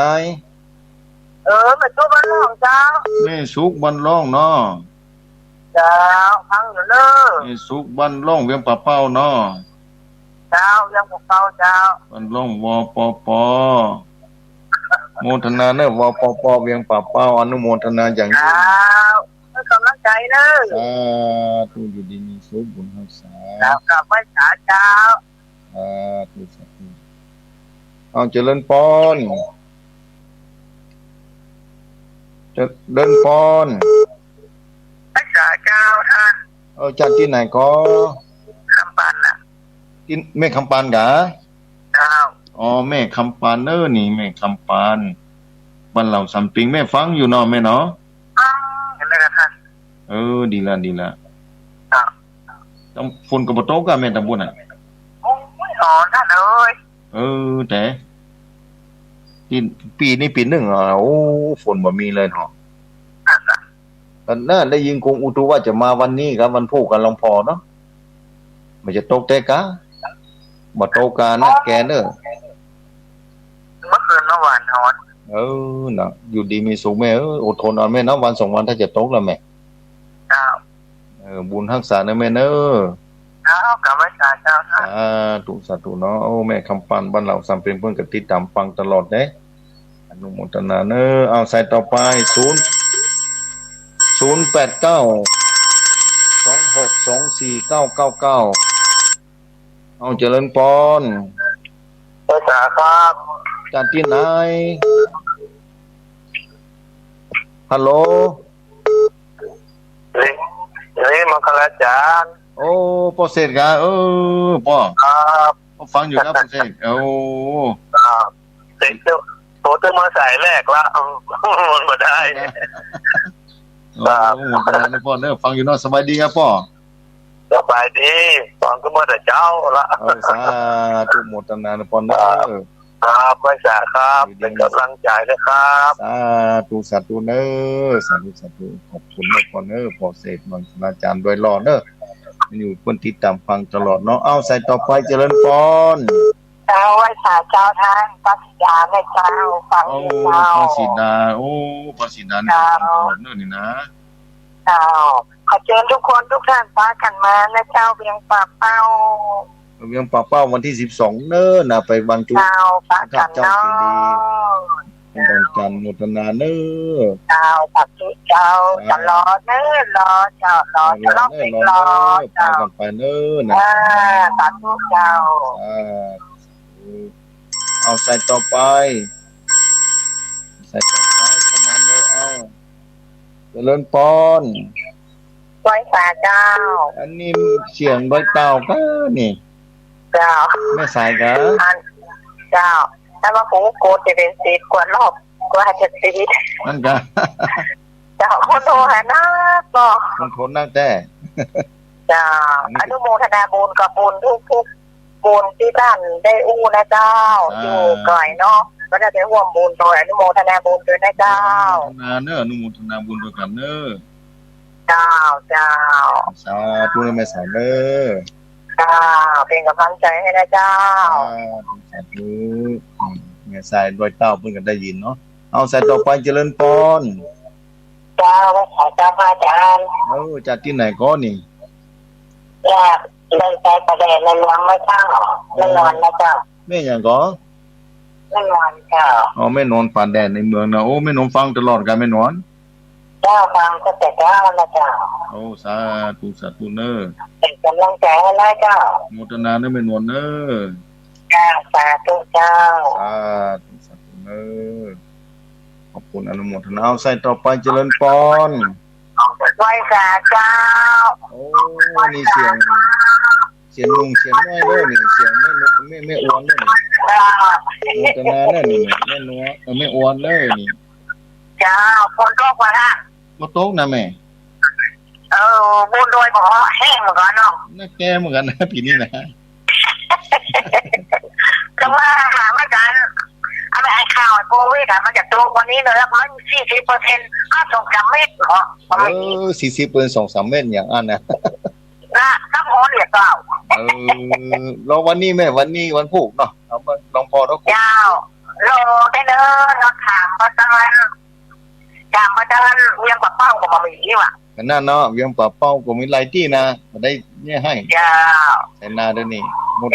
แม่สุกบ้านร่องเจ้าแม่สุกบ้านร่องเนาะเจ้าฟังอยู่เนอะสุกบ้านร่องเวียงป่าเป้าเนาะเจ้าเวียงป่าเป้าเจ้าบ้านร่องวปปโมทนาเนอะวปปเวียงป่าเป้าอนุโมทนาอย่างนี้ให้กำลังใจเนอะตู้อยู่ดีมีสุขบุญรักษากลับไว้สาเจ้าตู้สาธุเจริญปอนเดินปอนเจ้าท่านจากที่ไหนก็คำปานน่ะที่แม่คำปานกะเจ้าแม่คำปานนี่แม่คำปานบ้านเราสำปิงแม่ฟังอยู่เนาะแม่เนาะเห็นไหมท่านดีละต้องฝนกับโต๊ะกันแม่ตำบลน่ะท่านแต่ปีนี้ปีหนึ่งฝนบ่มีเลยเนาะน่าได้ยินคงอุตุว่าจะมาวันนี้ครับวันพุธกันลองพอเนาะมันจะตกแต่กะบ่ตกกะนะแกเนอะเมื่อคืนเมื่อวานนอนนะอยู่ดีมีสุขแม่อดทนเอาแม่นะวัน2วันถ้าจะตกแล้วแม่บุญรักษานะแม่เนอะกลับไว้สาเจ้าสาธุเนาะแม่คำปันบ้านเราสำเป็นเพิ่นก็ติดตามฟังตลอดเด้อนุโมทนาเนอะใส่ต่อไป089262499 เอาเจริญพรภาษาครับจากที่ไหนฮัลโหลนี่มังคลาจารย์โอ้พ่อเสกกันพ่อครับฟังอยู่นะพ่อเสกเสกโตตึงมาใส่แรกละมันมาได้ครับหมดแล้วพ่อเนอะฟังอยู่เนาะสบายดีครับพ่อสบายดีฟังก็มาแต่เจ้าละสาธุหมดตำนานพ่อเนอะครับภาษาครับเป็นกำลังใจนะครับสาธุเนอะสาธุขอบคุณนะพ่อเนอะพ่อเสกมังคลาจารย์โดยรอเนอะอยู่คนติดตามฟังตลอดเนาะเอาใส่ต่อไปเจริญพรเจ้าภาษาเจ้าทางปัสยาแม่เจ้าฟังเจ้าปัสดาปัสดานี่ตลอดเนอะนี่นะเจ้าขอเชิญทุกคนทุกท่านพากันมานะเจ้าเวียงป่าเป้าวันที่12เนอะนะไปบรรจุเจ้าพากันเนาะต้องการโมทนาเนอะเจ้าปักจุเจ้าจะรอเนอะรอเจ้ารอจะรอเพลงรอเจ้ากันไปเนอะนะปักจุเจ้าเอาใส่ต่อไปเข้ามาเลยเจริญพรไว้สาเจ้าอันนี้เสียงใบเต่าก็นี่เจ้าไม่สายกันเจ้าถ้าว่าผมโกรธจะเป็นสีกว่ารอบกว่าจะสีนั่นกันเจ้าคนโทรหาน้าก็มันทนนั่งแต่เจ้าอนุโมทนาบุญกับบุญทุกบุญที่ท่านได้อู้นะเจ้าอยู่ไกลเนาะก็จะได้ร่วมบุญโดยอนุโมทนาบุญด้วยนะเจ้าอนุโมทนาบุญด้วยกันเนอะเจ้าสาธุในแม่สายเนอะเจ้าเป็นกำลังใจให้นะเจ้าสาธุแม่สายด้วยเต้าเพิ่งกันได้ยินเนาะเอาสายต่อไปเจริญพรเจ้าขอเจ้าพระอาจารย์จากที่ไหนก็นี่จากเดินไปประเด็นในเมืองไม่เจ้าไม่นอนนะเจ้าแม่อย่างก็ไม่นอนเจ้าไม่นอนป่าแดดในเมืองนะไม่นอนฟังตลอดกันไม่นอนเจ้าฟังก็แต่เจ้านะเจ้าสาธุเนอะเป็นกำลังใจให้นะเจ้าโมทนาเนอะไม่นอนเนอะสาธุเจ้าสาธุเนอะขอบคุณอนุโมทนาเอาใส่ต่อไปเจริญพรไหว้สาเจ้านี่เสียงลุงเสียงน้อยเด้อนี่เสียงไม่อ้วนเด้อนี่โมทนาเด้อนี่แม่นัวไม่อ้วนเด้อนี่เจ้าคนโตกว่าละบ่โตกนะแม่บุญโดยบ่แห้งเหมือนกันเนาะน่าแก่เหมือนกันนะปีนี้นะก็ว่าหามากันเอาไปข่าวโควิดมันจะโตกว่านี้เลยแล้วมัน40%ก็2-3 เม็ดเหรอ40% 2-3 เม็ดอย่างอันนะถ้าพอเหลือเปล่าเราวันนี้แม่วันนี้วันพุธเนาะเอามาลองพอทุกคนเจ้าโลได้เนอะเราถามพระอาจารย์เวียงป่าเป้าก็มามีว่ะนั่นเนาะเวียงป่าเป้าก็มีหลายที่นะได้เนี่ยให้เจ้าแต่นาเดี๋ยวนี้หมด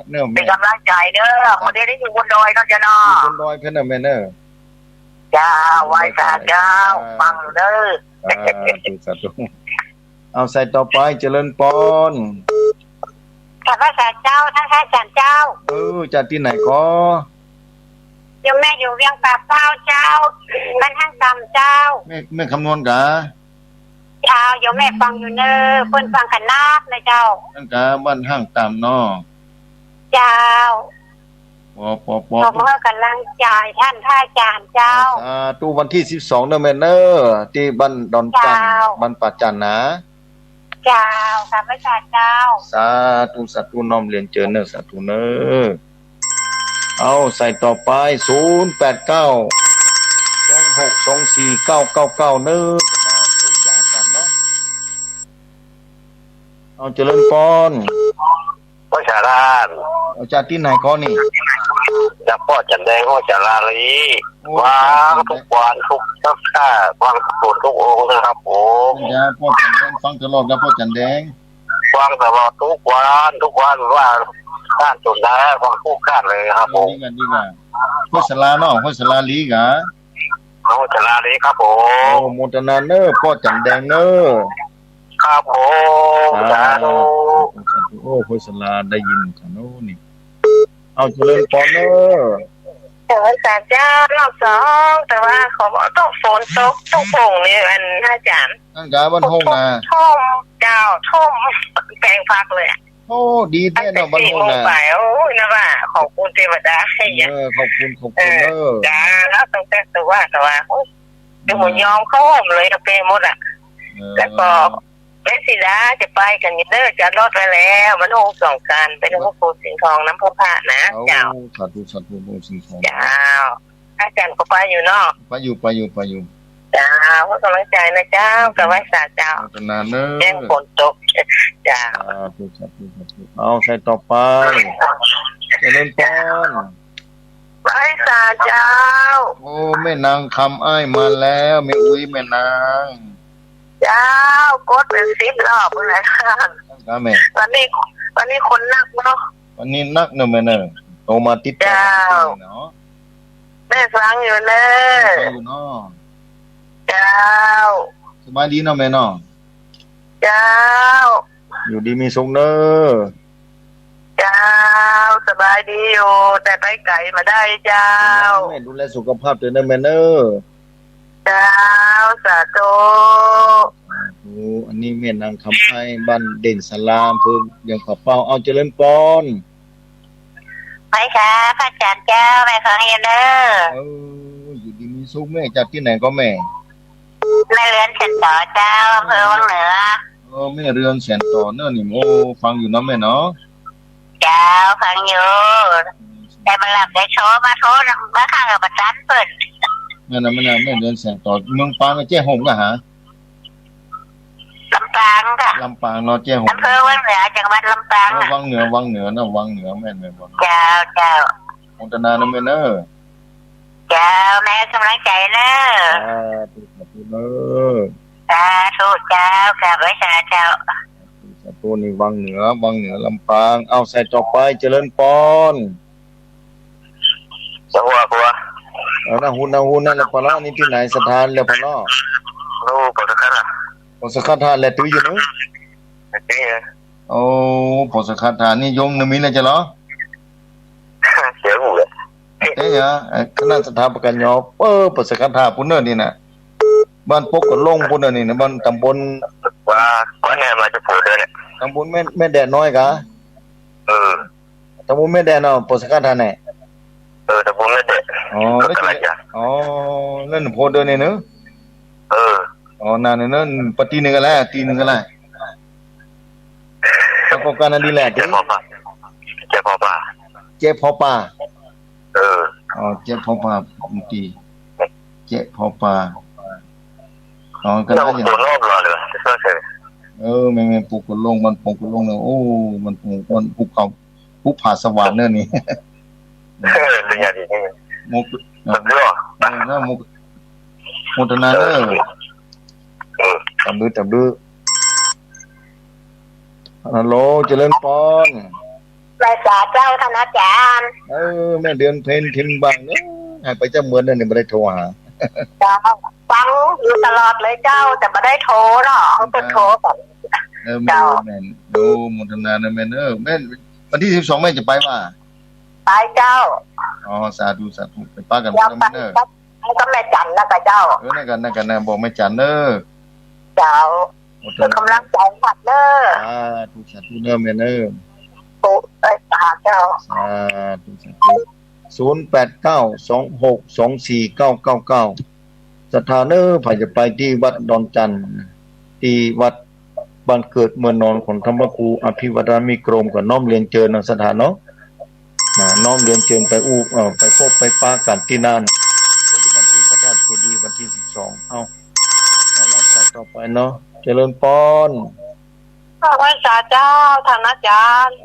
เนื้อเป็นกำลังใจเด้อคนนี้อยู่บนดอยเนาะจ้ะเนาะบนดอยเพิ่นน่ะแม่เด้อเจ้าไหว้ศาลเจ้าฟังเด้อสาธุเอาใส่ต่อไปเจริญพรข้าพเจ้าเจ้าท่านพระอาจารย์เจ้าจากที่ไหนก็โยมแม่อยู่เวียงป่าเป้าเจ้าบ้านห้างตำเจ้าแม่คำนวณกะเจ้าโยมแม่ฟังอยู่เนอะเพิ่นฟังกันนักนะเจ้านั่นกะบ้านห้างตำเนาะเจ้าปอขอเมื่อกำลังใจท่านพระอาจารย์เจ้าตู้วันที่12เด้อแม่เนอที่บ้านดอนจันบ้านปัจจันนะเจ้าข้าพเจ้าเจ้าสาธุน้อมเรียนเจริญเนอสาธุเนอเอาใส่ต่อไป089 26249999เนอะจะมาพูดจากันเนาะเอาเจริญพรพ่อชาลานจากที่ไหนก็นี่จากพ่อจันแดงพ่อจาราลีวางทุกวันทุกสัปดาห์วางทุกองค์นะครับผมพ่อจันแดงฟังตลอดนะพ่อจันแดงวางตลอดทุกวันว่าข้านจนได้วางคู่ข้านเลยครับผมดีกว่าพ่อสลาเนาะพ่อสลาลีกะพ่อจาราลีครับผมโมทนาเนอพ่อจันแดงเนอครับผมสาธุ โอ้โฆษณาได้ยินกันโน่นนี่เอาเจริญพรเนอะแต่ว่าศาลเจ้ารอบสองแต่ว่าขอบอกต้องฝนตกต้องโป่งนี่อันอาจารย์ตั้งกาบ้านห้องนาท่มเจ้าท่มแปลงพักเลยโอ้ดีแน่นอนบ้านห้องนาไปโอ้ยนะว่าขอบคุณเทวดาให้ยังขอบคุณเนอะจ้าแล้วตั้งแต่ตัวแต่ว่าเดี๋ยวผมยอมเข้าห้องเลยเปหมดอ่ะแล้วก็แม่ศิลาจะไปกันเด้อจะรอดไปแล้วมันห้องสองกันไปที่พระครูสิงห์ทองน้ำพระพระนะเจ้าสาธุสาธุพระสิงห์ทองเจ้าอาจารย์ก็ไปอยู่เนาะไปอยู่เจ้าขอกำลังใจนะเจ้ากับไหว้ศาลเจ้านานเนอะแจ้งฝนตกเจ้าสาธุเอาใส่ต่อไปเจริญพรไหว้ศาลเจ้าโอ้แม่นางคำอ้ายมาแล้วแม่อุ้ยแม่นางเจ้ากดเป็น10 รอบเลยค่ะแม่วันนี้คนนักเนาะวันนี้นักเนอะแม่เนอะโตมาติดเจ้าแม่ฟังอยู่เนอะฟังอยู่เนาะเจ้าสบายดีเนาะแม่เนาะเจ้าอยู่ดีมีสุขเนอะเจ้าสบายดีอยู่แต่ไปไกลมาได้เจ้าแม่ดูแลสุขภาพด้วยนะแม่เนอะเจ้าสาธุอันนี้แม่นางคำไอ้บ้านเด่นสลามเพิ่มยังขอเป้าเอาเจริญพรไปค่ะพระอาจารย์เจ้าแม่ขอเฮียนเด้ออยู่ดีมีสุขแม่จากที่ไหนก็แม่แม่เรือนเสนต่อเจ้าอำเภอวังเหนือแม่เรือนเสนต่อเนอะนี่โอ้ฟังอยู่นะแม่เนาะเจ้าฟังอยู่แต่มาหลับได้โชว์มาโทษมาข้างกับประจันเปิดแม่เรือนเสนต่อเมืองปางเจ้หงนะฮะลำปางค่ะลำปางเนาะเจ้หงอำเภอวังเหนือจังหวัดลำปางวังเหนือนะวังเหนือแม่เจ้ามงคลนานะแม่เนอะเจ้าแม่กำลังใจเนอะสาธุเนอะสาธุเจ้ากราบไหว้เจ้าสาธุนี่วังเหนือลำปางเอาใส่ต่อไปเจริญพรจังหวะปัวนะหุ่นนั่นแหละพอละนี่ที่ไหนสถานแล้วพอละโอ้ปอสกัดปอสกัดทานแหละตื้ออยู่เนอะโอ้ปอสกัดทานนี่ยงนมีเลยจ้ะเหรอเสียหูเลยเอ้ยคณะสถาปกันยอปอสกัดทาพุ่นเนอนี่นะบ้านปกก็ลงพุ่นนี่นะบ้านตำบลว่าเนี่ยมาจะผูกเลยเนี่ยตำบลแม่แดดน้อยกะตำบลแม่แดดเนาะปอสกัดทานไหนตำบลแม่แดดนั่นโพเดินเนี่ยเนอะนั่นนั่นปฏิหนึ่งกันแล้วตีหนึ่งกันแล้วประกอบการนั่นดีแหละเจ็บพอป่าเจ็บพอป่าเจ็บพอป่าตีเจ็บพอป่ากันแล้วอย่างนอกเลยไม่ปลูกกุลงมันปลูกกุลงเนี่ยโอ้มันปลูกมันภูเขาภูผาสวรรค์เนี่ยนี่เรื่องอย่างนี้มุกเรื่องนะมุตนาตำดื้อฮัลโหลเจริญพรไปสาเจ้าท่านอาจารย์แม่เดือนเพนทิมบังเนี่ยไปเจ้าเหมือนนั่นไม่ได้โทรหาฟังอยู่ตลอดเลยเจ้าแต่ไม่ได้โทรเนาะเขาเป็นโทรก่อนเจ้าแม่ดูมุตนาแม่แม่วันที่12แม่จะไปว่าไปเจ้าสาธุไปป้ากันนะแม่ก็แม่จันนะกับเจ้านั่นกันนะบอกแม่จันเจ้าเป็นกำลังใจขัดทุกสาธุแม่ปุ๊สาเจ้าทุกสาธุ0892624999สถานผ่านจะไปที่วัดดอนจันทร์ที่วัดบ้านเกิดเมืองนอนของธรรมครูอภิวัตมีกรมกับน้อมเรียนเชิญสถานเนาะน้อมเรียนเชิญไปไปพบไปป้ากันที่นั่นปฏิบัติที่พระธาตุเจดีย์วันที่12เอาเราใส่ต่อไปเนาะเจริญพรไหว้ศาลเจ้าท่านอาจารย์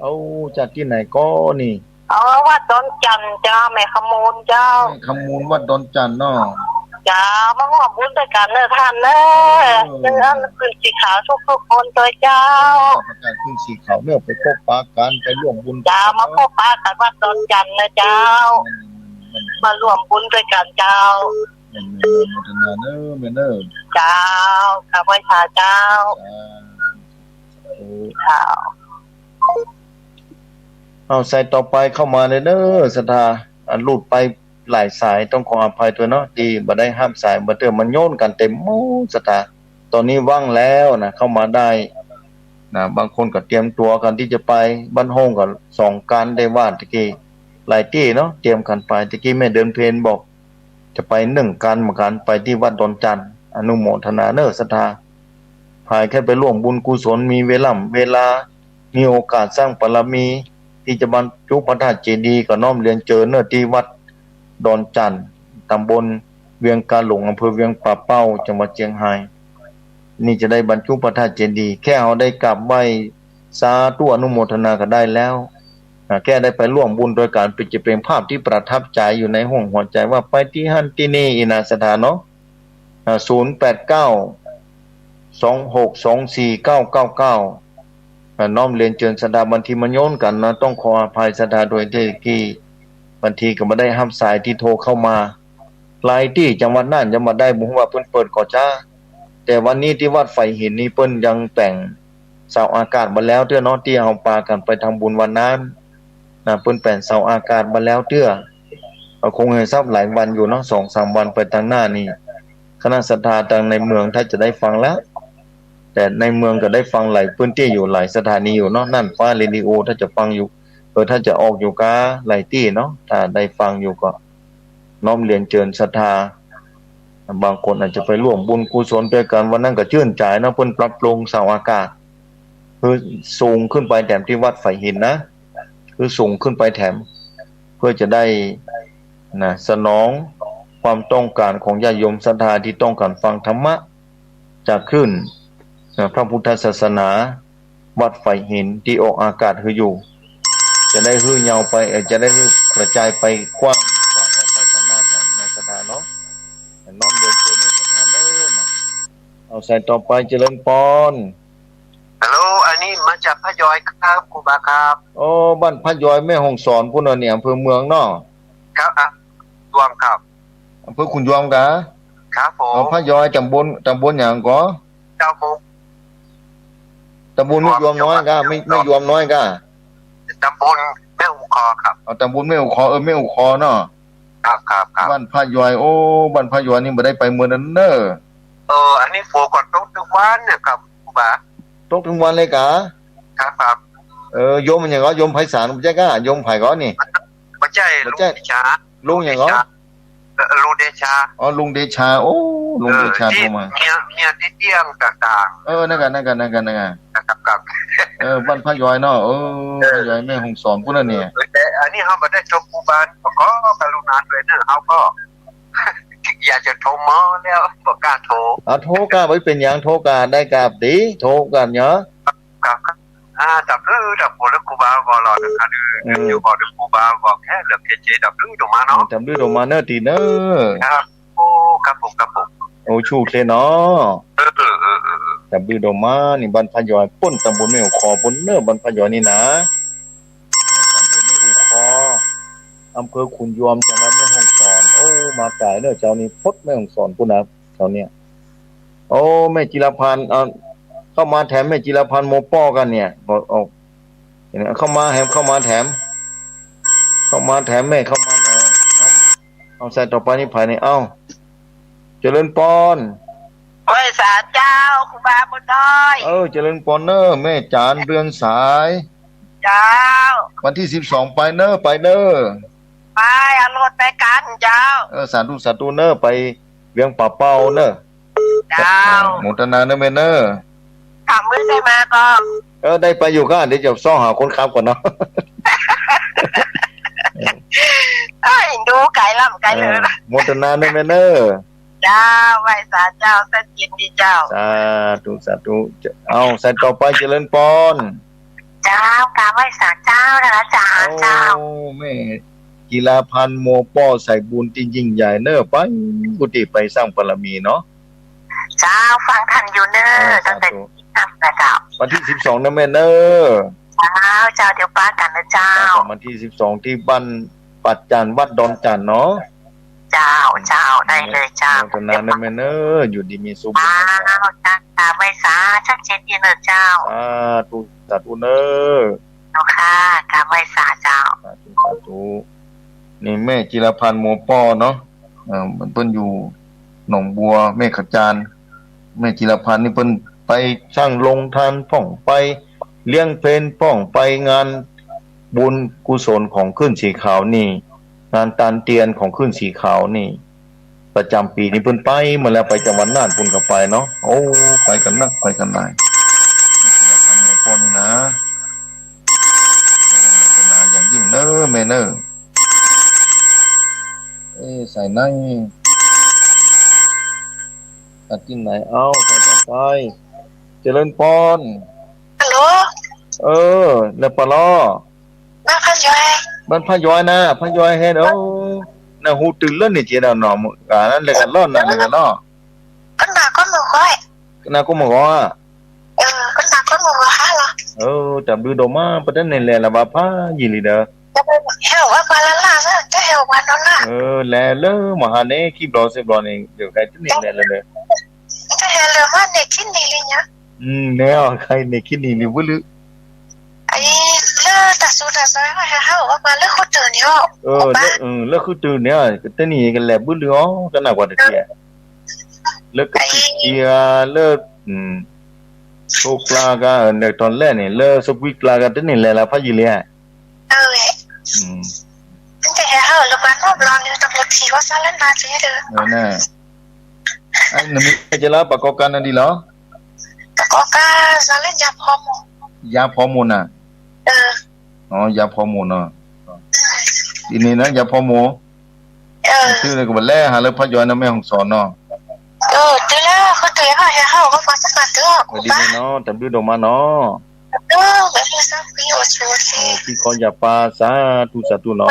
จากที่ไหนก็นี่วัดดอนจันทร์เจ้าแม่ขมูลเจ้าขมูลวัดดอนจันทร์เนาะจ้ามาร่วมบุญด้วยกันเนอะท่านเนอะเรื่องขึ้นสีขาวทุกคนตัวเจ้าประกาศขึ้นสีขาวเนี่ยไปพบปะกันไปร่วมบุญจ้ามาพบปะกันวัดดอนจันทร์นะเจ้ามาร่วมบุญด้วยกันเจ้าเนอะเจ้าข้าพเจ้าเจ้า เอาใส่ต่อไปเข้ามาเลยเด้อศรัทธาอันหลุดไปหลายสายต้องขออภัยตัวเนาะที่บ่ได้ห้ามสายบ่เตือมันโยนกันเต็มหมู่ศรัทธาตอนนี้ว่างแล้วนะเข้ามาได้นะบางคนก็เตรียมตัวกันที่จะไปบ้านห้องก็2การได้ว่าตะกี้หลายที่เนาะเตรียมกันไปตะกี้แม่เดินเพลบอกจะไป1การเหมือนกันไปที่วัดดอนจันทร์อนุโมทนาเด้อศรัทธาภายแค่ไปร่วมบุญกุศลมีเวลามีโอกาสสร้างบารมีที่จะบรรจุพระธาตุเจดีย์ก็น้อมเรียนเจอเนื้อที่วัดดอนจันทร์ตำบลเวียงกาหลงอำเภอเวียงป่าเป้าจังหวัดเชียงรายนี่จะได้บรรจุพระธาตุเจดีย์แค่เอาได้กราบไหว้สาธุอนุโมทนาก็ได้แล้วแค่ได้ไปร่วมบุญโดยการจะเป็นภาพที่ประทับใจอยู่ในห้องหัวใจว่าไปที่หั่นที่นี่อินาสถานเนาะ08926249999น้อมเรียนเชิญศรัทธาบางทีมันโยนกันนะต้องขออภัยศรัทธาโดยที่บางทีก็บ่ได้ห้ามสายที่โทรเข้ามาหลายที่จังหวัดน่านจะมาได้บ่ฮู้ว่าเพิ่นเปิดก่อจ้าแต่วันนี้ที่วัดไฟหินนี่เพิ่นยังแต่งเสาอากาศมาแล้วเตื้อเนาะที่เฮาพากันไปทำบุญวันนั้นนะเพิ่นแปลงเสาอากาศมาแล้วเตื้อคงให้ทราบหลายวันอยู่เนาะ 2-3 วันไปทางหน้านี่คณะศรัทธาทางในเมืองถ้าจะได้ฟังแล้วแต่ในเมืองก็ได้ฟังหลายพื้นที่อยู่หลายสถานีอยู่เนาะนั่นฟ้าเรดิโอถ้าจะฟังอยู่ถ้าจะออกอยู่กะหลายที่เนาะถ้าได้ฟังอยู่ก็น้อมเรียนเชิญศรัทธาบางคนอาจจะไปร่วมบุญกุศลด้วยกันวันนั้นก็ชื่นใจเนาะเพิ่นปรับปรุงเสาอากาศคือสูงขึ้นไปแถมที่วัดไฟหินนะคือสูงขึ้นไปแถมเพื่อจะได้นะสนองความต้องการของญาติโยมศรัทธาที่ต้องการฟังธรรมะจากคลื่นพระพุทธศาสนาวัดไฟหินที่ออกอากาศคืออยู่จะได้ฮื้อยาวไปจะได้ฮื้อกระจายไปกว้างออกไปทางหน้าแถมในศรัทธาเนาะน้อมเรียนเชิญในศรัทธาเนาะเอาใส่ต่อไปเจริญพรฮัลโหลอันนี้มาจากพระยอยครับครูบาครับโอ้บ้านพระยอยแม่ฮ่องสอนพุ่นน่ะเนี่ยอำเภอเมืองเนาะครับรวมครับอำเภอขุนยวมกะครับผมพระยอยตำบลหยังก็เจ้ามุกตำบลไม่ยวมน้อยกะไม่ยวมน้อยกะตำบลแม่อุคอครับตำบลแม่อุคอแม่อุคอเนาะครับบ้านพระยอยโอ้บ้านพระยอยนี่บ่ได้ไปเมืองนั้นเด้ออันนี้โฟก่อนตกทุกวันเนี่ยครับครูบาตกทุกวันเลยกะครับโยมมันหยังก็โยมไพศาลบ่ใช่กะโยมไผก็นี่บ่ใช่ลุงเดชาลุงหยังก็ลุงเดชาลุงเดชาโอ้ลุงเดชาโทรมาเมียที่เที่ยงต่างๆนั่นกันครับบ้านพระยอยเนาะพระยอยแม่ฮ่องสอนพุ่นน่ะเนี่ยแต่อันนี้เฮาบ่ได้ชมครูบาขอกรุณาด้วยนะเฮาก็อยากจะโทรมาแล้วบ่กล้าโทรโทรกะบ่เป็นหยังโทรกะได้กะติโทรกันเนาะครับดับบ่แล้วครูบาก็รอนะครับอยู่บ่ครูบาก็แค่เลือกเจดับตรงมาเนาะดับตรงมาเนาะติเนาะครับครับผมโอ้ชูเลยเนาะดับตรงมานี่บ้านพระยอยปุ้นตำบลแม่อุคอปุ้นเด้อบ้านพระยอยนี่นะตำบลแม่อุคออำเภอขุนยวมจังหวัดแม่ฮ่องสอนโอ้มาไกลเด้อเจ้านี่พดแม่ฮ่องสอนพุ่นน่ะเจ้าเนี่ยโอ้แม่จิรพันธ์เข้ามาแถมแม่จิรพันธ์โมป้อกันเนี่ยบอกออกเข้ามาแถมแม่เข้ามาเอาใส่ต่อไปนี่ภายในเจริญปอนไว้สาเจ้าครูบาบุญน้อยเจริญปอนเนอร์แม่จานเรือนสายเจ้าวันที่12ไปเนอร์ไปเอารถไปกันเจ้าสาธุเนอร์ไปเวียงป่าเป้าเนอร์เจ้าโมทนาเนอร์แม่เนอร์ขับมือได้มาก็ได้ไปอยู่ก็เดี๋ยวจะซ่อหาคนขับก่อนเนาะดูไก่ล่ำไก่เลยโมทนาเนอร์แม่เนอร์เจ้าไว้สาเจ้าสักยินดีเจ้าสาธุเอาใส่ต่อไปเจริญปอนเจ้ากราบไหว้สาเจ้านะเจ้าแม่กีฬาพันธ์โมป้อใส่บุญที่ยิ่งใหญ่เนอไปกุฏิไปสร้างบารมีเนาะเจ้าฟังทันอยู่เนอตั้งแต่วันที่12นะแม่เนอเจ้าเดี๋ยวป้ากันนะเจ้าวันที่12ที่บ้านปัดจันวัดดอนจันเนาะเจ้าได้เลยเจ้าตอนนั้นแม่เนออยู่ดีมีสุขจ้าไม่สาชัดเจนดีเนอเจ้าสาธุเนอค่ะกราบไหว้สาเจ้า ธุนี่แม่จิรพันธ์หมู่ป้อเนาะมันเพิ่นอยู่หนองบัวแม่ขจารแม่จิรพันธ์นี่เพิ่นไปสร้างโรงทานป้องไปเลี้ยงเพลนป้องไปงานบุญกุศลของขึ้นสีขาวนี่งานตานเตียนของขึ้นสีขาวนี่ประจำปีนี้เพิ่นไปมาแล้วไปจังหวัดน่านพุ่นก็ไปเนาะโอ้ไปกันนักไปกันหลายจะทำหมู่ป้อนี่นะเป็นนาอย่างยิ่งเน้อแม่เน้อใส่ในตัดกินไหนเอาใส่ต่อไปเจริญพร ฮัลโหล แล้วปลอ มาพันย้อย บ้านพะย้อยนะพะย้อยเฮ็ดน่ะฮู้ตื่นแล้วนี่เจดาหนอมกะนั้นเลยกันร้อนน่ะเลยกันเนาะ ก็หนาก็มือก้อย น่ะก็มาว่า ก็หนาก็มือก้อยเหรอจับดูดอกมาปะนั้นนี่แหละละว่าพายิลีเด้อ จะไปเฮาว่าปลาละล่าซะจะเฮาวันนั้นน่ะแลเลอมหาเนคิบรอเสบรอนี่เดี๋ยวใครที่นี่แลเลยจะเฮาเลยว่าในคิดนี่เลยเนี่ยแล้วใครในคิดนี่นี่บ่ลึไอ้เลอตะสูตะซอยว่าเฮาว่ามาเลอคนตื่นนี่อ๋แล้วคือตื่นเนี่ยตะนี่กันแลบ่ลึกันน่ะกว่าตะเกียเลิกกับเกียเลิกโชคลากะในตอนแรกนี่เลิกสกุยกลากะตะนี่แลละพะยิเลยมันจะเฮาแล้วมันรอบรองอยู่ตำรวจที่ว่าซะแล้วมาเจเด้อน่ะไอ้นมีจะลาปะกอกันนั่นดิเหรอปะกอกาซะแล้วยาพอมน่ะยาพอมูเนาะทีนี้นะยาพอมูชื่ออะไรก็บ่แลหาแล้วพะย้อยนะแม่ของสอนเนาะตื่นแล้วเขาตื่นว่าเฮาว่าฟังสักกันเด้อดีเนาะตำดูดอกมาเนาะแบบนี้ซะพี่โอโชที่ขอยาปาสาธุเนาะ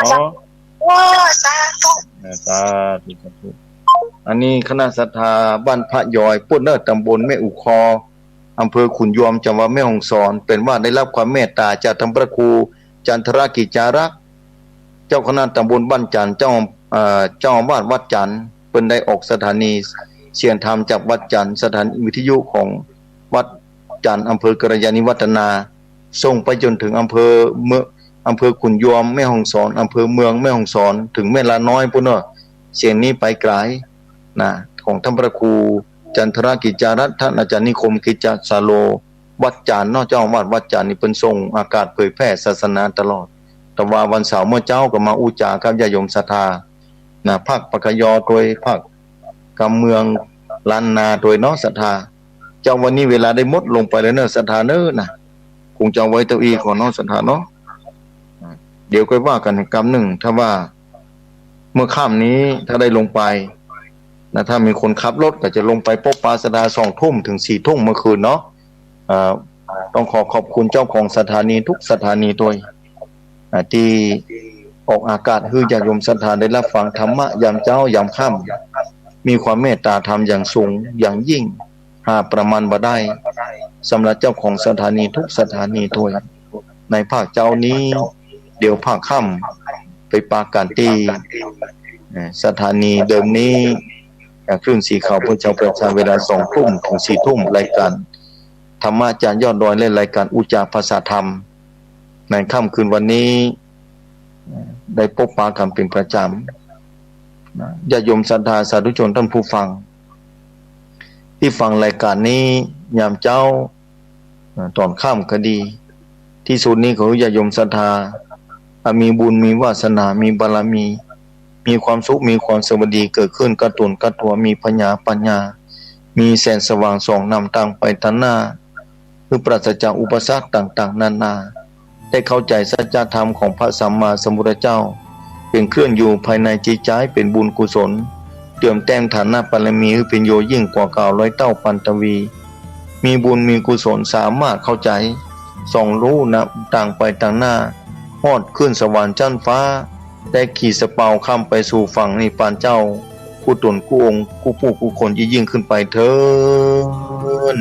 สาธุอันนี้คณะศรัทธาบ้านพระย้อยปุ้นเด้อตำบลแม่อุคออำเภอขุนยวมจังหวัดแม่ฮ่องสอนเป็นว่าได้รับความเมตตาจากท่านพระครูจันทรกิจจารักษ์เจ้าคณะตำบลบ้านจันทร์เจ้าอาวาสวัดจันทร์เพิ่นได้ออกสถานีเสียงธรรมจากวัดจันทร์สถานีวิทยุของวัดจันทร์อำเภอกัลยาณิวัฒนาส่งไปจนถึงอำเภอขุนยวมแม่ฮ่องสอนอำเภอเมืองแม่ฮ่องสอนถึงแม่ลาน้อยพุ่นเนาะเสียงนี้ไปไกลนะของท่านพระครูจันทรกิจจารัตน์ท่านอาจารย์นิคมกิจจสาโลวัดจันทร์เนาะเจ้าอาวาสวัดจันทร์นี่เพิ่นส่งอากาศเผยแพร่ศาสนาตลอดแต่ว่าวันเสาร์เมื่อเจ้าก็มาอุจากับญาติโยมศรัทธานะภาคปกยโดยภาคกำเมืองล้านนาโดยเนาะศรัทธาเจ้าวันนี้เวลาได้หมดลงไปแล้วเนาะศรัทธาเนาะนะคงจะไว้เต้าอี้ของเนาะศรัทธาเนาะเดี๋ยวค่อยว่ากันอีกกำหนึ่งถ้าว่าเมื่อค่ำนี้ถ้าได้ลงไปนะถ้ามีคนขับรถก็จะลงไปพบปาสดา 2 ทุ่มถึง 4 ทุ่มเมื่อคืนเนาะต้องขอบคุณเจ้าของสถานีทุกสถานีด้วยที่ออกอากาศให้ญาติโยมศรัทธาได้รับฟังธรรมะยามเช้ายามค่ำมีความเมตตาธรรมอย่างสูงอย่างยิ่งหาประมาณบ่ได้สำหรับเจ้าของสถานีทุกสถานีด้วยในภาคเจ้านี้เดี๋ยวภาคค่ำไปปาการตีสถานีเดิมนี้คลื่นสีขาวพระเจ้าประชาเวลา 2 ทุ่มถึง 4 ทุ่มรายการธรรมะอาจารย์ยอดดอยและรายการอุจาภาษาธรรมในค่ำคืนวันนี้ได้พบปะกันเป็นประจำญาติโยมศรัทธาสาธุชนท่านผู้ฟังที่ฟังรายการนี้ยามเจ้าตอนค่ำก็ดีที่สุดนี้ของญาติโยมศรัทธามีบุญมีวาสนามีบารมีความสุขมีความสวัสดีเกิดขึ้นกระตุนกระตัวมีปัญญามีแสงสว่างส่องนำทางไปทางหน้าคือปราศจากอุปสรรคต่างๆนานาได้เข้าใจสัจธรรมของพระสัมมาสัมพุทธเจ้าเป็นเครื่องอยู่ภายในจิตใจเป็นบุญกุศลเติมแต่งฐานะบารมีให้เป็นโยยิ่งกว่า900เท่าปันตวีมีบุญมีกุศลสามารถเข้าใจส่องรู้นะต่างไปต่างหน้าฮอดขึ้นสวรรค์ชั้นฟ้าได้ขี่สะเปาข้ามไปสู่ฝั่งนิพพานเจ้าผู้ตนผู้องค์ผู้ผู้คนยิ่งขึ้นไปเถิด